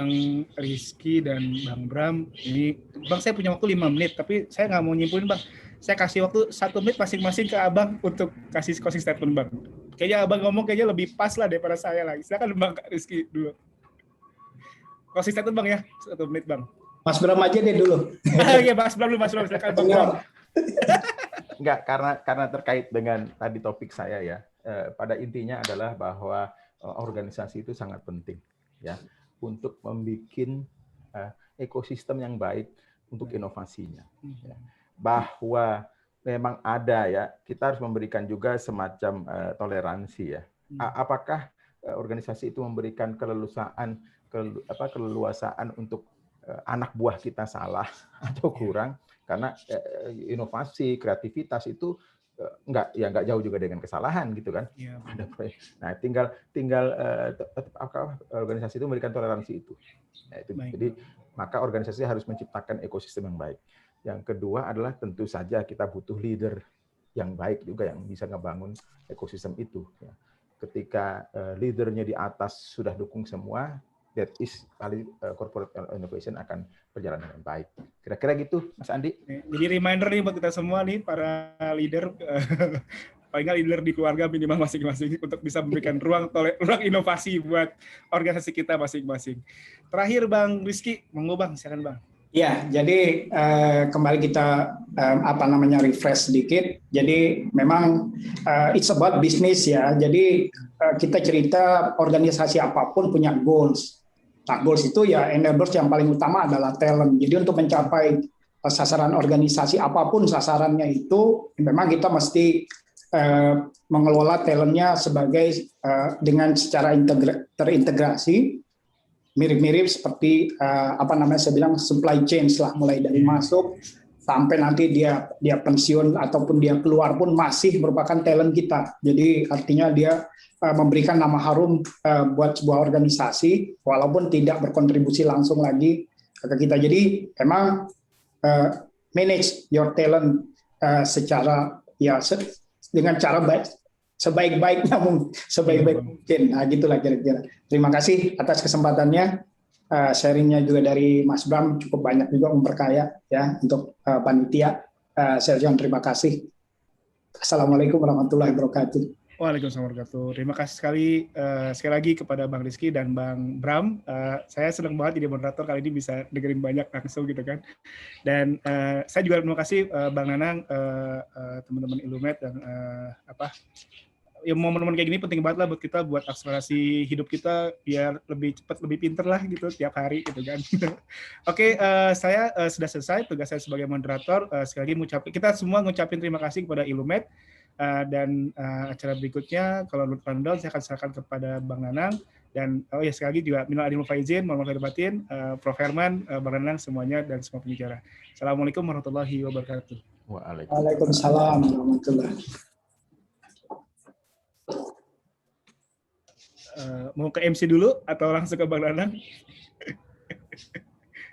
Bang Rizky dan Bang Bram, ini Bang saya punya waktu 5 menit, tapi saya nggak mau nyimpulin Bang. Saya kasih waktu 1 menit masing-masing ke Abang untuk kasih closing statement Bang. Kayaknya Abang ngomong kayaknya lebih pas lah daripada saya lagi. Silakan Bang Rizky dulu. Closing statement Bang ya, 1 menit Bang. Mas Bram aja deh dulu. Iya Mas Bram dulu, silakan Bang Bram. Enggak, karena terkait dengan tadi topik saya ya. Pada intinya adalah bahwa organisasi itu sangat penting ya untuk membuat ekosistem yang baik untuk inovasinya. Ya. Bahwa memang ada ya, kita harus memberikan juga semacam toleransi ya. Apakah organisasi itu memberikan keleluasaan untuk anak buah kita salah atau kurang? Karena inovasi, kreativitas itu nggak jauh juga dengan kesalahan gitu kan. Ya. Nah, tinggal organisasi itu memberikan toleransi itu. Nah, itu. Jadi maka organisasi harus menciptakan ekosistem yang baik. Yang kedua adalah tentu saja kita butuh leader yang baik juga yang bisa ngebangun ekosistem itu. Ketika leadernya di atas sudah dukung semua, that is corporate innovation akan berjalan dengan baik. Kira-kira gitu, Mas Andi. Jadi reminder nih buat kita semua nih, para leader, paling nggak leader di keluarga minimal masing-masing untuk bisa memberikan ruang inovasi buat organisasi kita masing-masing. Terakhir Bang Rizky, monggo Bang, silakan Bang. Ya, jadi kembali kita refresh sedikit. Jadi memang it's about business ya. Jadi kita cerita organisasi apapun punya goals. Nah, goals itu ya enablers yang paling utama adalah talent. Jadi untuk mencapai sasaran organisasi apapun sasarannya itu, memang kita mesti mengelola talentnya sebagai dengan secara terintegrasi, mirip-mirip seperti saya bilang supply chain lah, mulai dari masuk sampai nanti dia pensiun ataupun dia keluar pun masih merupakan talent kita. Jadi artinya dia memberikan nama harum buat sebuah organisasi walaupun tidak berkontribusi langsung lagi ke kita. Jadi emang manage your talent secara dengan cara sebaik-baiknya mungkin. Nah, gitulah kira-kira. Terima kasih atas kesempatannya. Sharingnya juga dari Mas Bram cukup banyak juga memperkaya ya untuk panitia. Saya ucapkan terima kasih. Assalamualaikum warahmatullahi wabarakatuh. Waalaikumsalam warahmatullahi wabarakatuh. Terima kasih sekali lagi kepada Bang Rizky dan Bang Bram. Saya senang banget jadi moderator kali ini bisa dengerin banyak langsung gitu kan. Dan saya juga terima kasih Bang Nanang, teman-teman Illumed dan ya momen-momen kayak gini penting banget lah buat kita, buat akselerasi hidup kita biar lebih cepat, lebih pinter lah gitu tiap hari gitu kan. Oke, saya sudah selesai tugas saya sebagai moderator. Sekali lagi kita semua ngucapin terima kasih kepada Illumed. Dan acara berikutnya kalau menurut rundown saya akan serahkan kepada Bang Nanang, dan sekali lagi juga minal aidin wal faizin, mohon maaf lahir batin, Prof Herman, Bang Nanang semuanya dan semua pembicara. Assalamualaikum warahmatullahi wabarakatuh. Waalaikumsalam warahmatullahi. Mau ke MC dulu atau langsung ke Bang Nanang?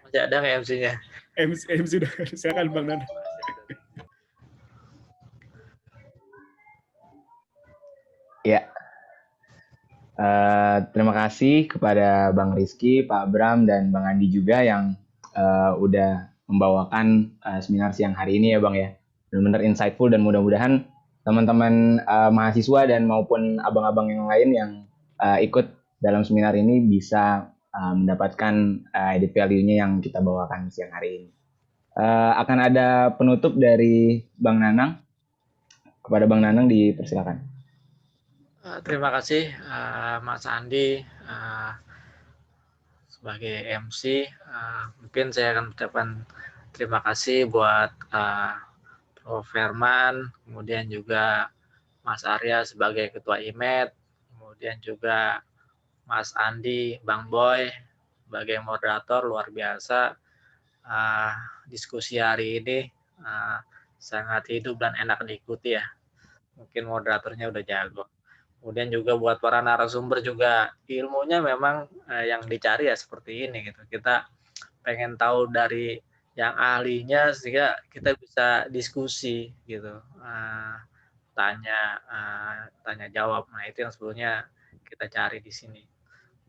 Masih ada nggak MC-nya? MC udah, silakan Bang Nanang. Ya, terima kasih kepada Bang Rizky, Pak Bram, dan Bang Andi juga yang udah membawakan seminar siang hari ini ya Bang ya. Benar-benar insightful dan mudah-mudahan teman-teman mahasiswa dan maupun abang-abang yang lain yang ikut dalam seminar ini bisa mendapatkan added value-nya yang kita bawakan siang hari ini. Akan ada penutup dari Bang Nanang. Kepada Bang Nanang dipersilakan. Terima kasih Mas Andi sebagai MC. Mungkin saya akan mengucapkan terima kasih buat Prof Herman, kemudian juga Mas Arya sebagai Ketua IMED, kemudian juga Mas Andi, Bang Boy sebagai moderator. Luar biasa diskusi hari ini, sangat hidup dan enak diikuti ya. Mungkin moderatornya udah jago. Kemudian juga buat para narasumber juga ilmunya memang yang dicari ya seperti ini gitu. Kita pengen tahu dari yang ahlinya sehingga kita bisa diskusi gitu. Tanya jawab. Nah, itu yang sebetulnya kita cari di sini.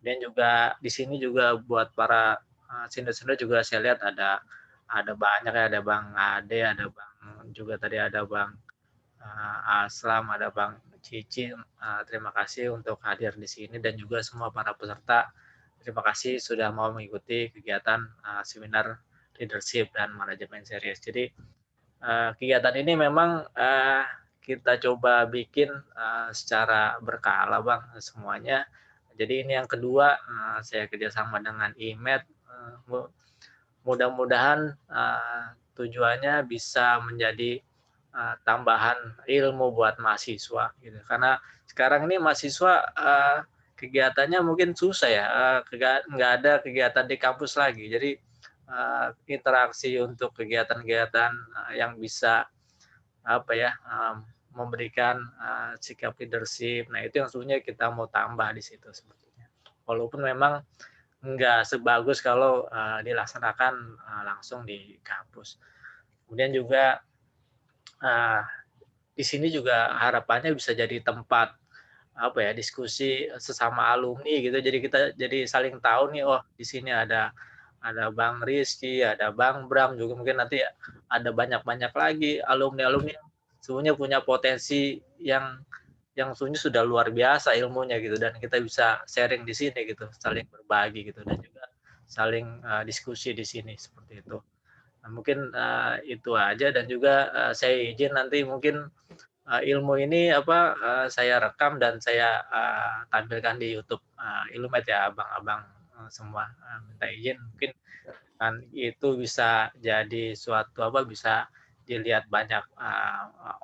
Dan juga di sini juga buat para senior-senior juga saya lihat ada banyak ya, ada Bang Ade, ada Bang juga tadi ada Bang Aslam, ada Bang Cici. Terima kasih untuk hadir di sini dan juga semua para peserta. Terima kasih sudah mau mengikuti kegiatan seminar leadership dan manajemen series. Jadi kegiatan ini memang kita coba bikin secara berkala Bang semuanya. Jadi ini yang kedua saya kerjasama dengan IMED. Mudah-mudahan tujuannya bisa menjadi tambahan ilmu buat mahasiswa gitu. Karena sekarang ini mahasiswa kegiatannya mungkin susah ya, nggak ada kegiatan di kampus lagi. Jadi interaksi untuk kegiatan-kegiatan yang bisa memberikan sikap leadership. Nah, itu yang sebenarnya kita mau tambah di situ sebetulnya. Walaupun memang nggak sebagus kalau dilaksanakan langsung di kampus. Kemudian juga di sini juga harapannya bisa jadi tempat diskusi sesama alumni gitu. Jadi kita jadi saling tahu nih, oh di sini ada Bang Rizky, ada Bang Bram juga, mungkin nanti ada banyak lagi alumni sebenarnya punya potensi yang sebenarnya sudah luar biasa ilmunya gitu, dan kita bisa sharing di sini gitu, saling berbagi gitu, dan juga saling diskusi di sini seperti itu. Nah, mungkin itu aja, dan juga saya izin nanti mungkin ilmu ini saya rekam dan saya tampilkan di YouTube Illumed ya abang-abang semua minta izin, mungkin kan itu bisa jadi suatu bisa dilihat banyak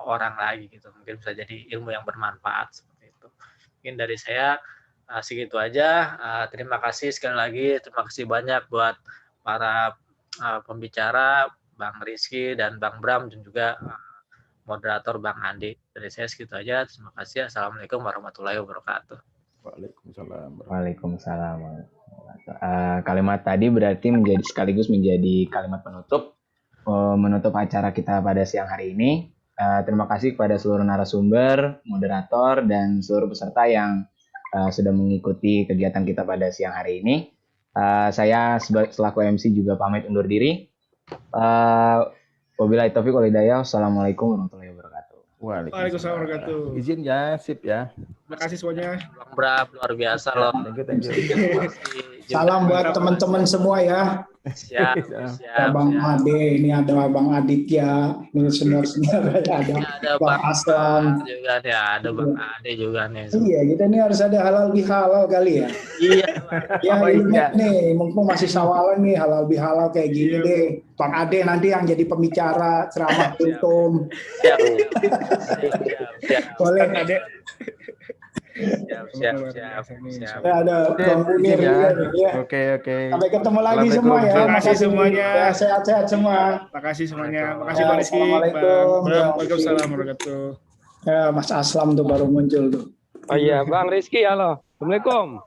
orang lagi gitu, mungkin bisa jadi ilmu yang bermanfaat seperti itu. Mungkin dari saya segitu aja. Terima kasih sekali lagi, terima kasih banyak buat para pembicara Bang Rizky dan Bang Bram, dan juga moderator Bang Andi. Dari saya segitu aja. Terima kasih. Assalamualaikum warahmatullahi wabarakatuh. Waalaikumsalam. Waalaikumsalam. Kalimat tadi berarti sekaligus menjadi kalimat menutup acara kita pada siang hari ini. Terima kasih kepada seluruh narasumber, moderator, dan seluruh peserta yang sudah mengikuti kegiatan kita pada siang hari ini. Saya selaku MC juga pamit undur diri. Wabillahi taufiq wal hidayah. Wassalamualaikum warahmatullahi wabarakatuh. Waalaikumsalam warahmatullahi wabarakatuh. Izin ya, sip ya. Terima kasih semuanya. Bang Bram, luar biasa loh. Thank you. Salam buat teman-teman semua ya. Siap. Bang Ade, ini ada Bang Aditya, ini senior-senior, ada Bang Aslam juga nih, ada Bang Ade juga nih. Iya, kita ini harus ada halal bihalal kali ya. Iya. Ya ini nih, mumpung masih sawalan nih halal bihalal kayak gini deh. Bang Ade nanti yang jadi pembicara ceramah kultum. Siap. Boleh Ade. Siap. Ada Bang Munir juga nih ya. Oke. Sampai ketemu lagi semua ya. Terima kasih semuanya. Ya, sehat-sehat semua. Terima kasih semuanya. Terima kasih Pak Rizky. Assalamualaikum. Waalaikumsalam warahmatullahi wabarakatuh. Ya, Mas Aslam tuh baru muncul tuh. Oh iya, Bang Rizky, halo. Assalamualaikum.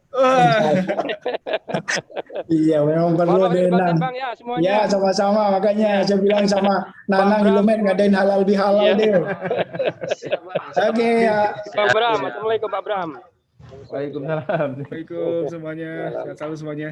Iya, memang perlu denang. Bang ya semuanya. Ya, sama-sama. Makanya saya bilang sama Nanang Ilumet ngadain halal bihalal deh. Oke ya. Pak Bram, Assalamualaikum Pak Bram. Waalaikumsalam. Waalaikumsalam semuanya. Sehat selalu semuanya.